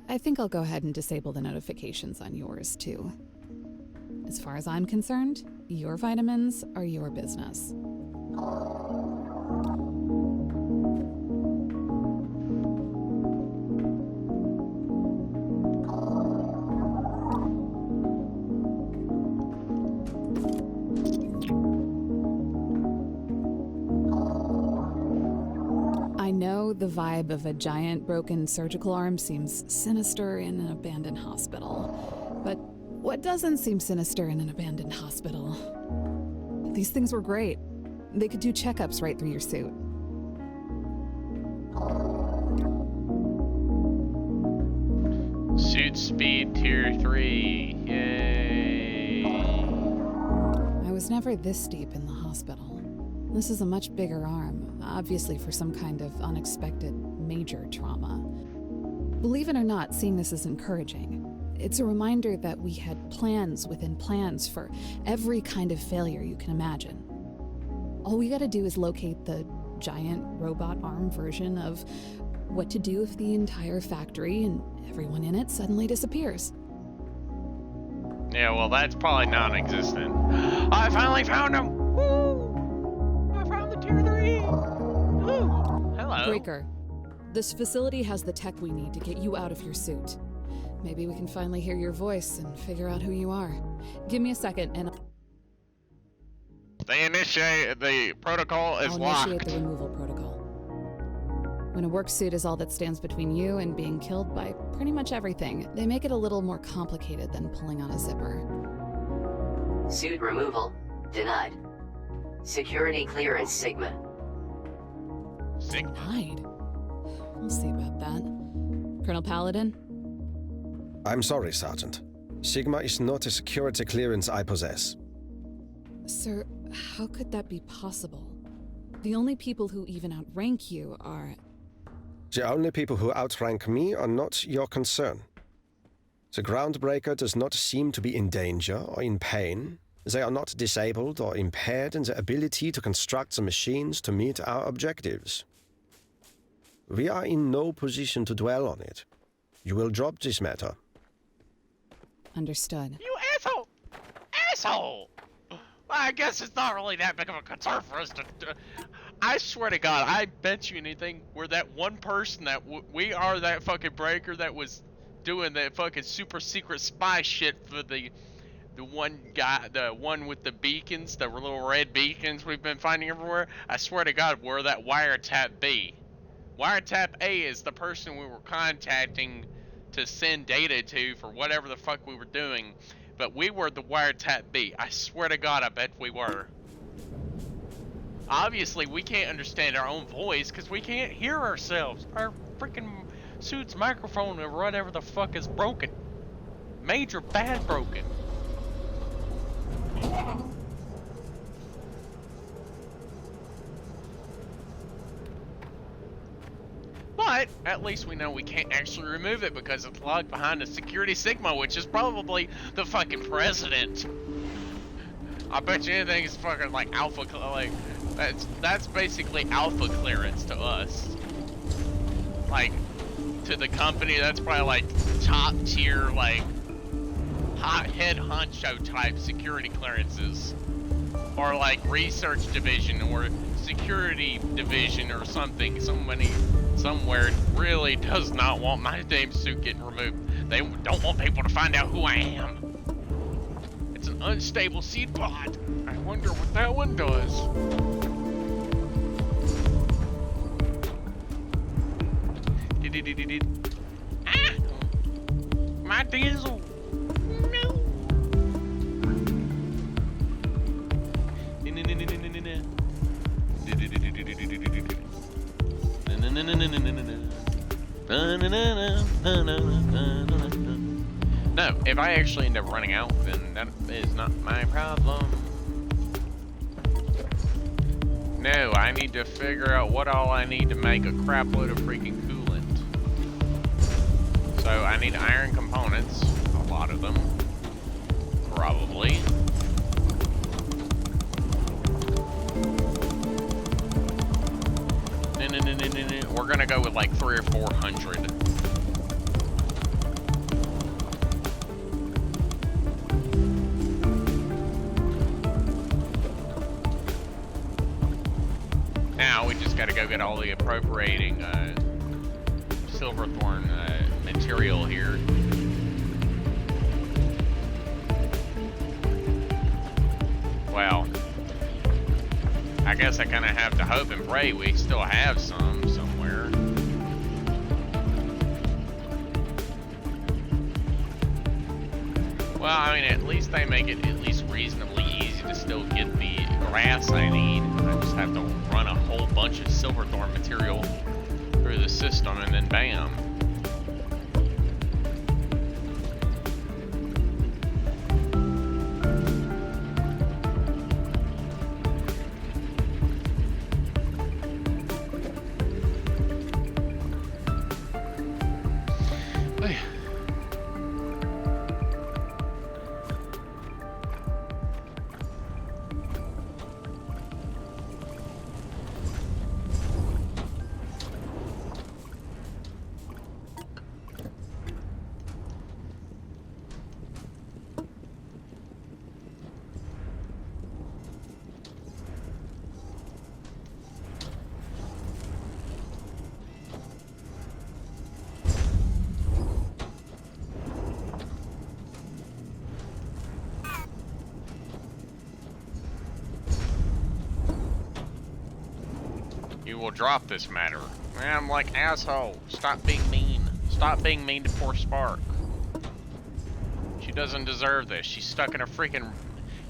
I think I'll go ahead and disable the notifications on yours, too. As far as I'm concerned, your vitamins are your business. I know the vibe of a giant broken surgical arm seems sinister in an abandoned hospital. But what doesn't seem sinister in an abandoned hospital? These things were great. They could do checkups right through your suit. Suit speed tier 3. Yay. I was never this deep in the hospital. This is a much bigger arm, obviously for some kind of unexpected major trauma. Believe it or not, seeing this is encouraging. It's a reminder that we had plans within plans for every kind of failure you can imagine. All we gotta do is locate the giant robot arm version of what to do if the entire factory and everyone in it suddenly disappears. Yeah, well, that's probably non-existent. I finally found him! Woo! I found the tier 3! Woo! Hello. Breaker, this facility has the tech we need to get you out of your suit. Maybe we can finally hear your voice and figure out who you are. Give me a second and The protocol is I'll locked. initiate the removal protocol. When a work suit is all that stands between you and being killed by pretty much everything, they make it a little more complicated than pulling on a zipper. Suit removal denied. Security clearance Sigma. Sigma. Denied? We'll see about that. Colonel Paladin? I'm sorry, Sergeant. Sigma is not a security clearance I possess. Sir, how could that be possible? The only people who even outrank you are... The only people who outrank me are not your concern. The Groundbreaker does not seem to be in danger or in pain. They are not disabled or impaired in their ability to construct the machines to meet our objectives. We are in no position to dwell on it. You will drop this matter. Understood. You asshole! Asshole! Well, I guess it's not really that big of a concern for us to... I swear to God, I bet you anything, we're that one person that... we are that fucking breaker that was doing that fucking super secret spy shit for the one guy, the one with the beacons, the little red beacons we've been finding everywhere. I swear to God, we're that Wiretap B. Wiretap A is the person we were contacting to send data to for whatever the fuck we were doing. But we were the Wiretap B. I swear to God, I bet we were. Obviously, we can't understand our own voice because we can't hear ourselves. Our freaking suit's microphone or whatever the fuck is broken. Major bad broken. But at least we know we can't actually remove it because it's logged behind a security Sigma, which is probably the fucking president. I bet you anything is fucking like alpha, like that's basically alpha clearance to us. Like to the company, that's probably like top tier, like hot head honcho type security clearances, or like research division or security division or something. Somewhere really does not want my damn suit getting removed. They don't want people to find out who I am. It's an unstable seed pod. I wonder what that one does. Ah! My diesel. No. No, if I actually end up running out, then that is not my problem. No, I need to figure out what all I need to make a crap load of freaking coolant. So I need iron components, a lot of them, probably. We're gonna go with like 300 or 400. now we just gotta go get all the appropriating silverthorn material here. Well, I guess I kind of have to hope and pray we still have some somewhere. Well, I mean, at least they make it at least reasonably easy to still get the grass I need. I just have to run a whole bunch of silverthorn material through the system and then bam. You will drop this matter. Man, I'm like, asshole, stop being mean. Stop being mean to poor Spark. She doesn't deserve this. She's stuck in a freaking...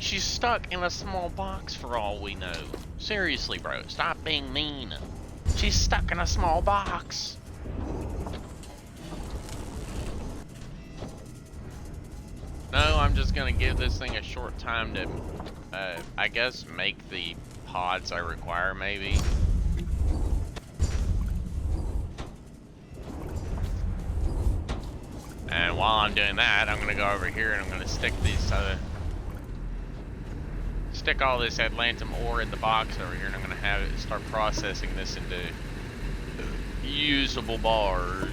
She's stuck in a small box for all we know. Seriously, bro, stop being mean. She's stuck in a small box. No, I'm just gonna give this thing a short time to, I guess, make the pods I require, maybe. And while I'm doing that, I'm gonna go over here and I'm gonna stick these, stick all this Atlantum ore in the box over here, and I'm gonna have it start processing this into usable bars.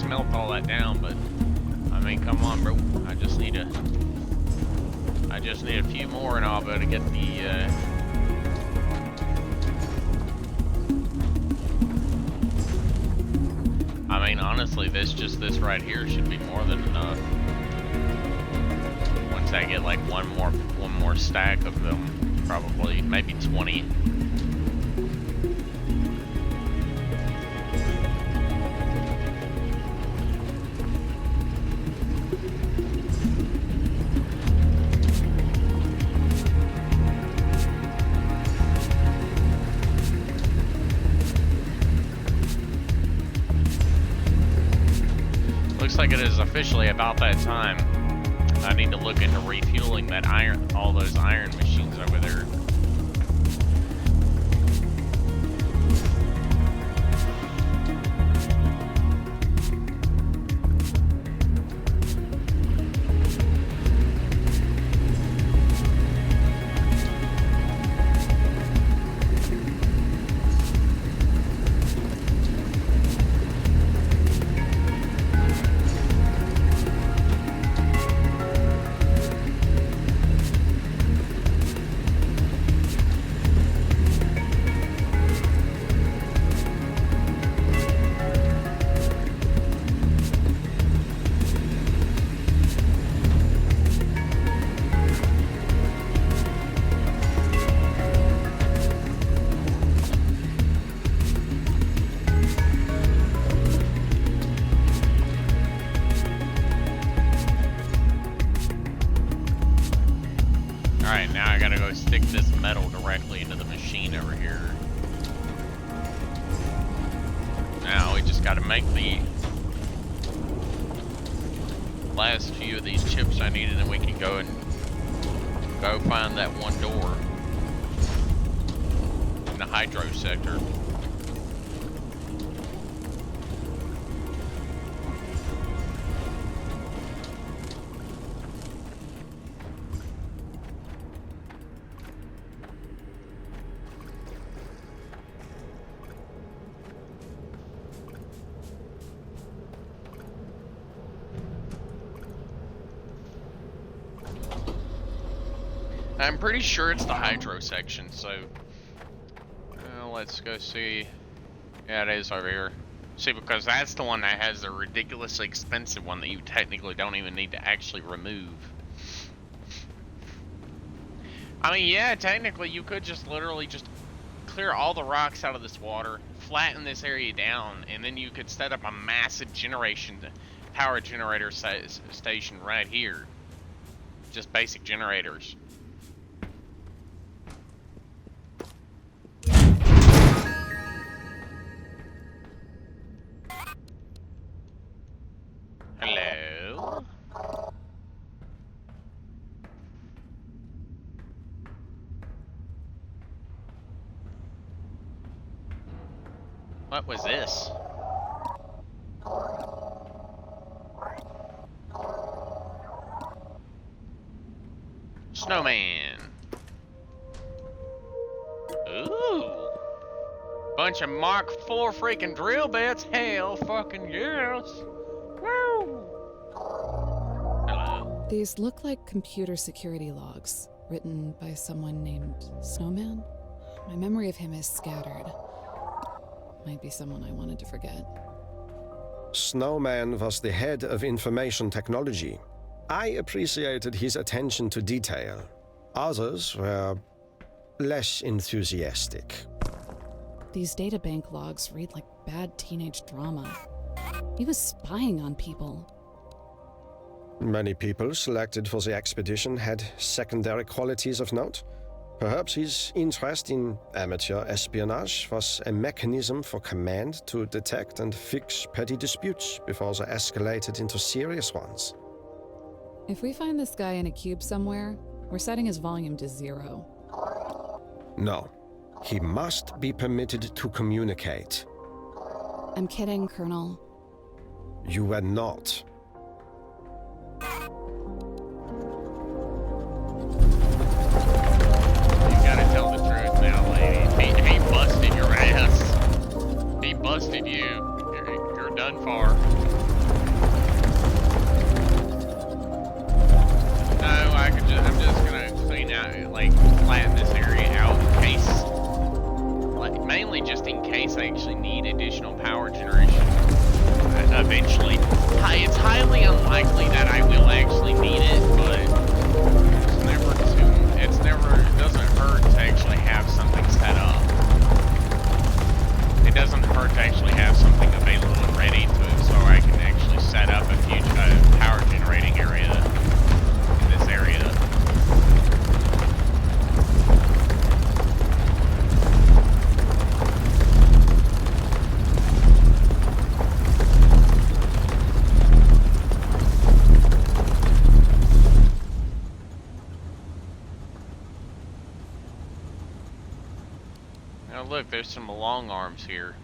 Melt all that down, but I mean, come on, bro. I just need a few more, and I'll be able to get the. I mean, honestly, this right here should be more than enough. Once I get like one more stack of them, probably maybe 20. Looks like it is officially about that time. I need to look into refueling that all those iron machines over there. Alright, now I gotta go stick this metal directly into the machine over here. Now we just gotta make the last few of these chips I need, and then we can go and go find that one door in the hydro sector. I'm pretty sure it's the hydro section, so let's go see. Yeah, it is over here. See, because that's the one that has the ridiculously expensive one that you technically don't even need to actually remove. I mean, yeah, technically you could just literally just clear all the rocks out of this water, flatten this area down, and then you could set up a massive power generator station right here. Just basic generators. Hello? What was this? Snowman. Ooh. Bunch of Mark IV freaking drill bits. Hell fucking yes. Woo. Hello. These look like computer security logs, written by someone named Snowman. My memory of him is scattered. Might be someone I wanted to forget. Snowman was the head of information technology. I appreciated his attention to detail. Others were less enthusiastic. These databank logs read like bad teenage drama. He was spying on people. Many people selected for the expedition had secondary qualities of note. Perhaps his interest in amateur espionage was a mechanism for command to detect and fix petty disputes before they escalated into serious ones. If we find this guy in a cube somewhere, we're setting his volume to 0. No. He must be permitted to communicate. I'm kidding, Colonel. You were not. Tell the truth now, lady. He busted your ass. He busted you. You're done for. No, I'm just gonna clean out, like, flatten this area out in case, like, mainly just in case I actually need additional power generation eventually. It's highly unlikely that I will actually need it, but it doesn't hurt to actually have something set up. It doesn't hurt to actually have something available and ready to, so I can actually set up a huge power generating area in this area. Now look, there's some long arms here.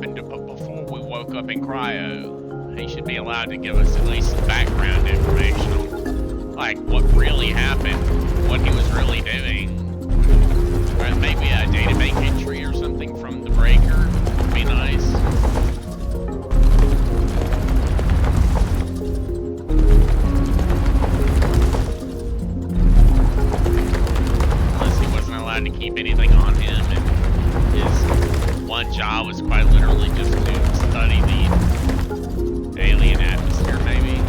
happened before we woke up in cryo. He should be allowed to give us at least some background information on, like, what really happened, what he was really doing. Or maybe a database entry or something from the breaker would be nice. Unless he wasn't allowed to keep anything on him, and his one job was quite literally just to study the alien atmosphere, maybe.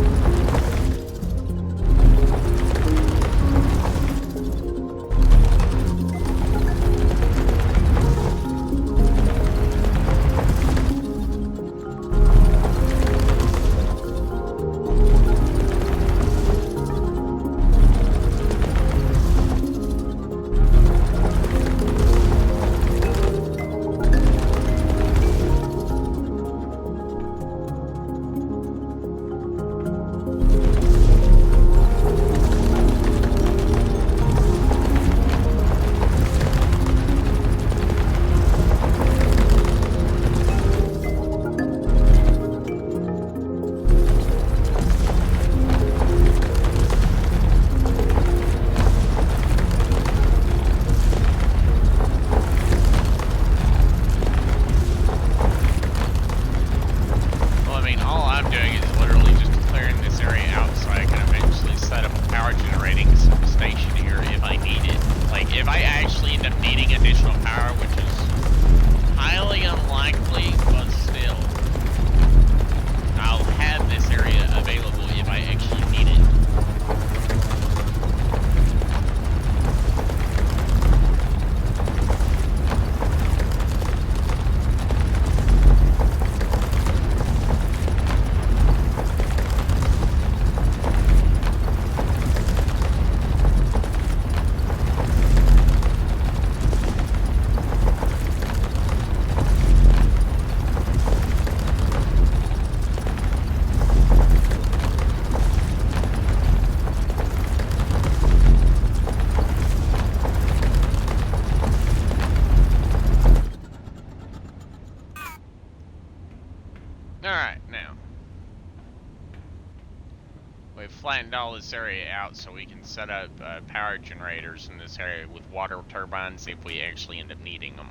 Flattened all this area out so we can set up power generators in this area with water turbines if we actually end up needing them.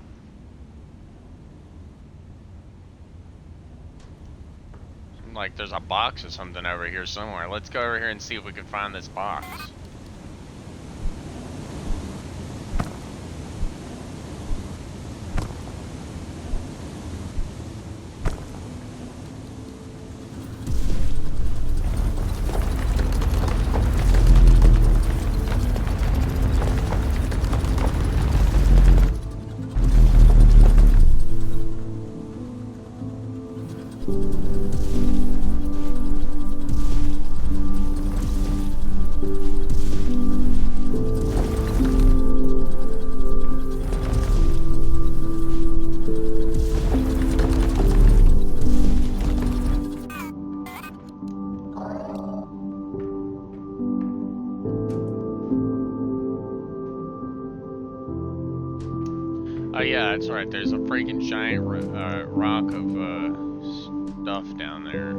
Seems like there's a box or something over here somewhere. Let's go over here and see if we can find this box. Oh yeah, that's right. There's a freaking giant rock of stuff down there.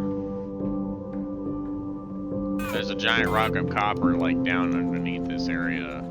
There's a giant rock of copper like down underneath this area.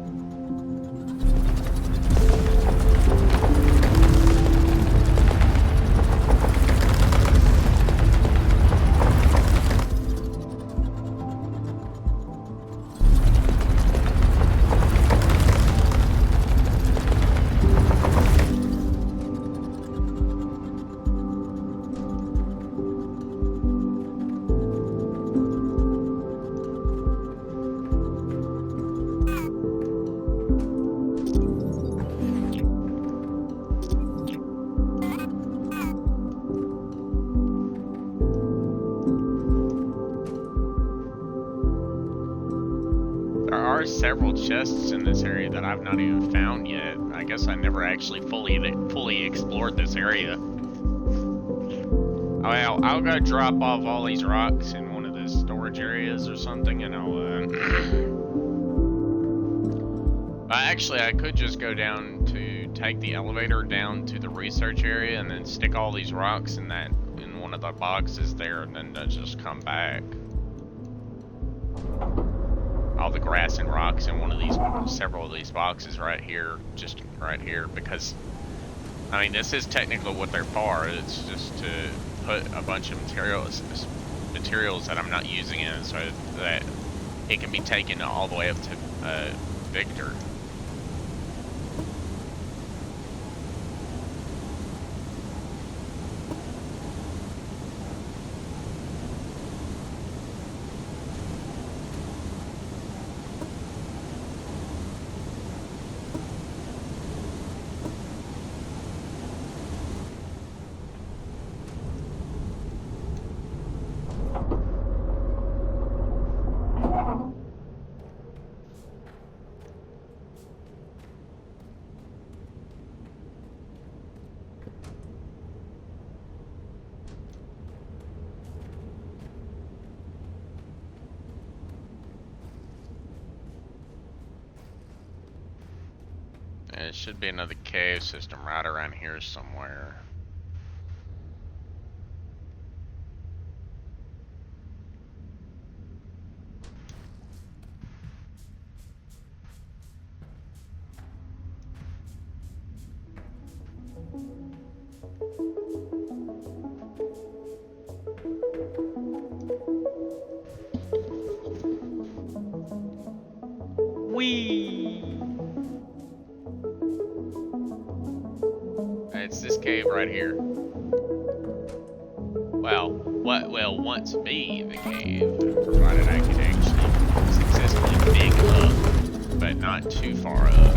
Several chests in this area that I've not even found yet. I guess I never actually fully explored this area. I'll go drop off all these rocks in one of the storage areas or something, and I'll actually, I could just go down to take the elevator down to the research area and then stick all these rocks in one of the boxes there, and then just come back. All the grass and rocks in several of these boxes right here, just right here, because I mean this is technically what they're for. It's just to put a bunch of materials that I'm not using in, so that it can be taken all the way up to Victor. There should be another cave system right around here somewhere. It's this cave right here. Well, what will once be the cave, provided I can actually successfully dig up, but not too far up.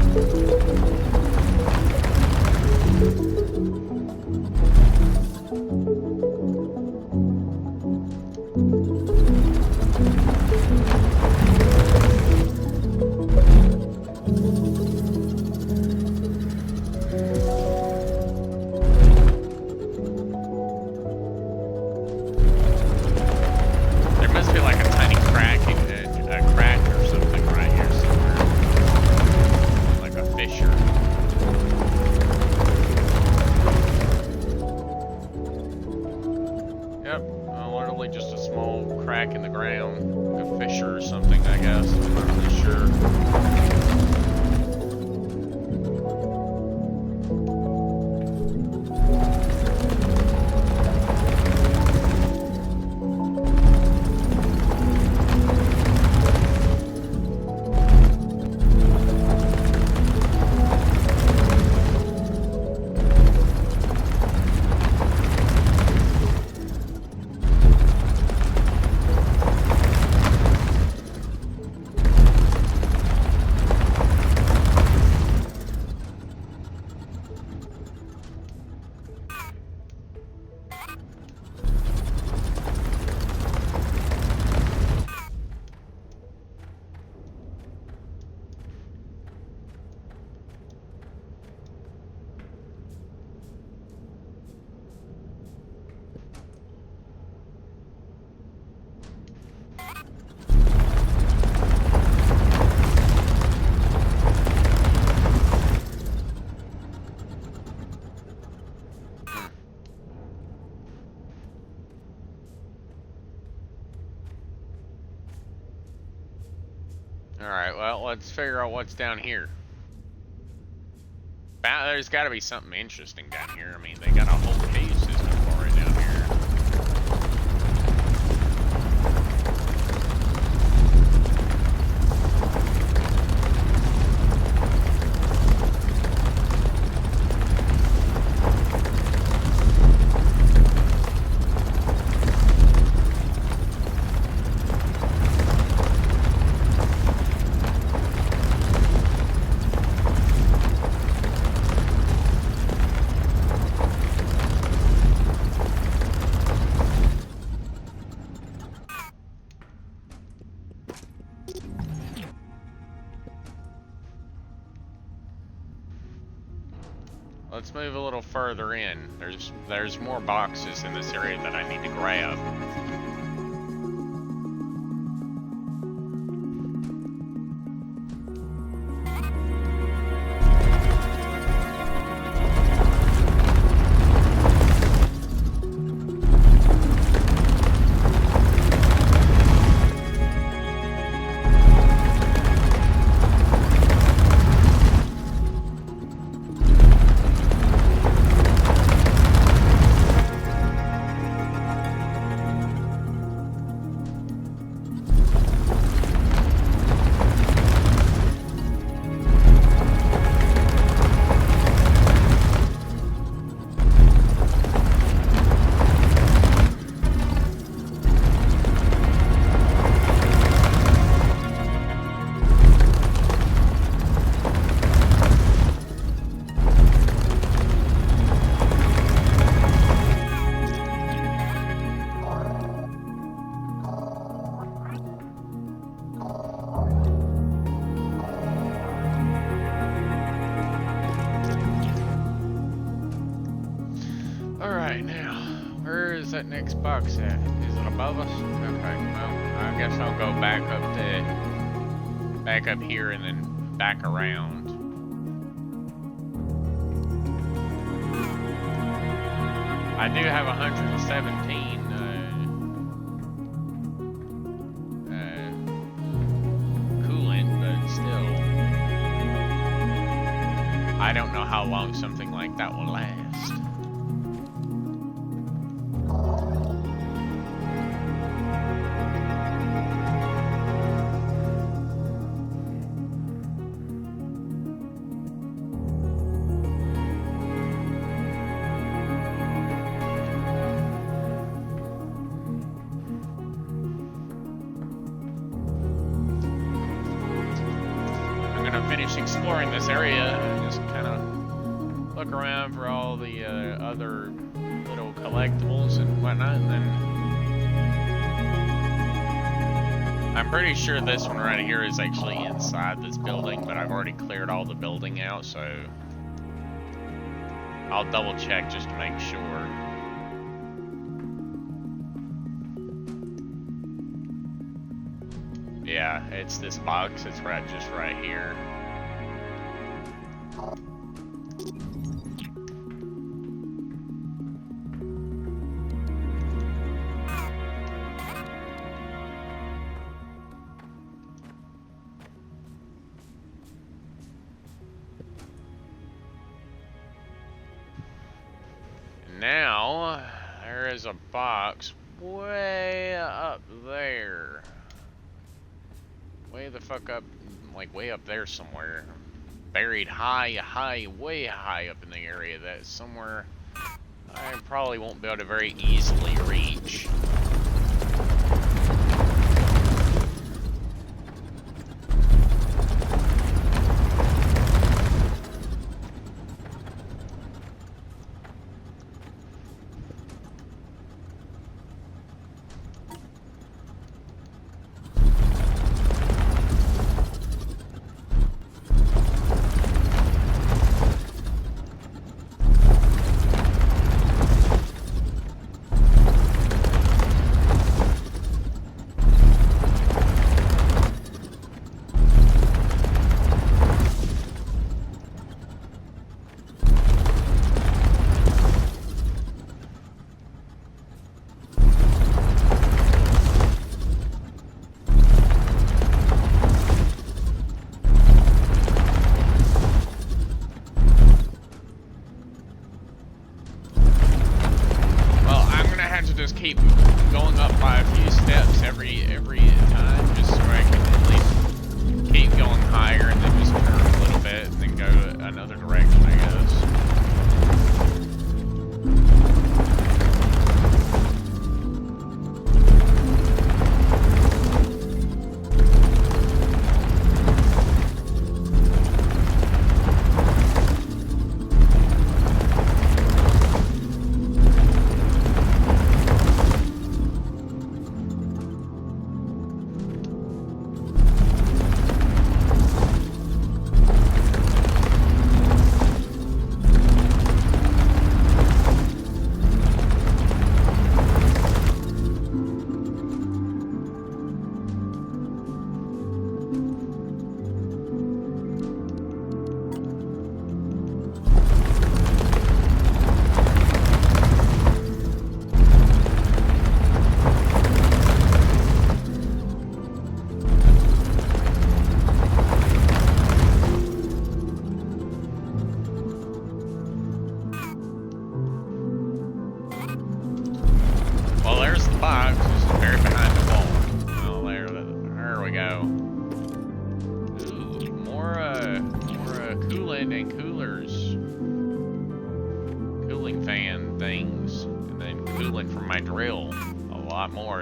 Alright, well, let's figure out what's down here. There's gotta be something interesting down here. I mean, they got a whole cave system for it down here. Let's move a little further in. There's more boxes in this area that I need to grab. is that next box at? Is it above us? Okay, well, I guess I'll go back up here and then back around. I do have 117 coolant, but still, I don't know how long something like that will last. Finish exploring this area and just kind of look around for all the other little collectibles and whatnot, and then I'm pretty sure this one right here is actually inside this building, but I've already cleared all the building out, so I'll double check just to make sure. Yeah, it's this box. It's just right here. Now, there is a box way up there. Way the fuck up, like way up there somewhere. Buried way high up in the area. That's somewhere I probably won't be able to very easily reach. Keep going up by a few steps every time, just so I can at least keep going higher and then just turn a little bit and then go another direction, I guess.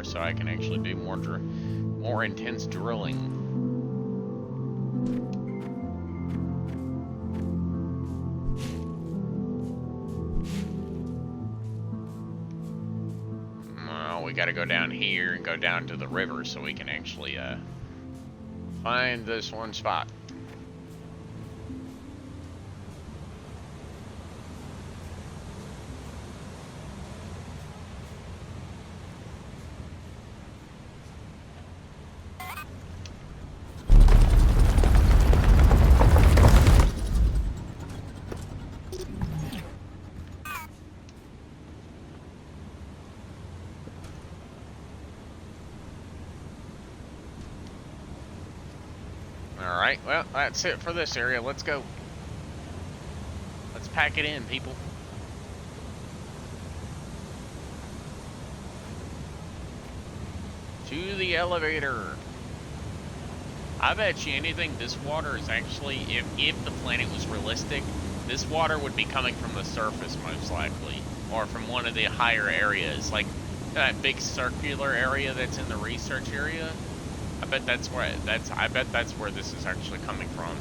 So I can actually do more intense drilling. Well, we got to go down here and go down to the river so we can actually find this one spot. Alright, well, that's it for this area. Let's go. Let's pack it in, people. To the elevator. I bet you anything, this water is actually, if the planet was realistic, this water would be coming from the surface most likely. Or from one of the higher areas. Like that big circular area that's in the research area. I bet that's where this is actually coming from.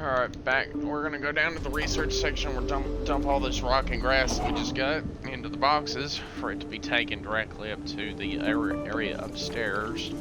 Alright, back. We're gonna go down to the research section. We're dump all this rock and grass that we just got into the boxes for it to be taken directly up to the area upstairs.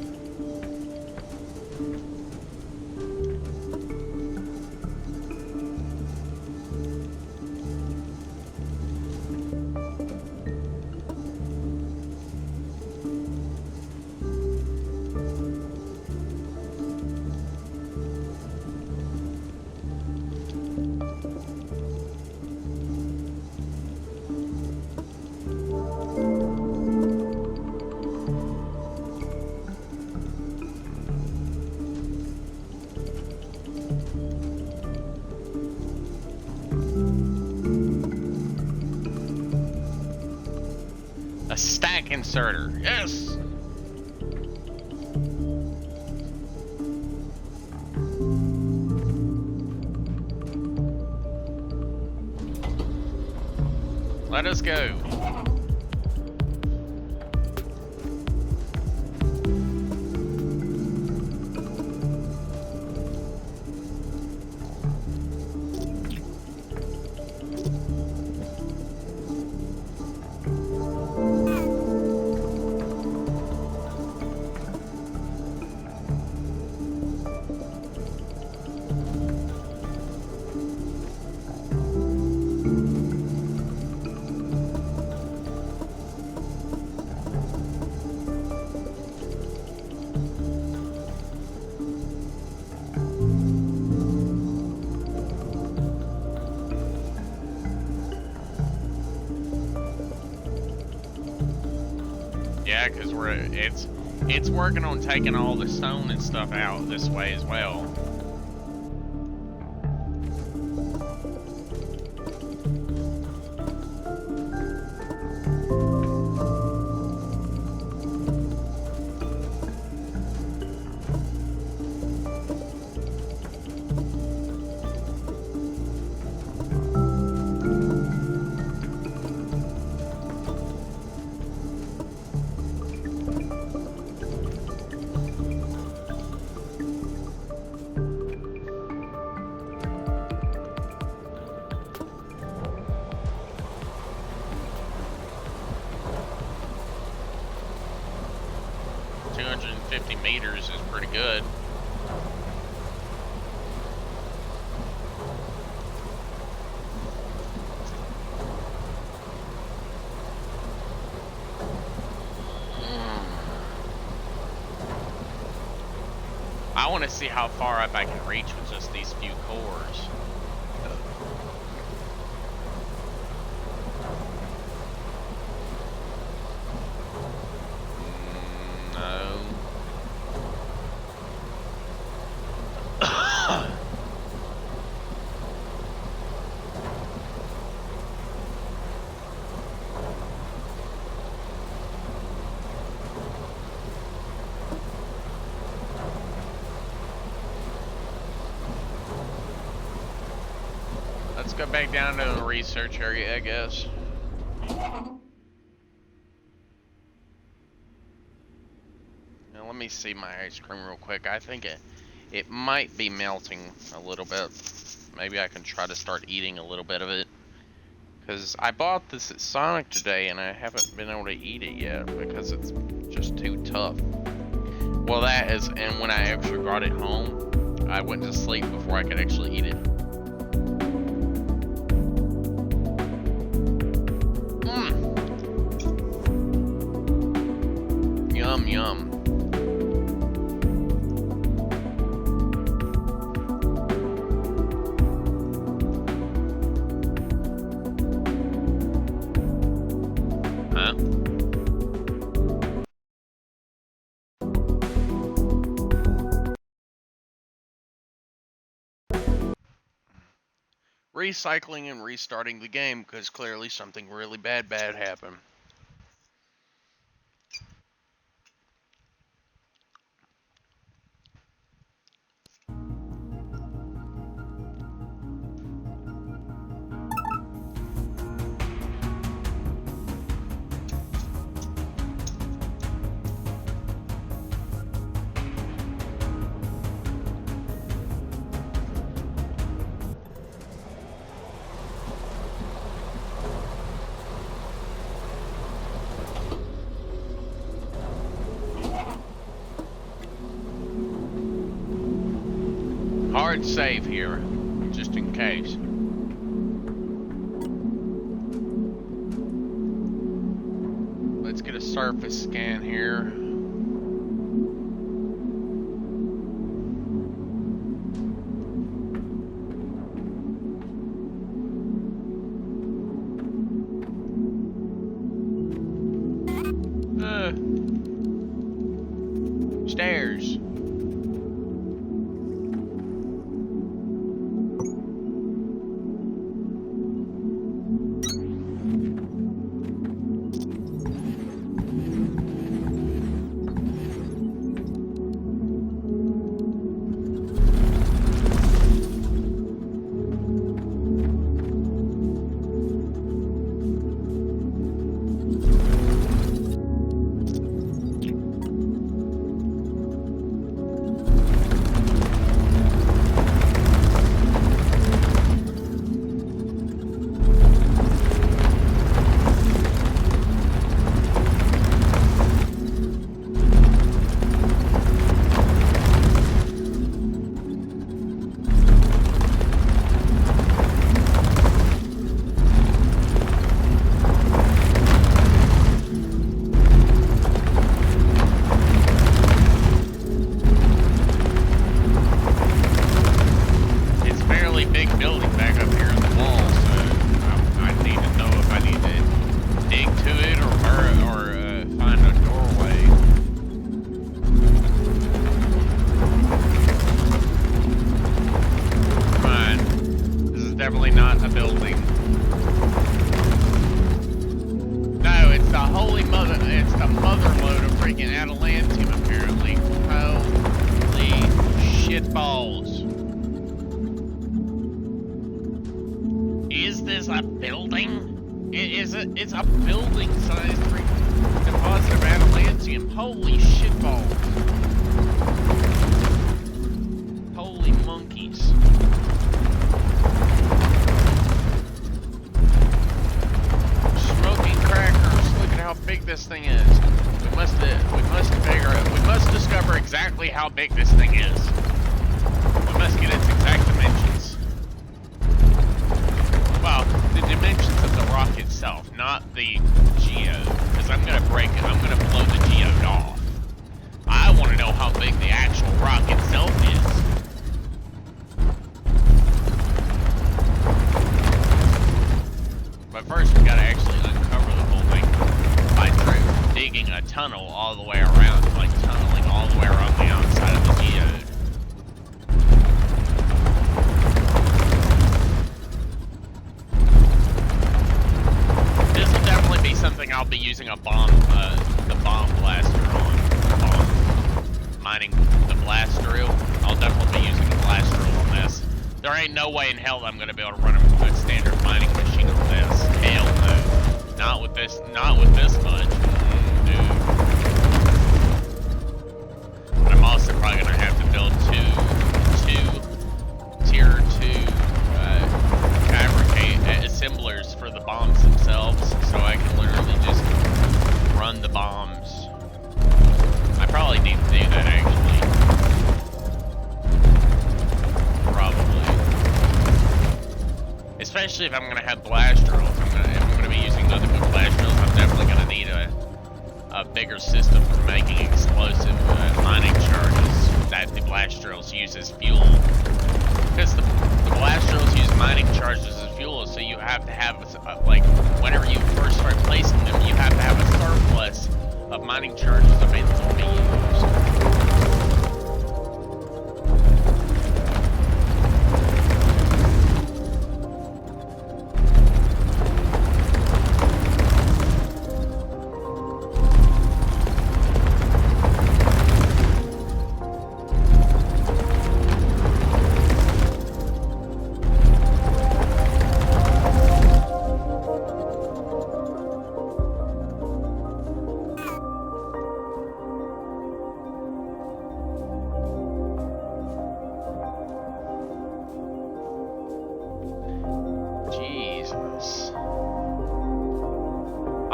A stack inserter. Yes! Let us go. Yeah, because it's working on taking all the stone and stuff out this way as well. Meters is pretty good. I want to see how far up I can reach with just these few cores. Let's go back down to the research area, I guess. Now let me see my ice cream real quick. I think it might be melting a little bit. Maybe I can try to start eating a little bit of it. Because I bought this at Sonic today and I haven't been able to eat it yet because it's just too tough. Well, that is, and when I actually brought it home, I went to sleep before I could actually eat it. recycling and restarting the game because clearly something really bad happened. Hard save here, just in case. Let's get a surface scan here. Stairs. Definitely not a building. No, it's the holy mother. It's the mother load of freaking adamantium, apparently. Holy shitballs! Is this a building? It's a building-sized freaking deposit of adamantium. Holy shitballs! Holy monkeys! How big this thing is. We must discover exactly how big this thing is. We must get its exact dimensions. Well, the dimensions of the rock itself, not the geode. Because I'm gonna break it. I'm gonna blow the geode off. I want to know how big the actual rock itself is. But first, we gotta actually uncover the whole thing by digging a tunnel all the way around, like tunneling all the way around the outside of the geode. This will definitely be something I'll be using a bomb, the bomb blaster on. Mining the blast drill. I'll definitely be using the blast drill on this. There ain't no way in hell that I'm gonna be able to run a standard mining machine on this. Hell no. Not with this much. Dude. But I'm also probably gonna have to build two tier 2 fabricate assemblers for the bombs themselves, so I can literally just run the bombs. I probably need to do that actually. Probably. Especially if I'm gonna have blast drills. If I'm gonna be using nothing but blast drills, I'm definitely gonna need a bigger system for making explosive mining charges that the blast drills use as fuel. Because the blast drills use mining charges as fuel, so you have to have, like, whenever you first start placing them, you have to have a surplus of mining charges available to be used.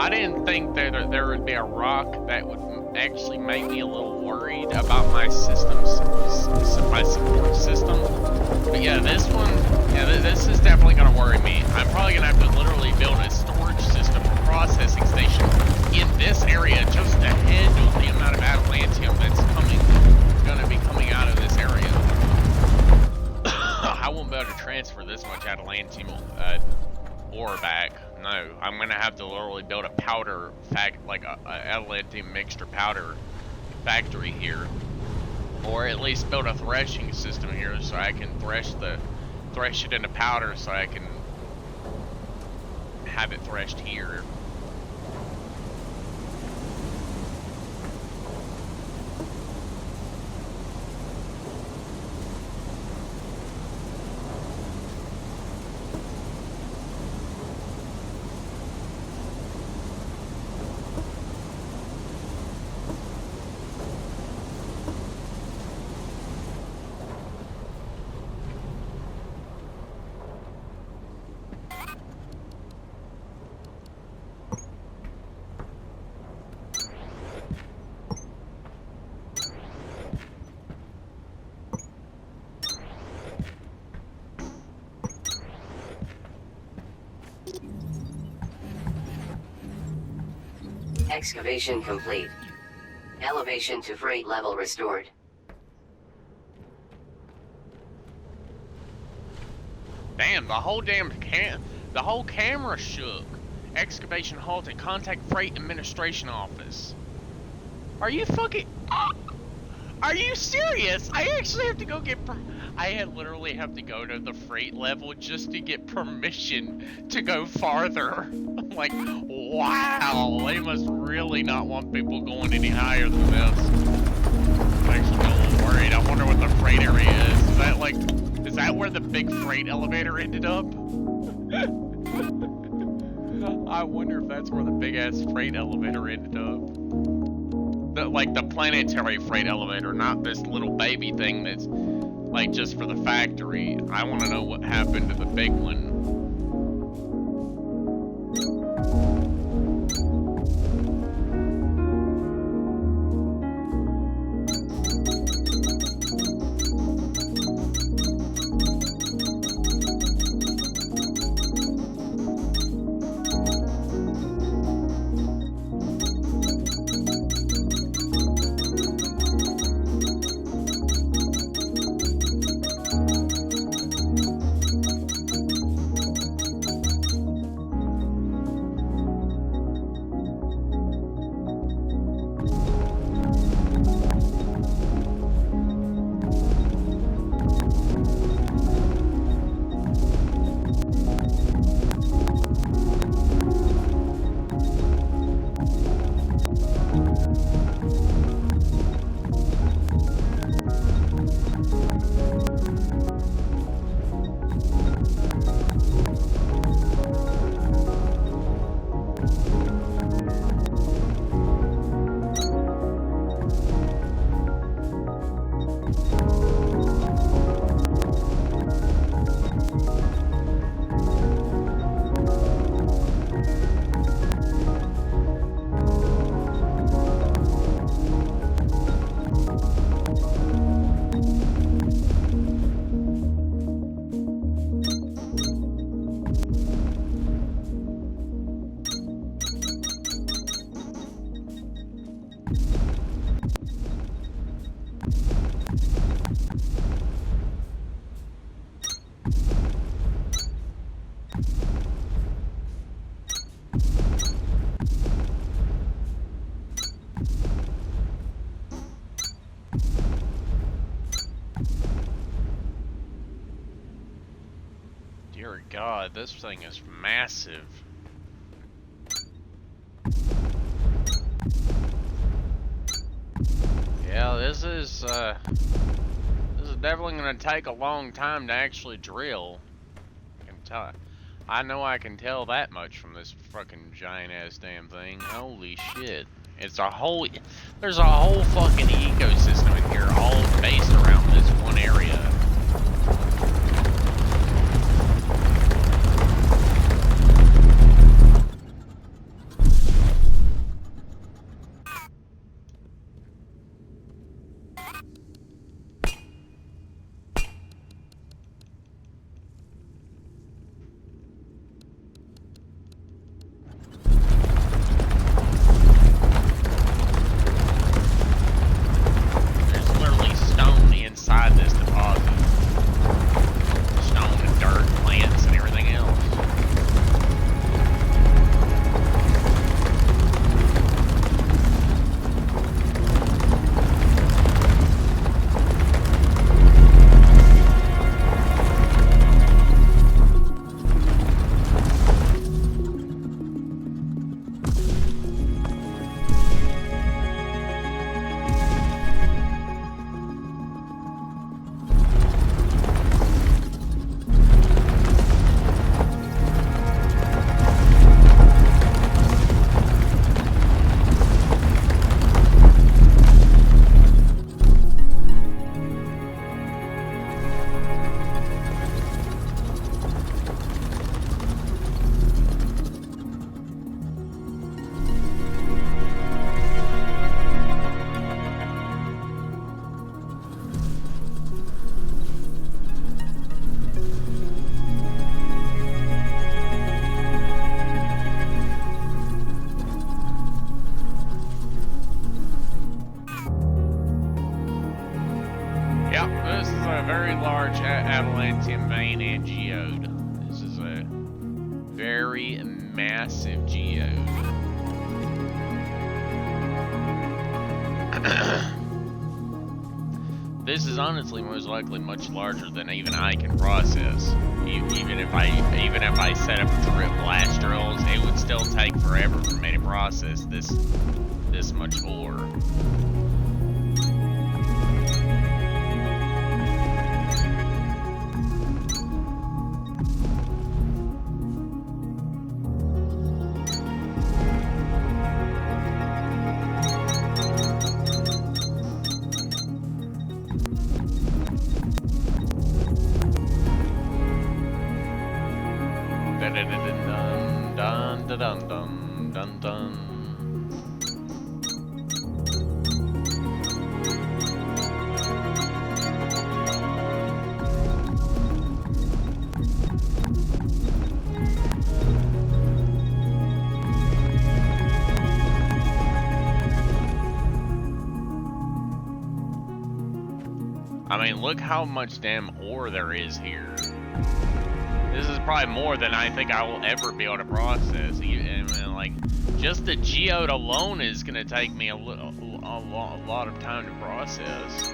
I didn't think there would be a rock that would actually make me a little worried about my systems, my support system. But yeah, this one, yeah, this is definitely gonna worry me. I'm probably gonna have to literally build a storage system or processing station in this area just to handle the amount of adamantium that's gonna be coming out of this area. I won't be able to transfer this much adamantium ore back. No, I'm gonna have to literally build a powder like a adamantium mixture powder factory here, or at least build a threshing system here so I can thresh it into powder so I can have it threshed here. Excavation complete. Elevation to freight level restored. Damn, the whole camera shook. Excavation halted. Contact Freight Administration Office. Are you fucking... Are you serious? I actually have to go get literally have to go to the freight level just to get permission to go farther. I'm like, wow, they must really not want people going any higher than this. I'm actually a little worried. I wonder what the freight area is. Is that where the big freight elevator ended up? I wonder if that's where the big ass freight elevator ended up. The planetary freight elevator, not this little baby thing that's like just for the factory. I want to know what happened to the big one. Dear God, this thing is massive. Yeah, this is definitely gonna take a long time to actually drill. I know I can tell that much from this fucking giant ass damn thing. Holy shit. There's a whole fucking ecosystem in here, all based around this one area. Yep, this is a very large adamantium vein and geode. This is a very massive geode. This is honestly most likely much larger than even I can process. Even if I set up blast drills, it would still take forever for me to process this much ore. Dun dun dun dun. I mean, look how much damn ore there is here. This is probably more than I think I will ever be able to process. I mean, like, just the geode alone is going to take me a lot of time to process.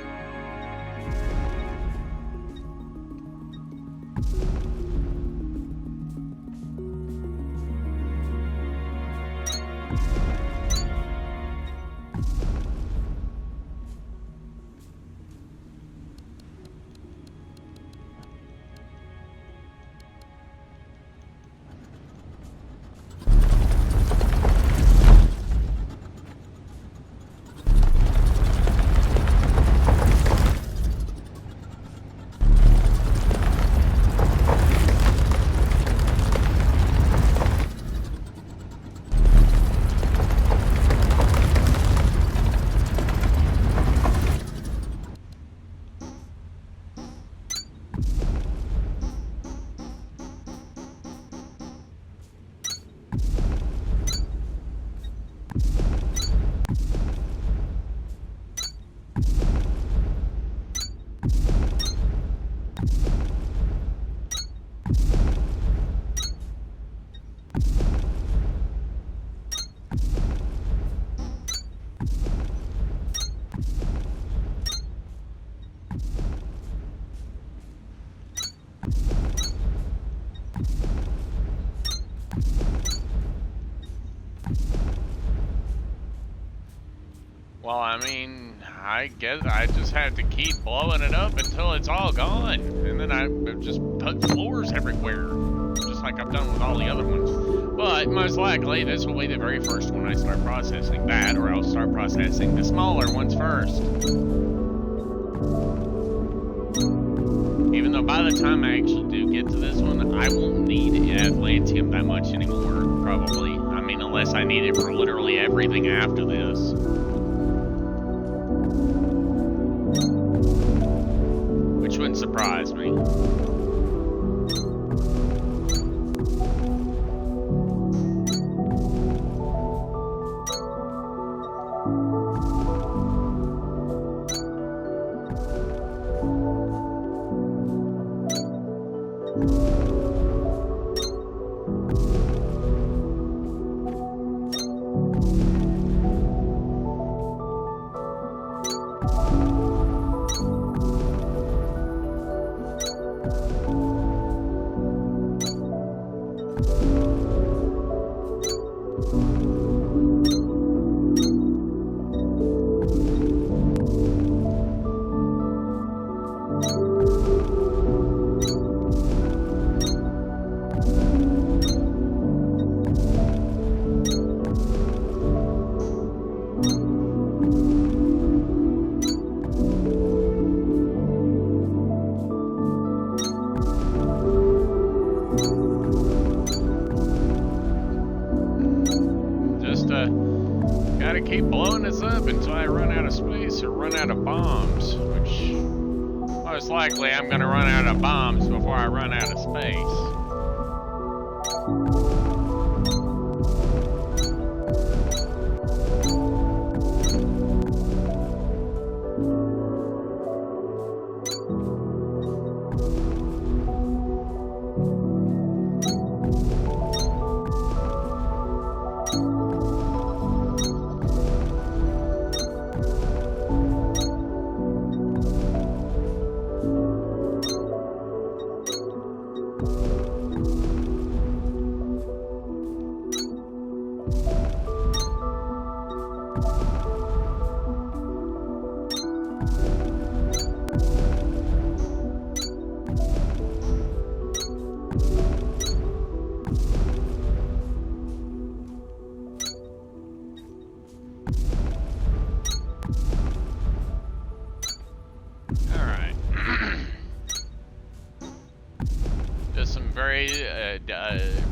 Well, I mean, I guess I just have to keep blowing it up until it's all gone. And then I just put floors everywhere, just like I've done with all the other ones. But most likely, this will be the very first one I start processing that, or I'll start processing the smaller ones first. Even though by the time I actually do get to this one, I won't need adamantium that much anymore, probably. I mean, unless I need it for literally everything after this. Which wouldn't surprise me. Gotta keep blowing this up until I run out of space or run out of bombs, which most likely I'm gonna run out of bombs before I run out of space. Alright. Just some very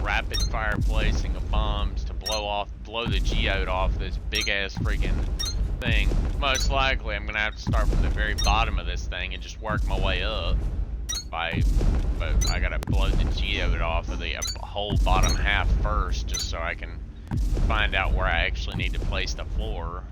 rapid fire placing of bombs to blow the geode off this big ass freaking thing. Most likely I'm gonna have to start from the very bottom of this thing and just work my way up. But I gotta blow the geode off of the whole bottom half first, just so I can find out where I actually need to place the floor.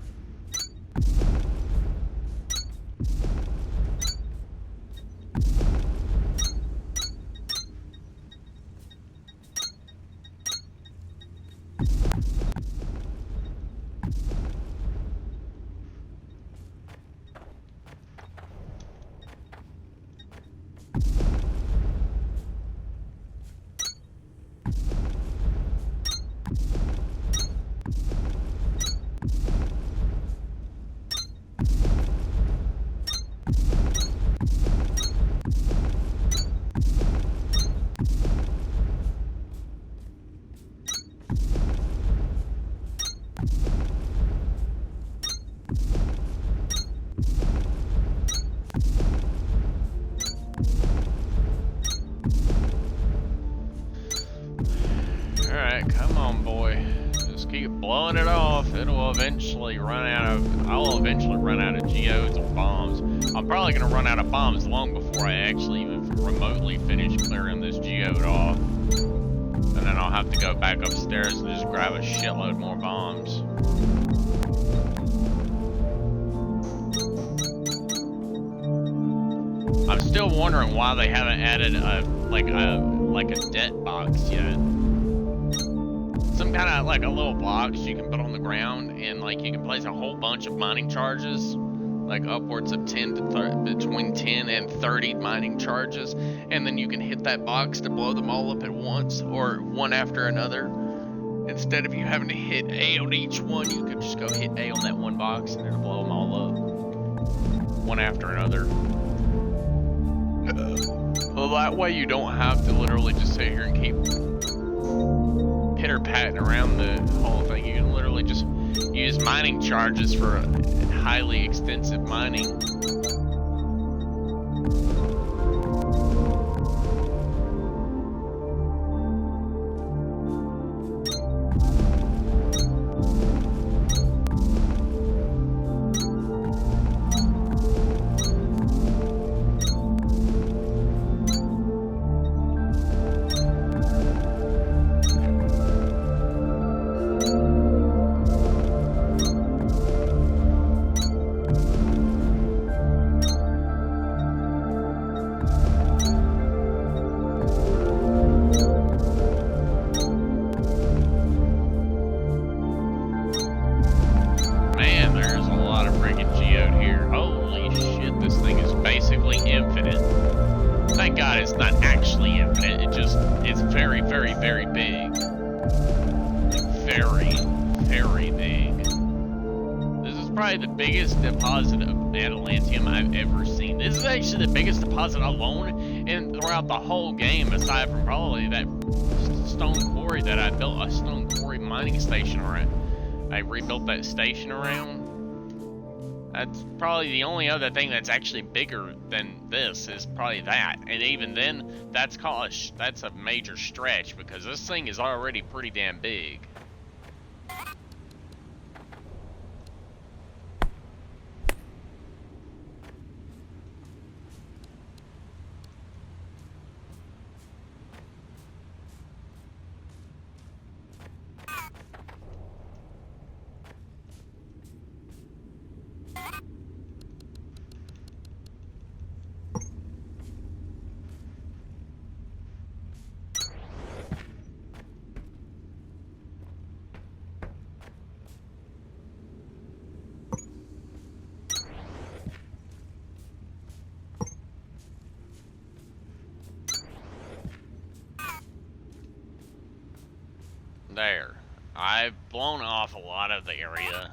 Alright, come on, boy. Just keep blowing it off. It'll eventually run out of... I'll eventually run out of geodes or bombs. I'm probably going to run out of bombs long before I actually even remotely finish clearing this geode off. And then I'll have to go back upstairs and just grab a shitload more bombs. I'm still wondering why they haven't added like a debt box yet. Some kind of like a little box you can put on the ground, and like you can place a whole bunch of mining charges, like upwards of between 10 and 30 mining charges, and then you can hit that box to blow them all up at once or one after another. Instead of you having to hit A on each one, you could just go hit A on that one box and it'll blow them all up one after another. Well, that way you don't have to literally just sit here and keep pitter-patting around the whole thing. You can literally just use mining charges for highly extensive mining. Deposit of adamantium I've ever seen. This is actually the biggest deposit alone in throughout the whole game, aside from probably that stone quarry that I built a stone quarry mining station around. I rebuilt that station around. That's probably the only other thing that's actually bigger than this is probably that, and even then, that's a major stretch because this thing is already pretty damn big. There. I've blown off a lot of the area.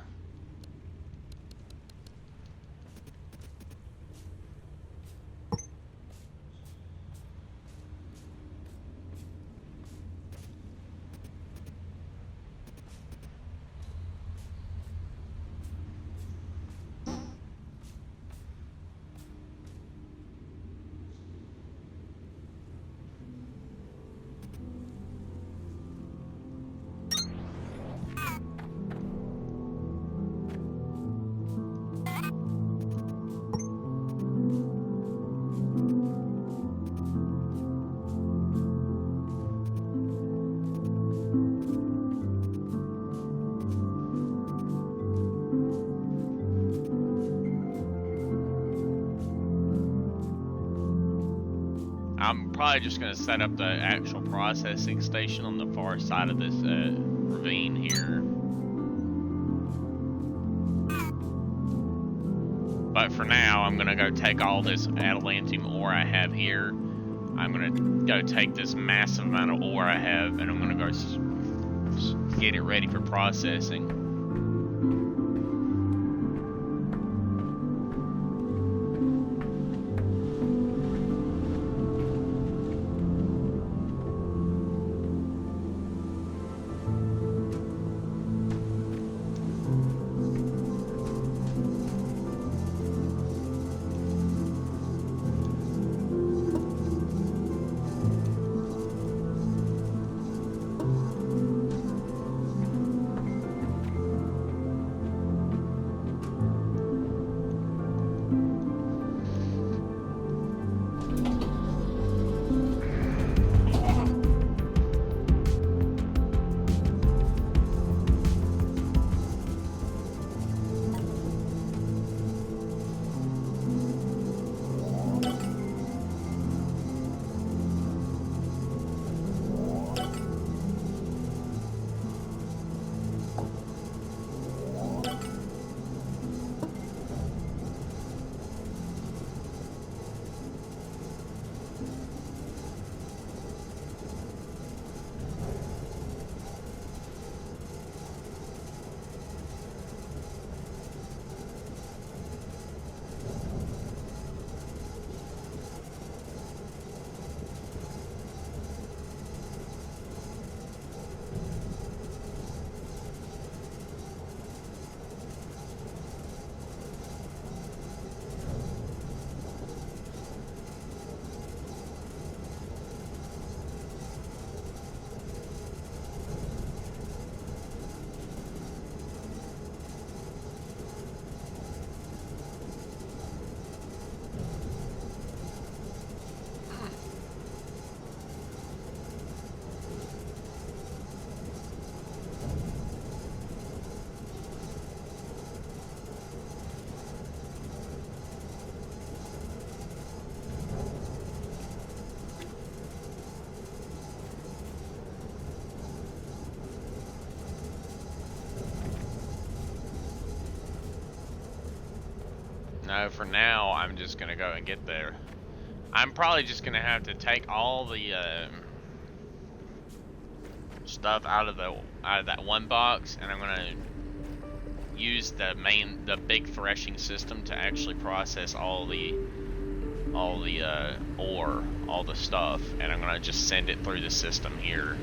I'm probably just going to set up the actual processing station on the far side of this ravine here. But for now, I'm going to go take all this adamantium ore I have here. I'm going to go take this massive amount of ore I have, and I'm going to go get it ready for processing. No, for now, I'm just gonna go and get there. I'm probably just gonna have to take all the stuff out of that one box, and I'm gonna use the big threshing system to actually process all the ore, all the stuff, and I'm gonna just send it through the system here.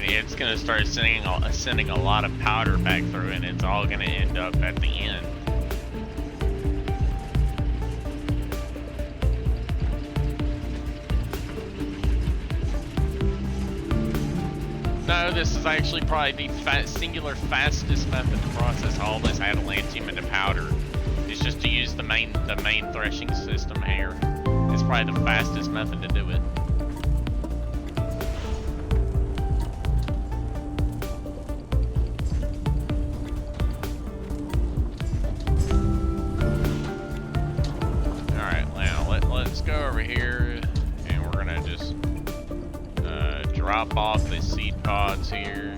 It's gonna start sending a lot of powder back through, and it's all gonna end up at the end. No, this is actually probably the singular fastest method to process all this adamantium into powder. It's just to use use the main threshing system here. It's probably the fastest method to do it. Alright, now let's go over here and we're gonna just drop off the seed pods here.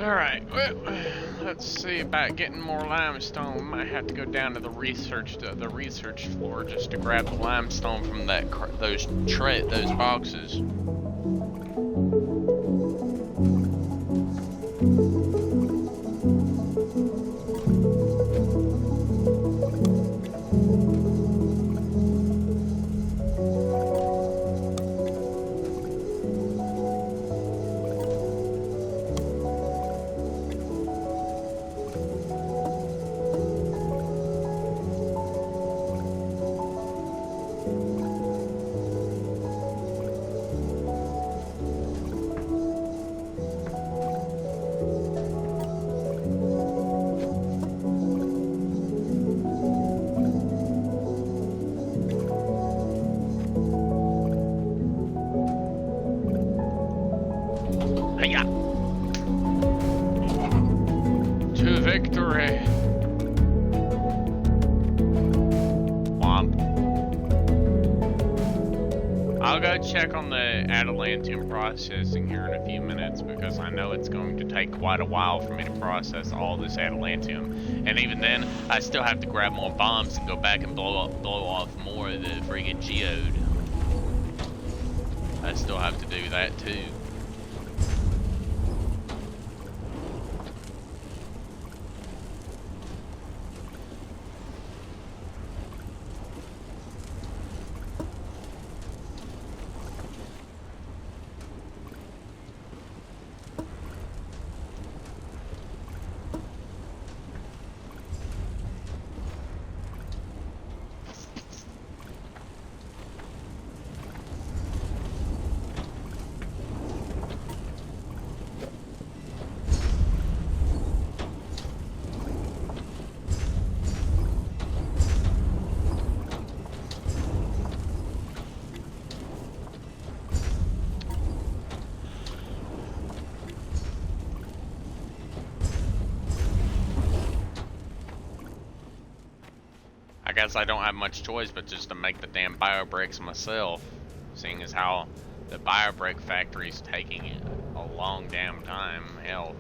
Alright, well, let's see about getting more limestone. We might have to go down to the research floor just to grab the limestone from those boxes. To victory. Womp. I'll go check on the adamantium processing here in a few minutes because I know it's going to take quite a while for me to process all this adamantium. And even then, I still have to grab more bombs and go back and blow off more of the friggin' geode. I still have to do that too. I guess I don't have much choice but just to make the damn biobricks myself, seeing as how the biobrick factory's taking a long damn time. Hell,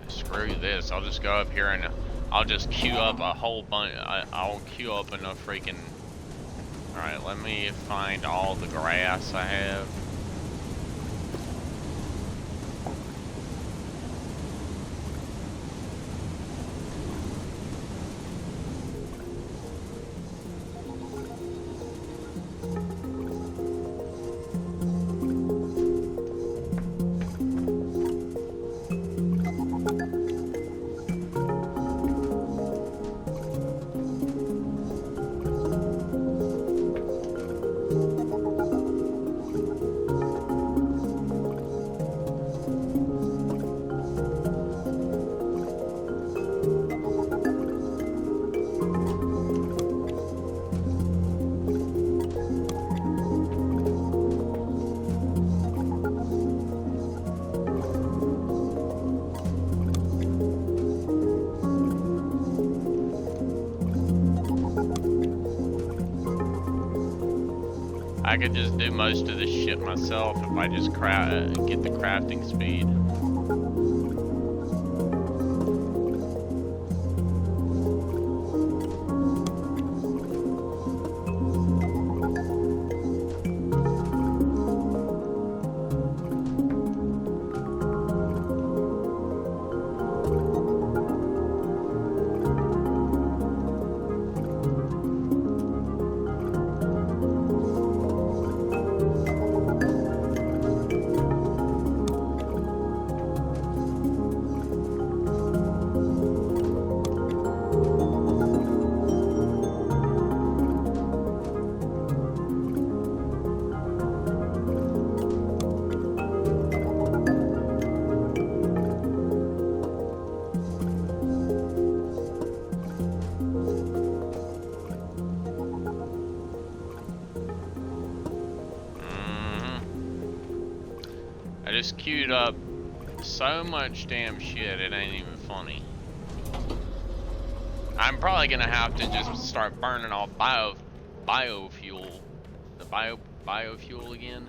screw this. I'll just go up here and I'll just queue up a whole bunch. I'll queue up enough freaking... Alright, let me find all the grass I have. I could just do most of this shit myself if I just get the crafting speed. I just queued up so much damn shit, it ain't even funny. I'm probably gonna have to just start burning all biofuel. The biofuel again?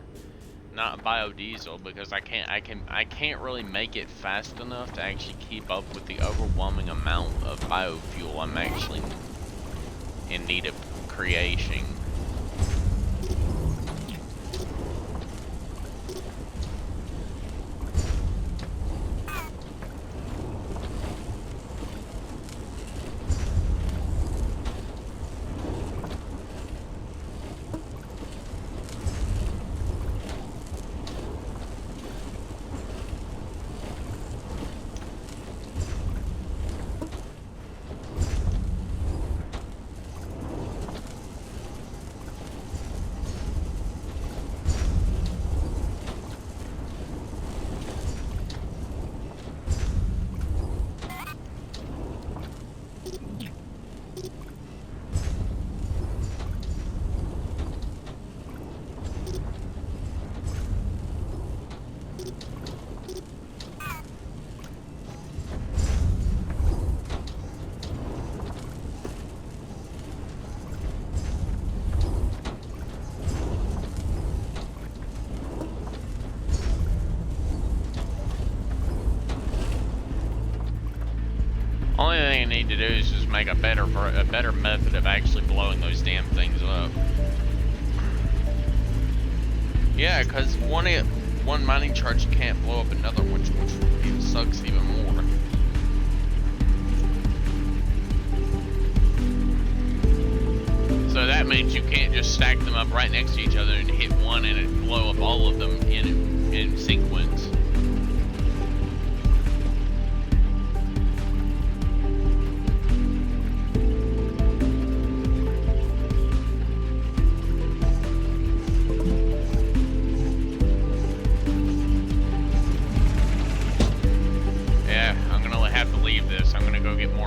Not biodiesel, because I can't really make it fast enough to actually keep up with the overwhelming amount of biofuel I'm actually in need of creating. Only thing I need to do is just make a better method of actually blowing those damn things up. Yeah, because one mining charge can't blow up another, which sucks even more. So that means you can't just stack them up right next to each other and hit one and it blow up all of them in sequence.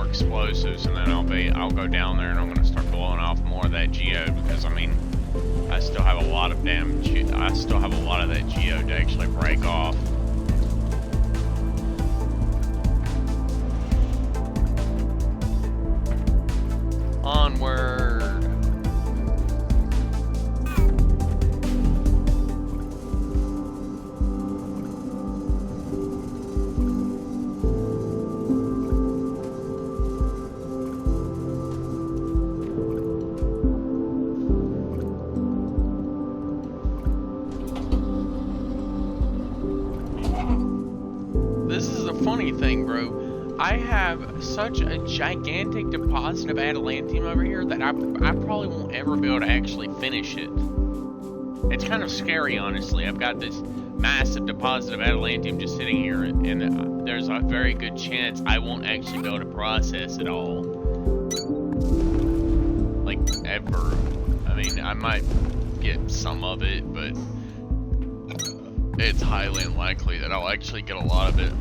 Explosives, and then I'll go down there and I'm gonna start blowing off more of that geo, because I mean I still have a lot of that geo to actually break off. Onward. Thing, bro. I have such a gigantic deposit of adamantium over here that I probably won't ever be able to actually finish it. It's kind of scary, honestly. I've got this massive deposit of adamantium just sitting here, and there's a very good chance I won't actually be able to process it all. Like, ever. I mean, I might get some of it, but it's highly unlikely that I'll actually get a lot of it.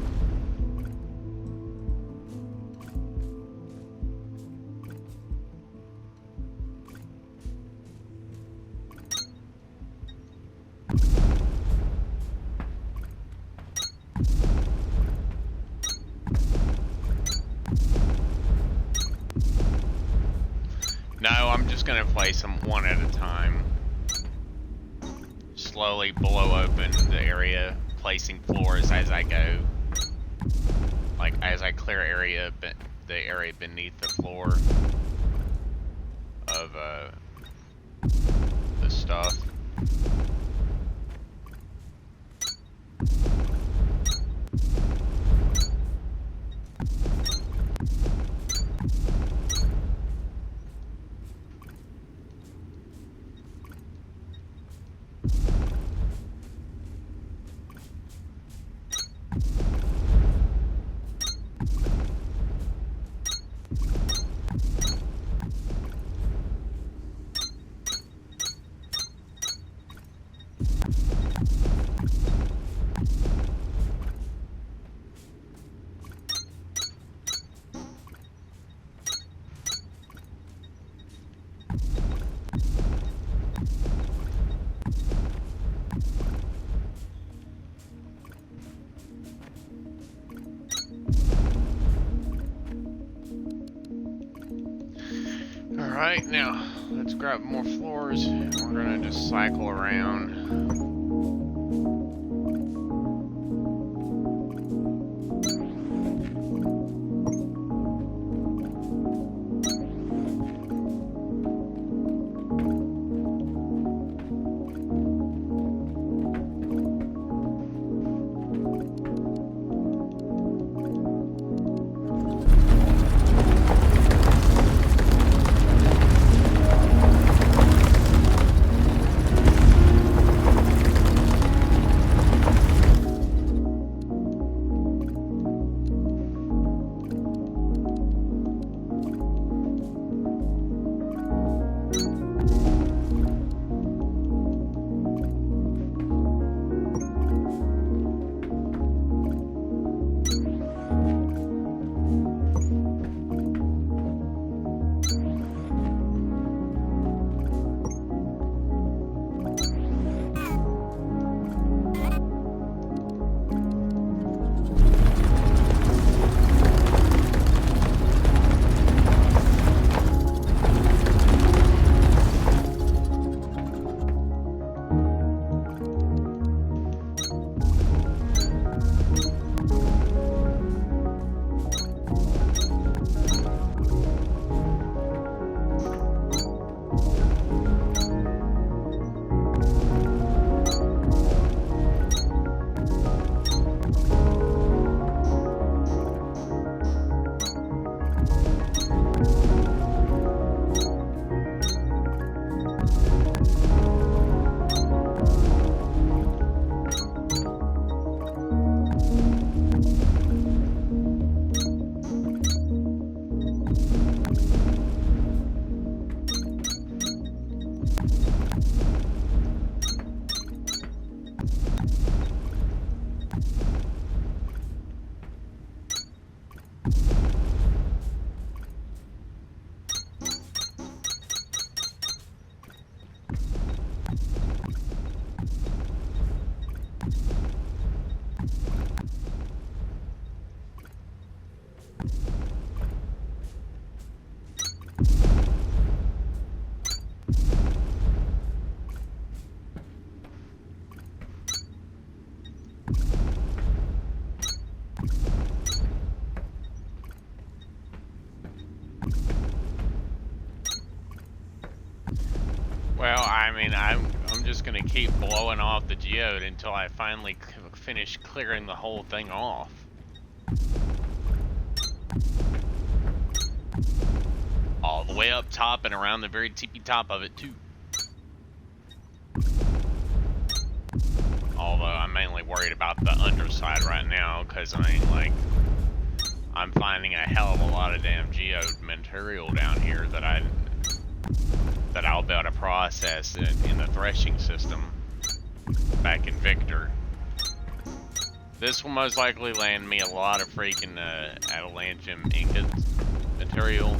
No, I'm just gonna place them one at a time. slowly blow open the area, placing floors as I go. Like as I clear the area beneath the floor of the stuff. Alright, now let's grab more floors. We're gonna just cycle around. Well, I mean, I'm just gonna keep blowing off the geode until I finally finish clearing the whole thing off. All the way up top and around the very tippy top of it too. Although I'm mainly worried about the underside right now, because I mean, like, I'm finding a hell of a lot of damn geode material down here that I'll be able to process in the threshing system back in Victor. This will most likely land me a lot of freaking adamantium ingot material.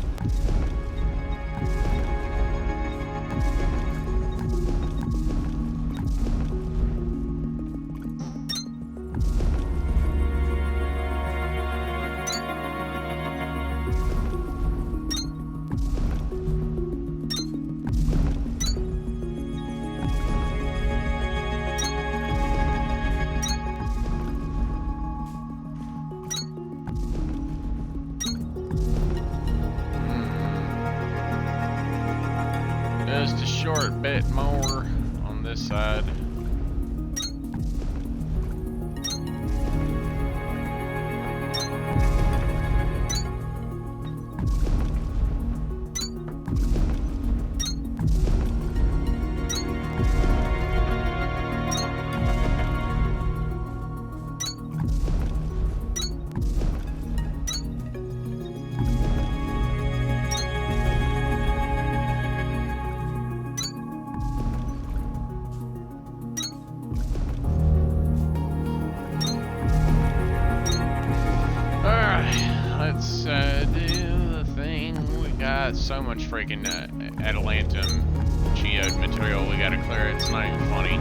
Just a short bit more on this side. So much freaking Atalantum geode material we gotta clear. It's not even funny.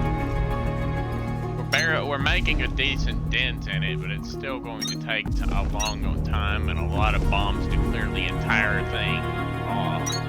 We're making a decent dent in it, but it's still going to take a long time and a lot of bombs to clear the entire thing off.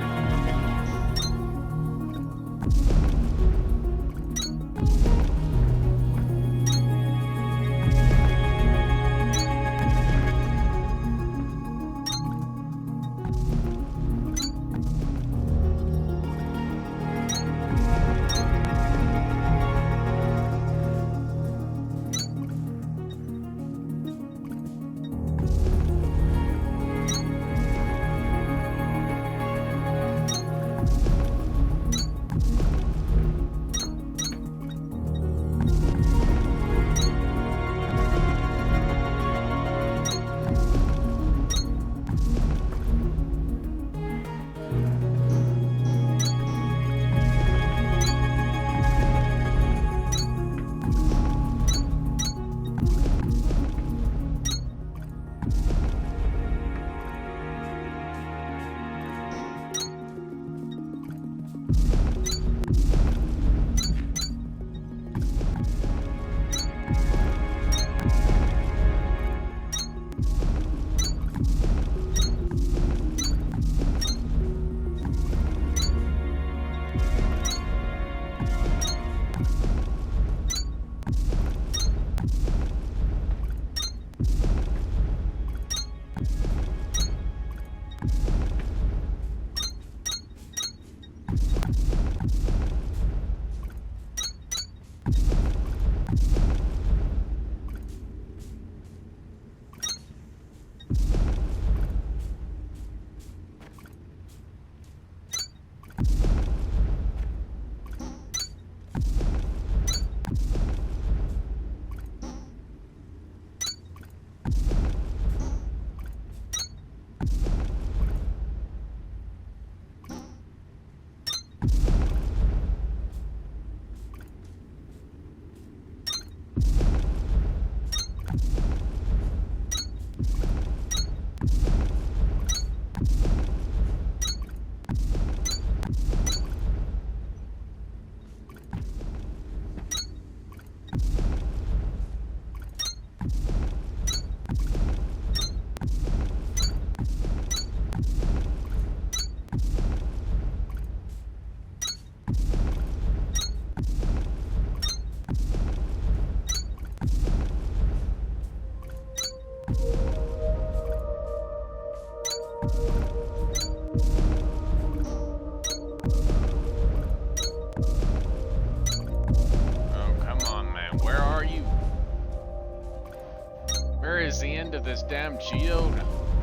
This damn geode,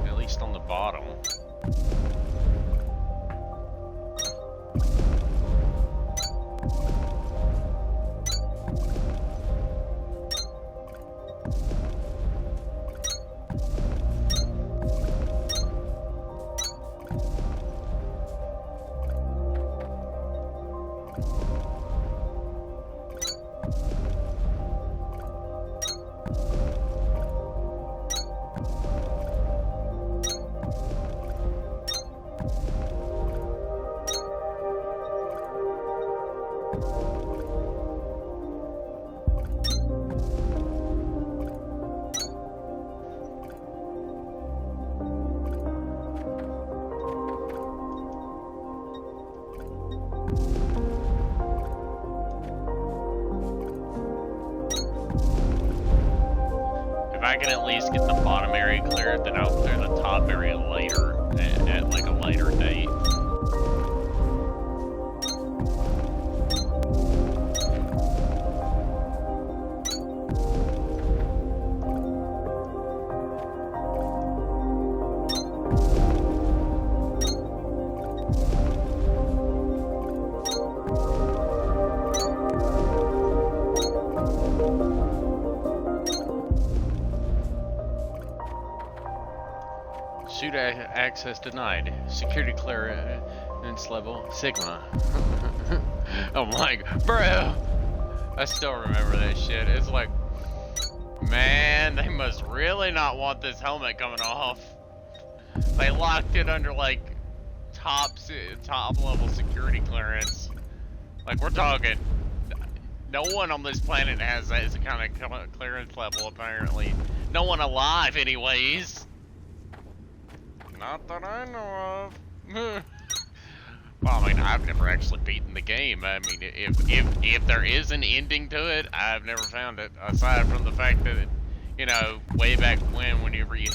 at least on the bottom. If I can at least get the bottom area cleared, then I'll clear the top area later, at like a later date. access denied. Security clearance level Sigma. I'm like, bro. I still remember that shit. It's like, man, they must really not want this helmet coming off. They locked it under like top level security clearance. Like, we're talking, no one on this planet has that as a kind of clearance level, apparently. No one alive, anyways. Not that I know of. Well, I mean, I've never actually beaten the game. I mean, if there is an ending to it, I've never found it. Aside from the fact that, you know, way back whenever you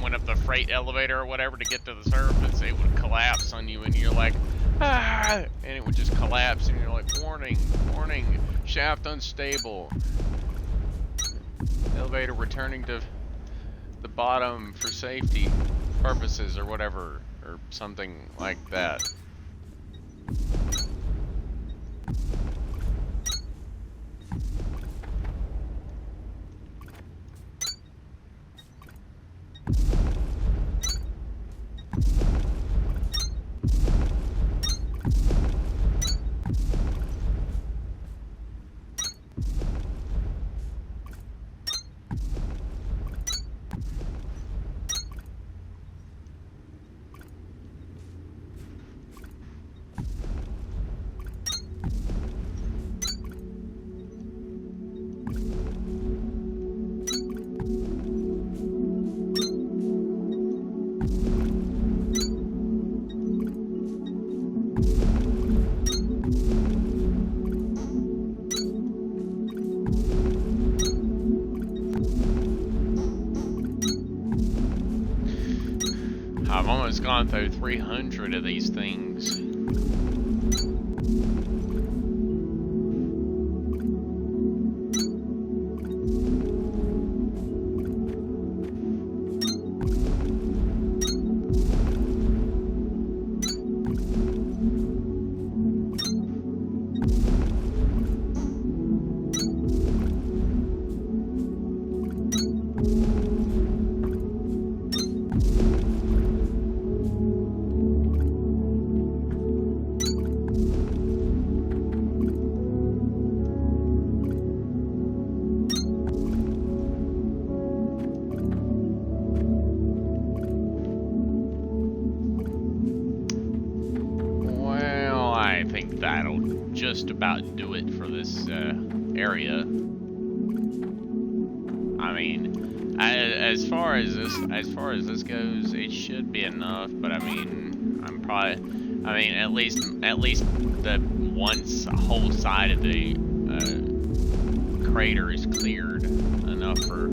went up the freight elevator or whatever to get to the surface, it would collapse on you, and you're like, ah, and it would just collapse, and you're like, warning, warning, shaft unstable. Elevator returning to the bottom for safety purposes or whatever, or something like that. I've almost gone through 300 of these things. That'll just about do it for this area. I mean, as far as this goes, it should be enough. But I mean, at least the whole side of the crater is cleared enough for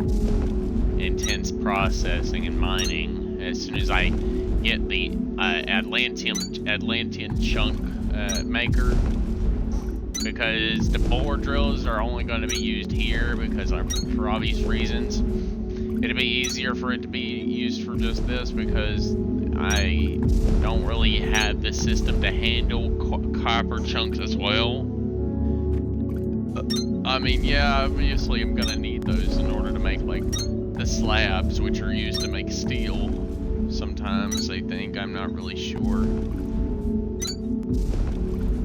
intense processing and mining. As soon as I get the Atlantean chunk maker, because the bore drills are only going to be used here because for obvious reasons. It'd be easier for it to be used for just this because I don't really have the system to handle copper chunks as well. I mean, yeah, obviously I'm gonna need those in order to make like the slabs, which are used to make steel. Sometimes I think, I'm not really sure.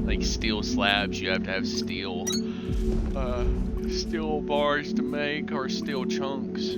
Like steel slabs, you have to have steel bars to make, or steel chunks.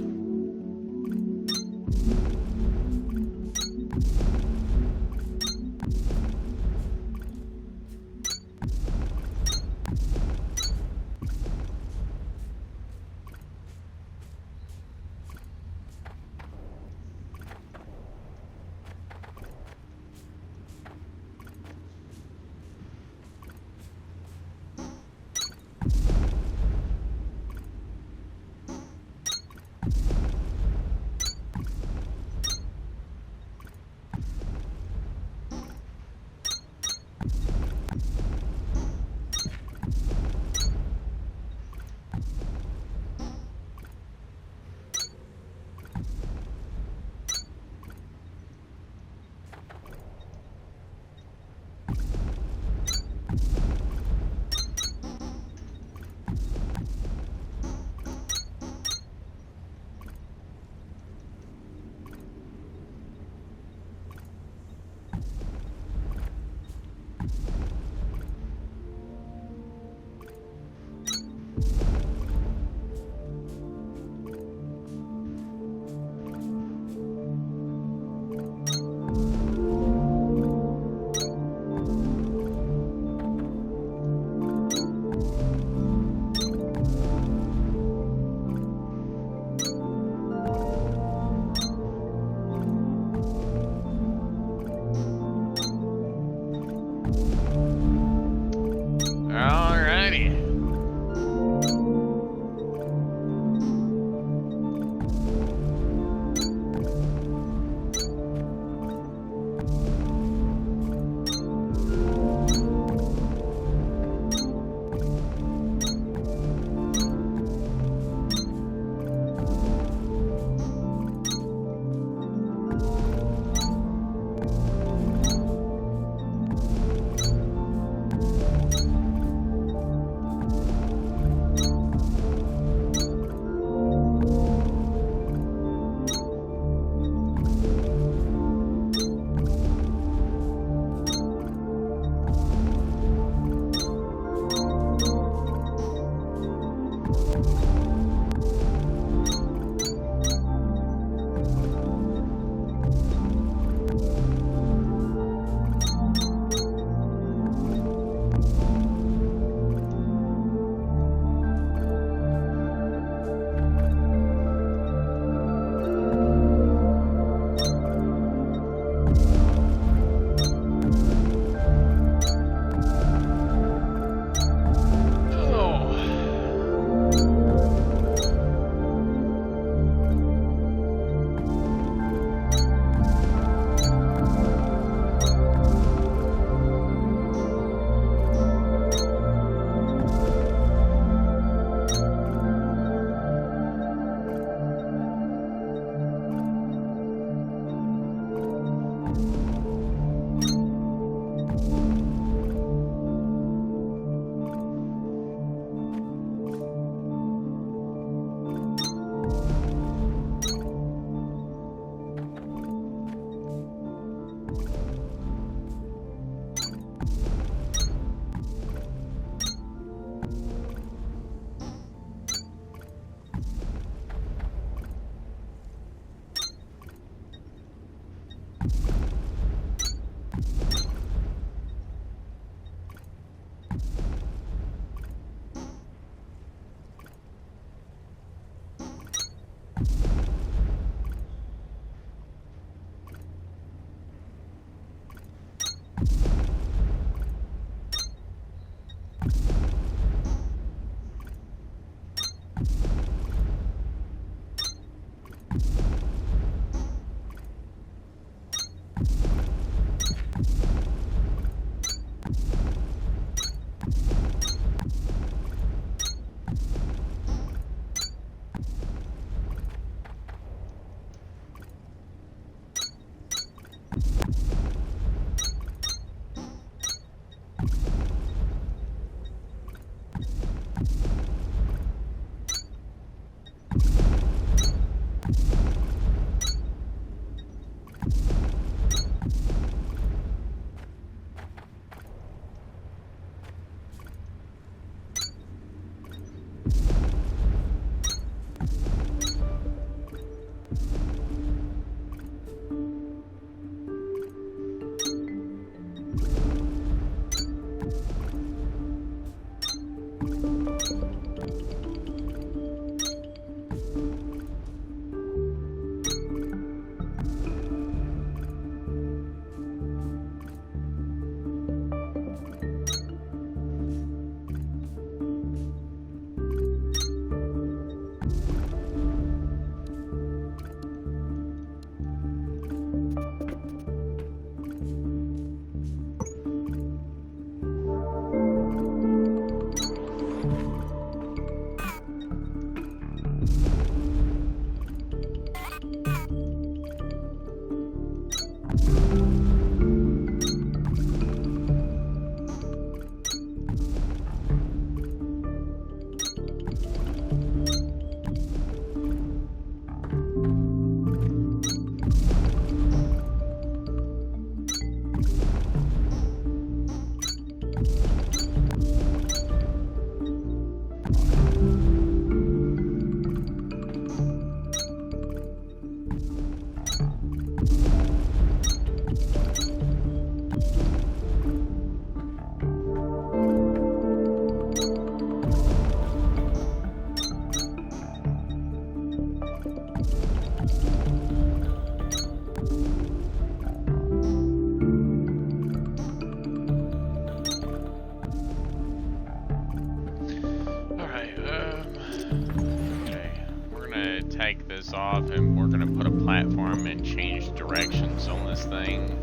this off and we're gonna put a platform and change directions on this thing.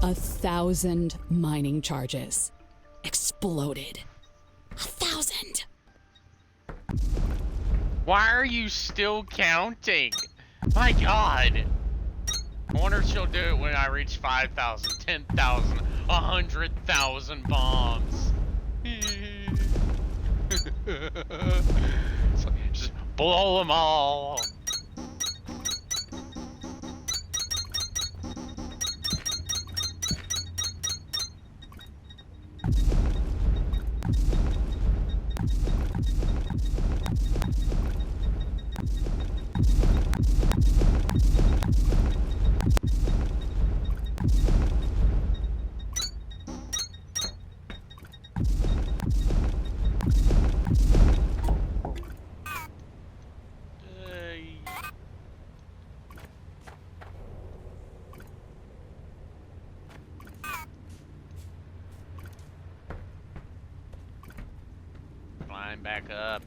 $1,000 mining charges. Exploded. 1,000! Why are you still counting? My god! I wonder if she'll do it when I reach 5,000, 10,000, 100,000 bombs. Just blow them all. Climb back up.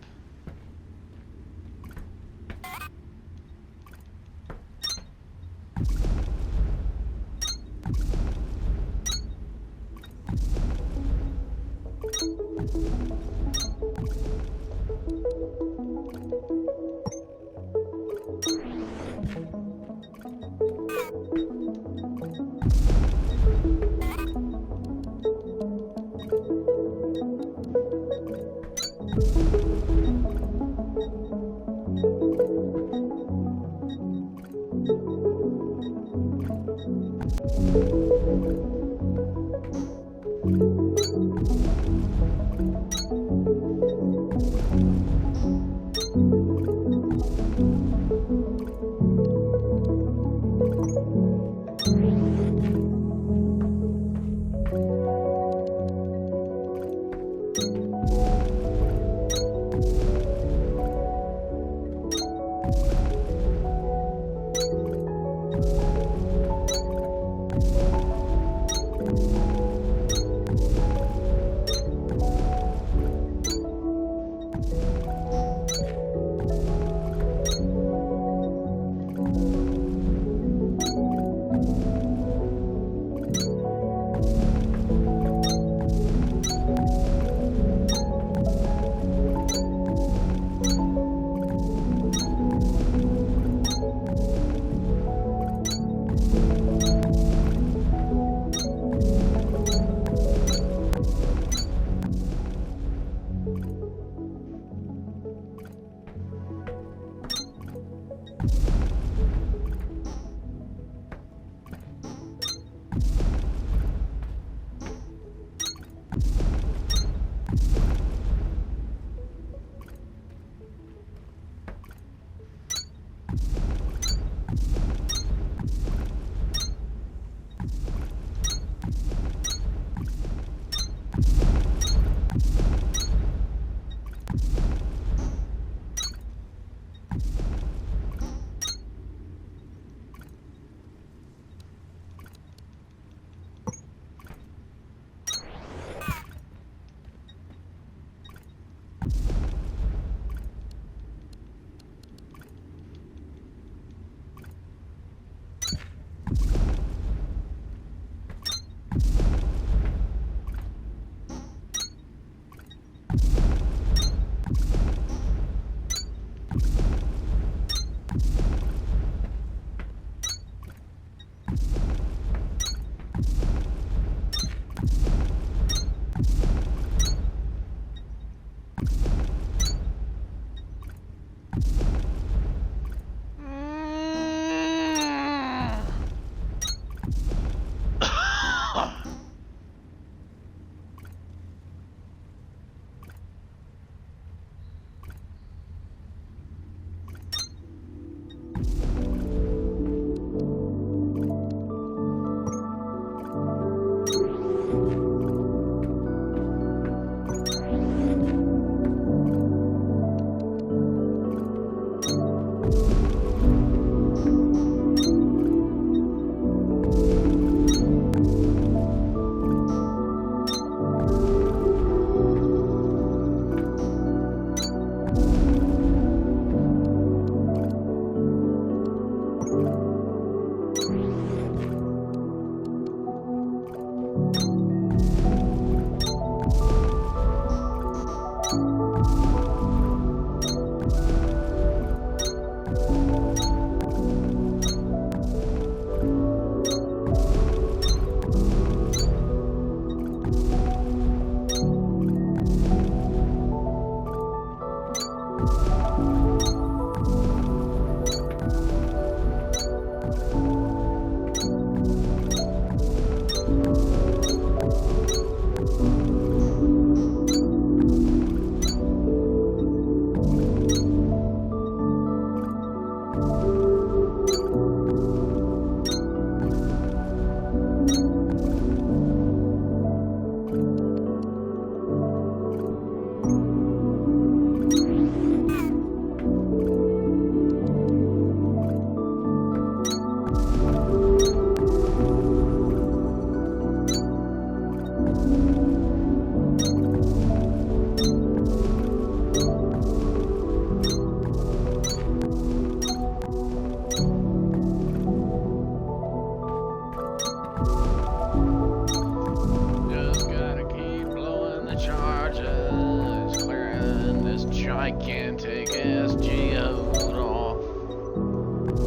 the charges, clearing this gigantic ass geode off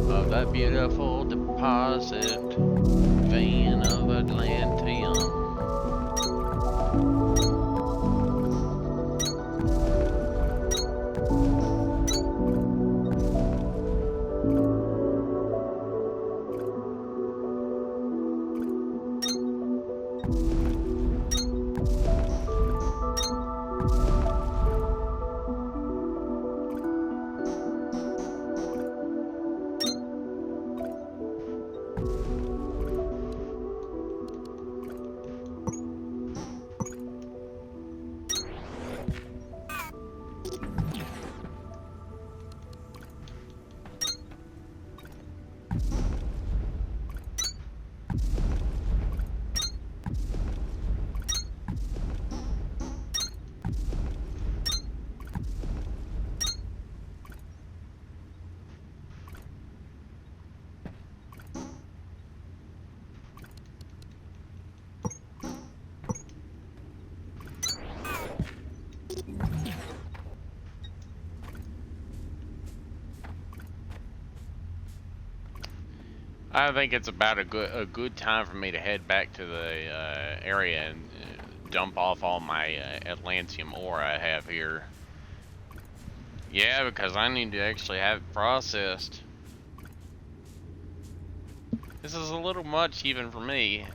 of that beautiful deposit vein of Atlanteum. I think it's about a good time for me to head back to the area and dump off all my Atlanteum ore I have here. Yeah, because I need to actually have it processed. This is a little much even for me.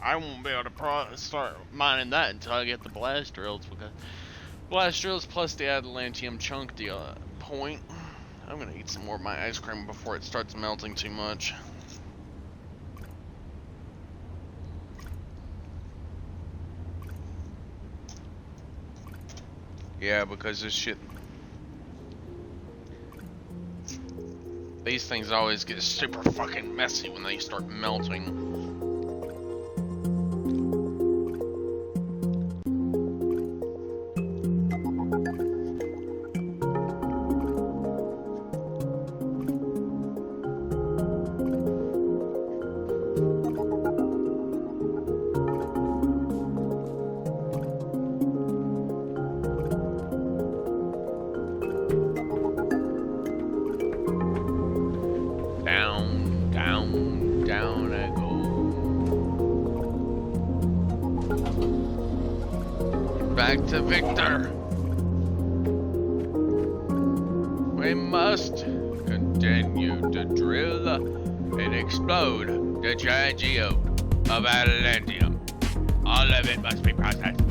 I won't be able to start mining that until I get the blast drills, because blast drills plus the Atlanteum chunk point. I'm gonna eat some more of my ice cream before it starts melting too much. Yeah, because this shit... These things always get super fucking messy when they start melting. Down I go. Back to Victor. We must continue to drill and explode the giant geode of Atlanteum. All of it must be processed.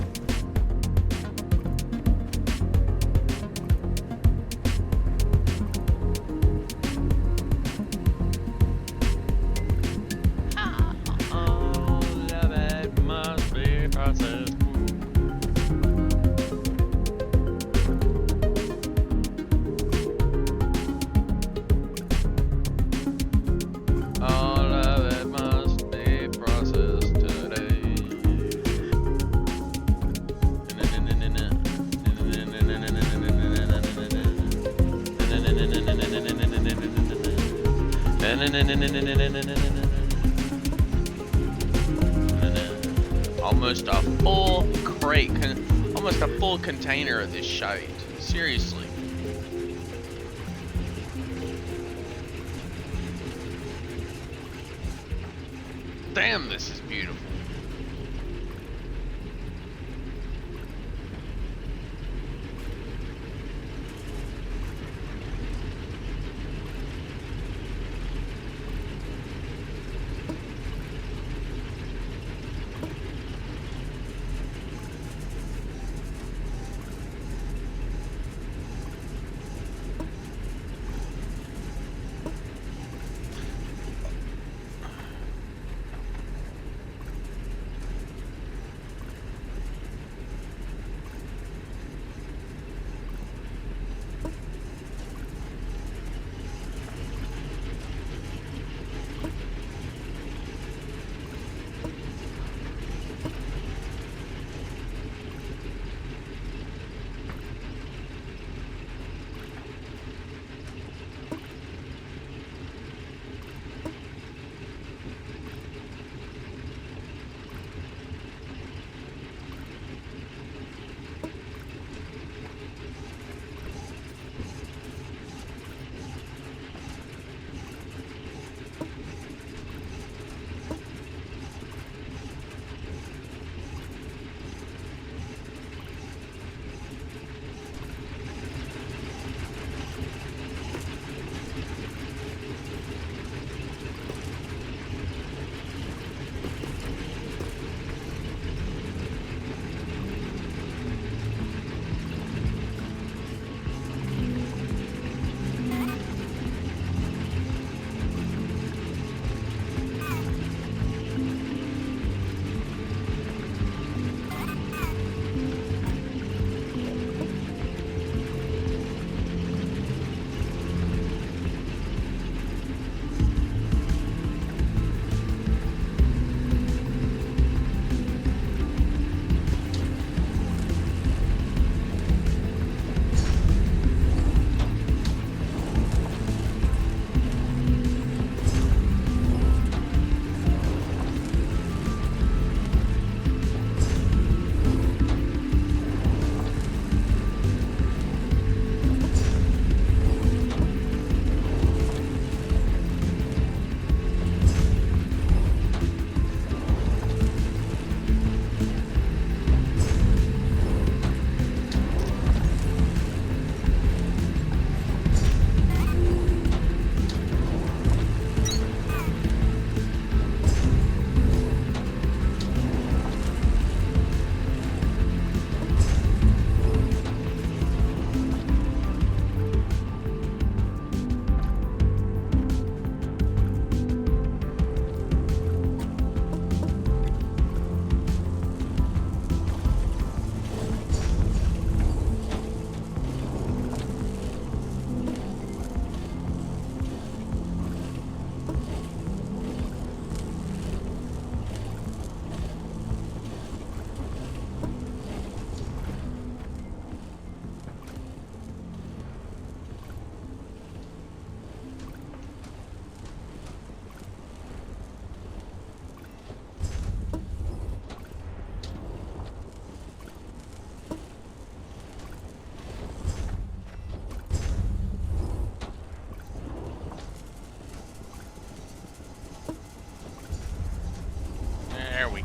Almost a full crate, almost a full container of this shite. Seriously. Damn, this is beautiful.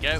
go.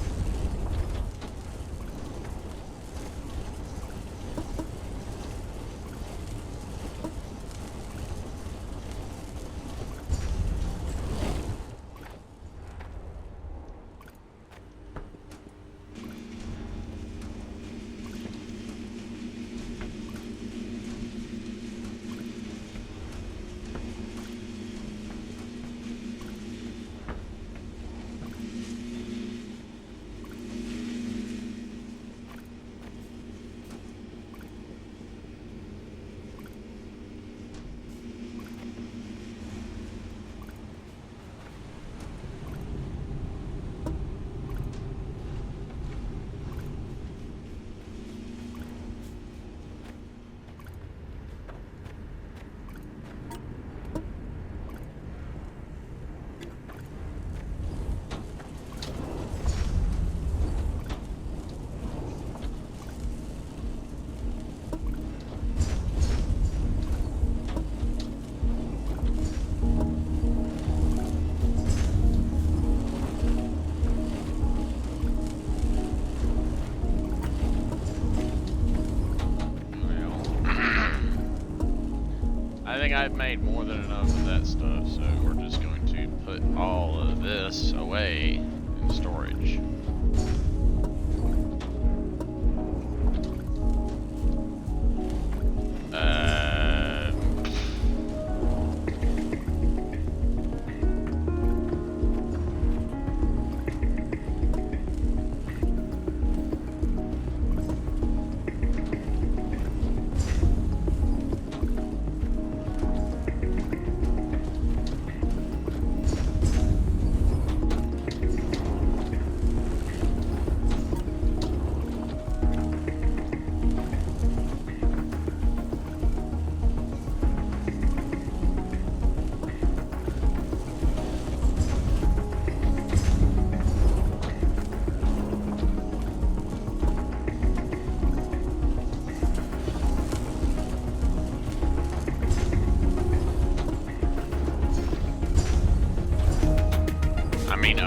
I think I've made more than enough of that stuff, so we're just going to put all of this away in storage.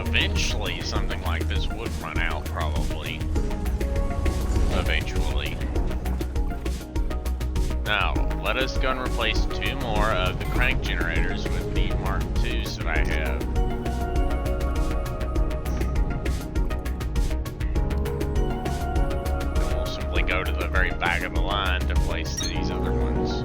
Eventually, something like this would run out, probably. Eventually. Now, let us go and replace 2 more of the crank generators with the Mark IIs that I have. And we'll simply go to the very back of the line to place these other ones.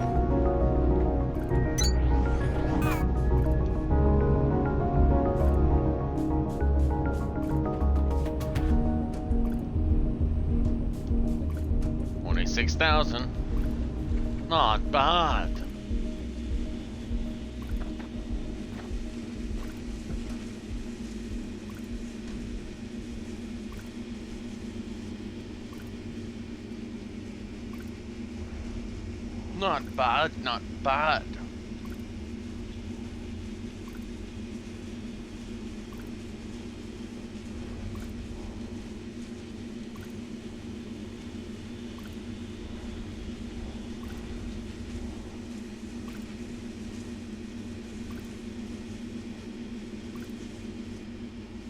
$6,000. Not bad. Not bad, not bad.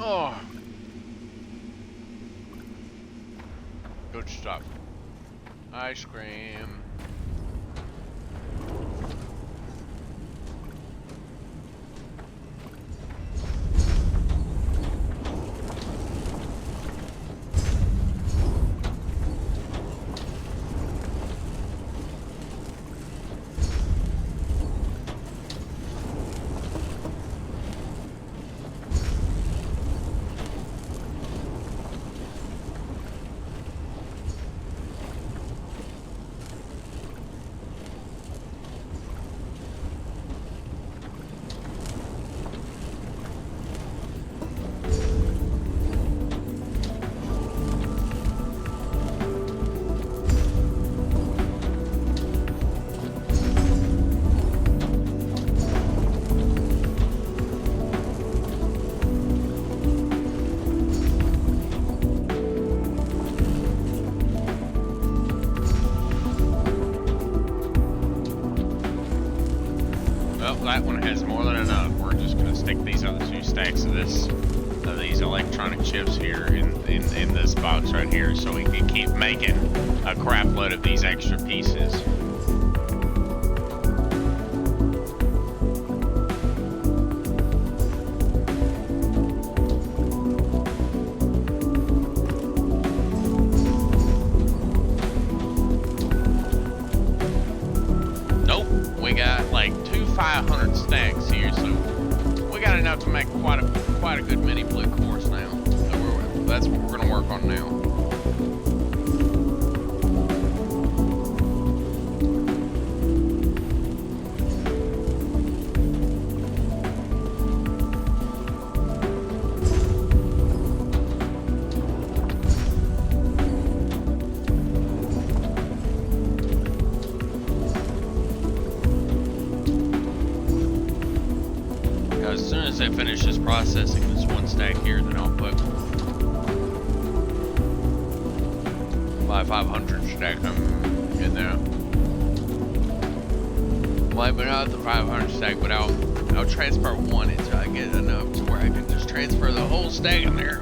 Oh, good stuff. Ice cream. That one has more than enough. We're just gonna stick these other 2 stacks of this of these electronic chips here in this box right here, so we can keep making a crap load of these extra pieces. Nope, we got like 500 stacks here, so we got enough to make quite a good mini blue course now. So that's what we're gonna work on now. As soon as I finish this processing, this one stack here, then I'll put my 500 stack in there. Well, maybe not the 500 stack, but I'll transfer one until I get enough to where I can just transfer the whole stack in there.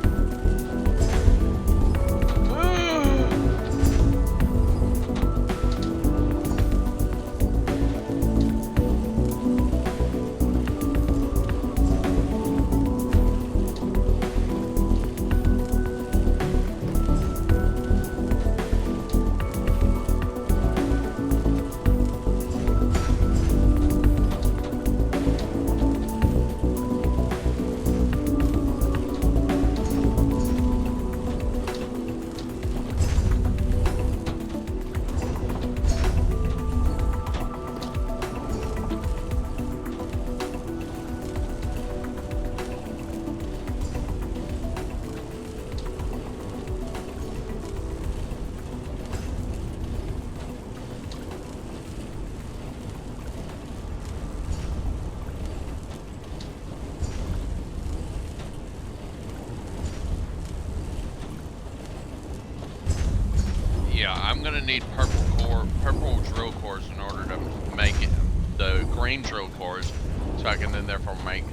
Yeah, I'm gonna need purple drill cores in order to make it the green drill cores, so I can then therefore make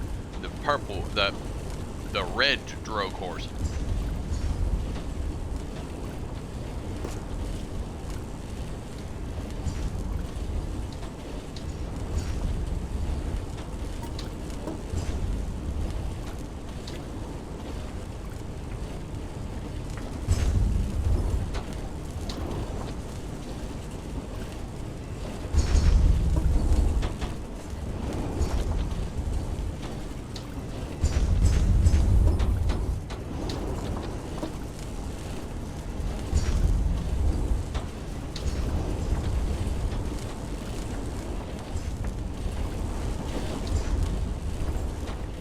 the purple, the red drill cores.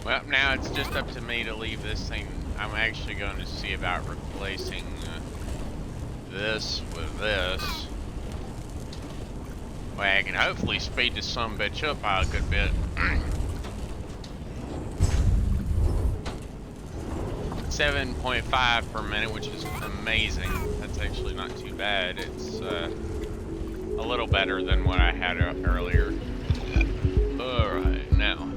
Well, now it's just up to me to leave this thing. I'm actually going to see about replacing this with this. Well, I can hopefully speed this some bitch up by a good bit. 7.5 per minute, which is amazing. That's actually not too bad. It's a little better than what I had earlier. Alright, now.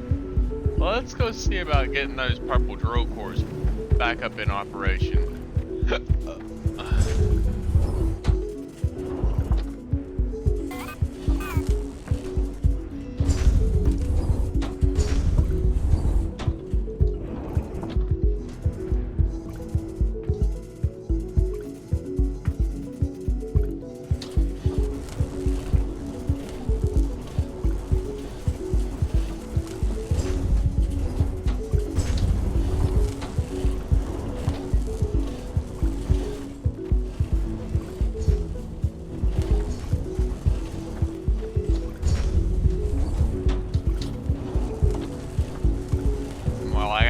Well, let's go see about getting those purple drill cores back up in operation.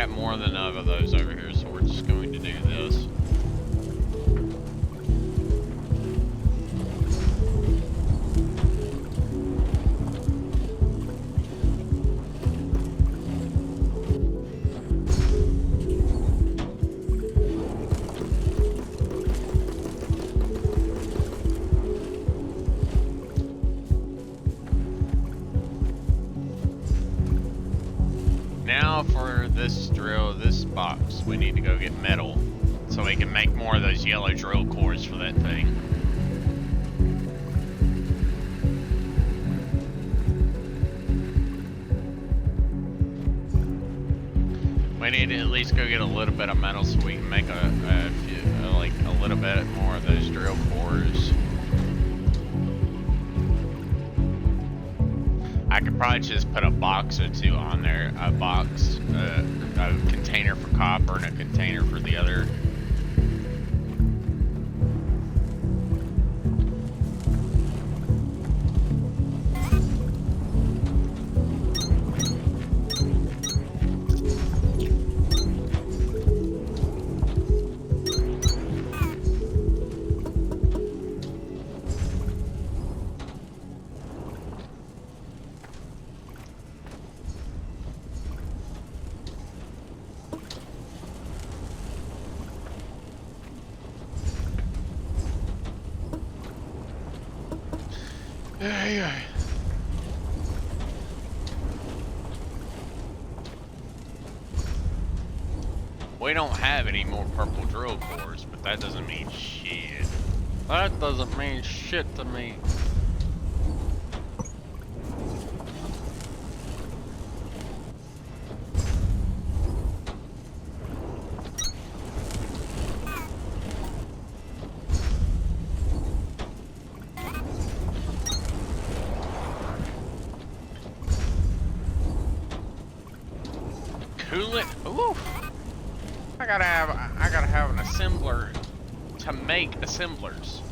More than enough of those over here, so we're just going to do this. Now for this drill, this box. we need to go get metal so we can make more of those yellow drill cores for that thing. We need to at least go get a little bit of metal so we can make like a little bit more of those drill cores. I could probably just put a box or two on there, a container for copper and a container for the other. We don't have any more purple drill cores, but that doesn't mean shit. That doesn't mean shit to me. Coolant. Oof. I gotta have an assembler to make assemblers.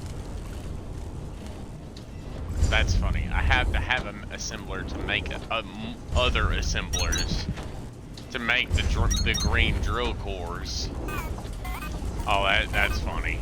That's funny. I have to have an assembler to make other assemblers to make the green drill cores. Oh, that's funny.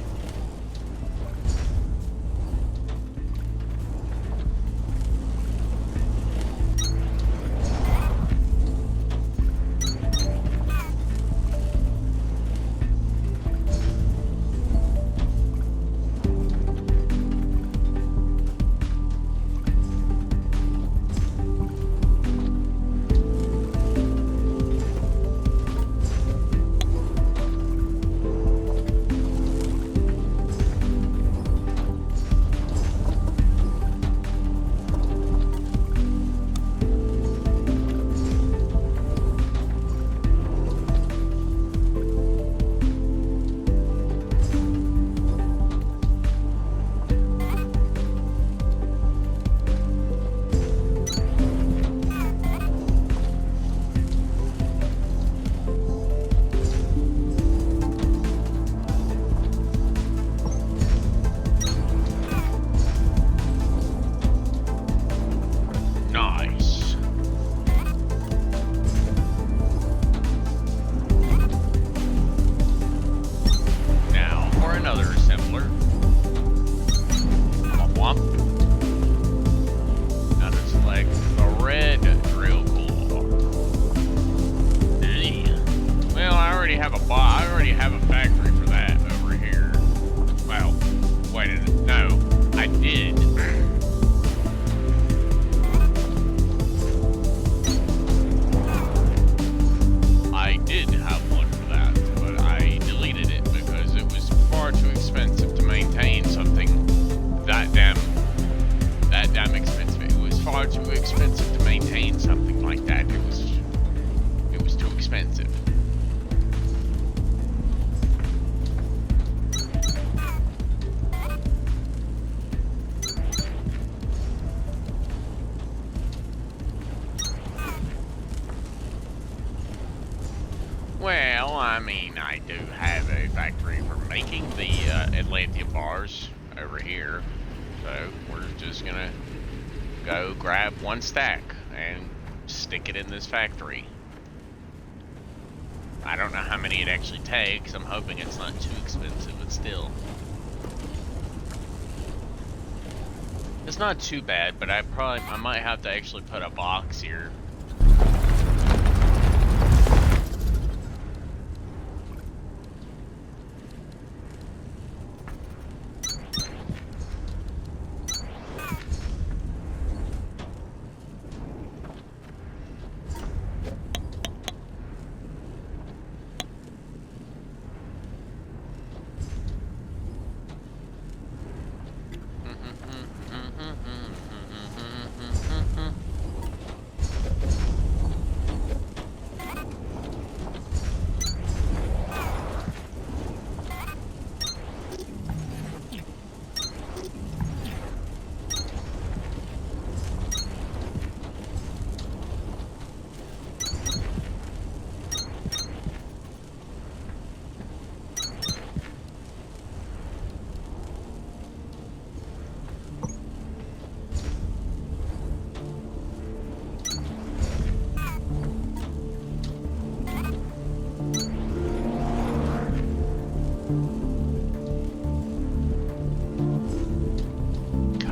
Well, I mean, I do have a factory for making the Atlantean bars over here. So we're just gonna go grab one stack and stick it in this factory. I don't know how many it actually takes. I'm hoping it's not too expensive, but still. It's not too bad, but I might have to actually put a box here.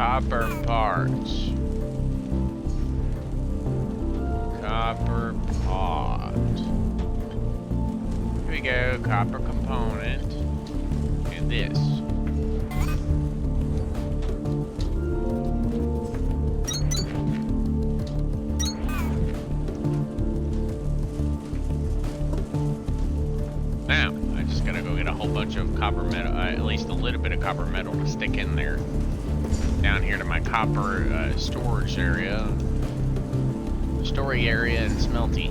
Copper parts. Copper pot. Here we go, copper component. And this. Now, I just gotta go get a whole bunch of copper metal, at least a little bit of copper metal to stick in there. Down here to my copper storage area. Story area and smelty.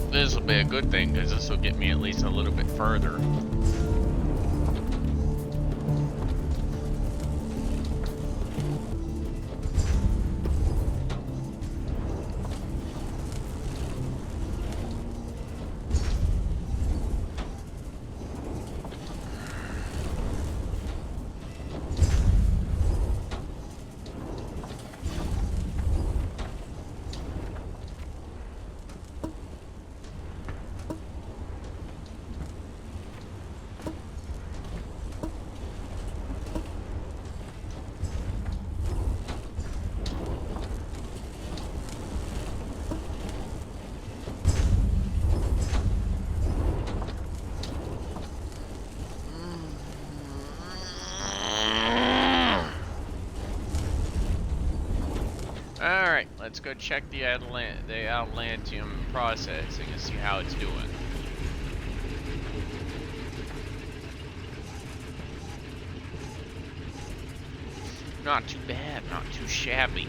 This will be a good thing because this will get me at least a little bit further. Alright, let's go check the Atlantium processing and see how it's doing. Not too bad, not too shabby.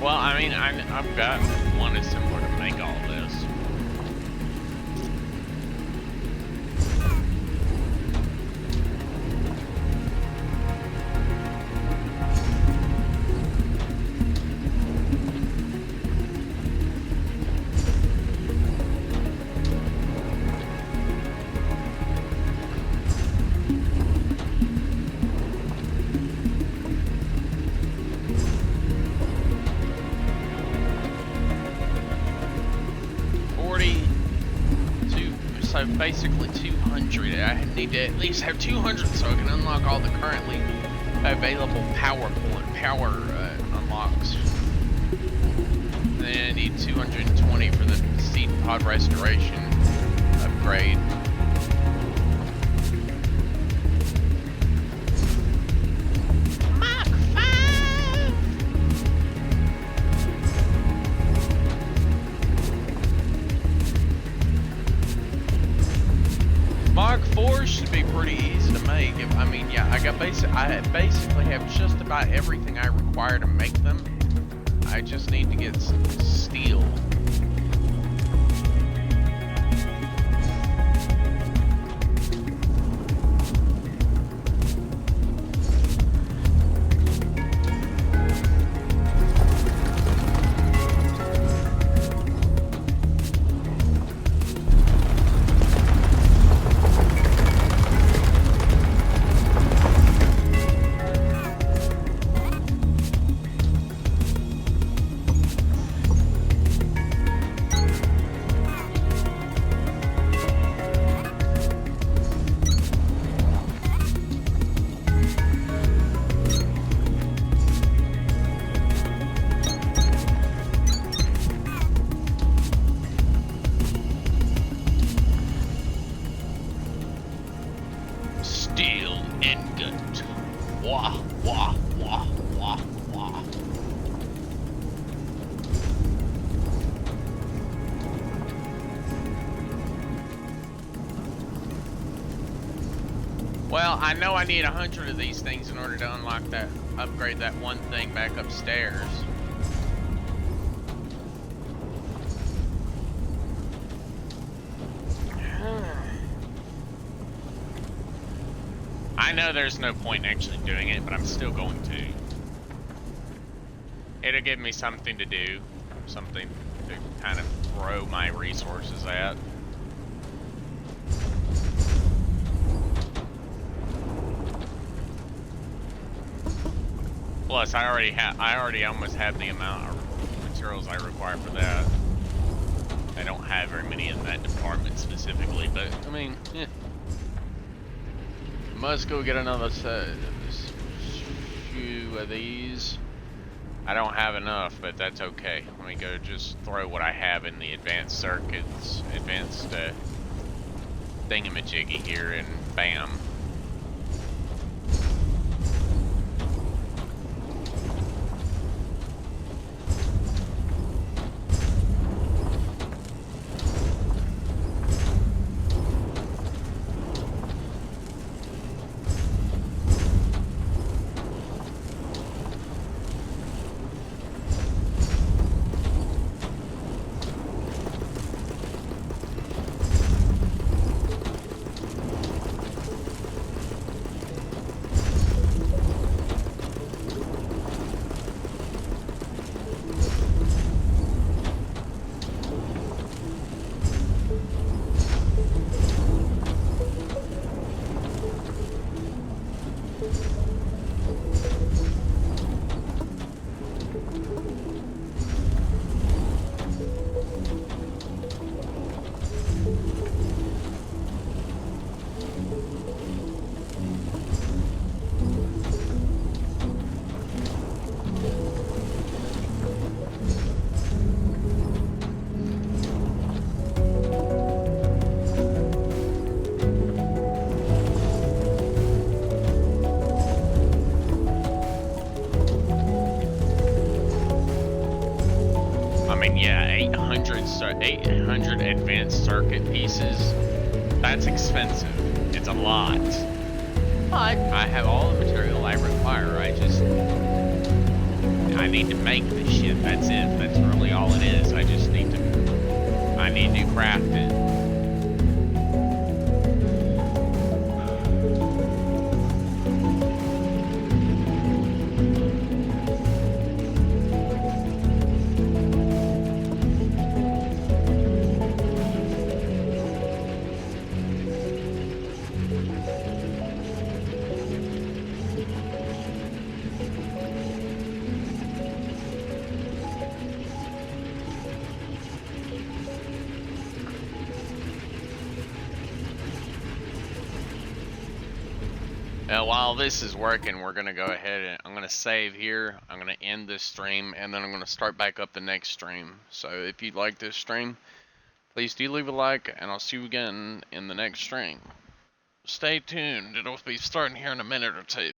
Well, I mean, I've got one assembler to make all this. So basically 200. I need to at least have 200 so I can unlock all the currently available power unlocks. Then I need 220 for the seed pod restoration upgrade. pretty easy to make. I mean, yeah, I basically have just about everything I require to make them. I just need to get some steel. Steel ingot. Wah, wah, wah, wah, wah. Well, I know I need 100 of these things in order to unlock that, upgrade that one thing back upstairs. I know there's no point in actually doing it, but I'm still going to. It'll give me something to do, something to kind of throw my resources at. Plus, I already almost have the amount of materials I require for that. I don't have very many in that department specifically, but I mean, yeah. Must go get another few of these. I don't have enough, but that's okay. Let me go just throw what I have in the advanced circuits, advanced thingamajiggy here, and bam. Yeah, 800 advanced circuit pieces. That's expensive. It's a lot. But I have all the material I require. I need to make this shit. That's it. That's really all it is. I need to craft it. While this is working, we're going to go ahead and I'm going to save here. I'm going to end this stream, and then I'm going to start back up the next stream. So if you like this stream, please do leave a like, and I'll see you again in the next stream. Stay tuned. It'll be starting here in a minute or two.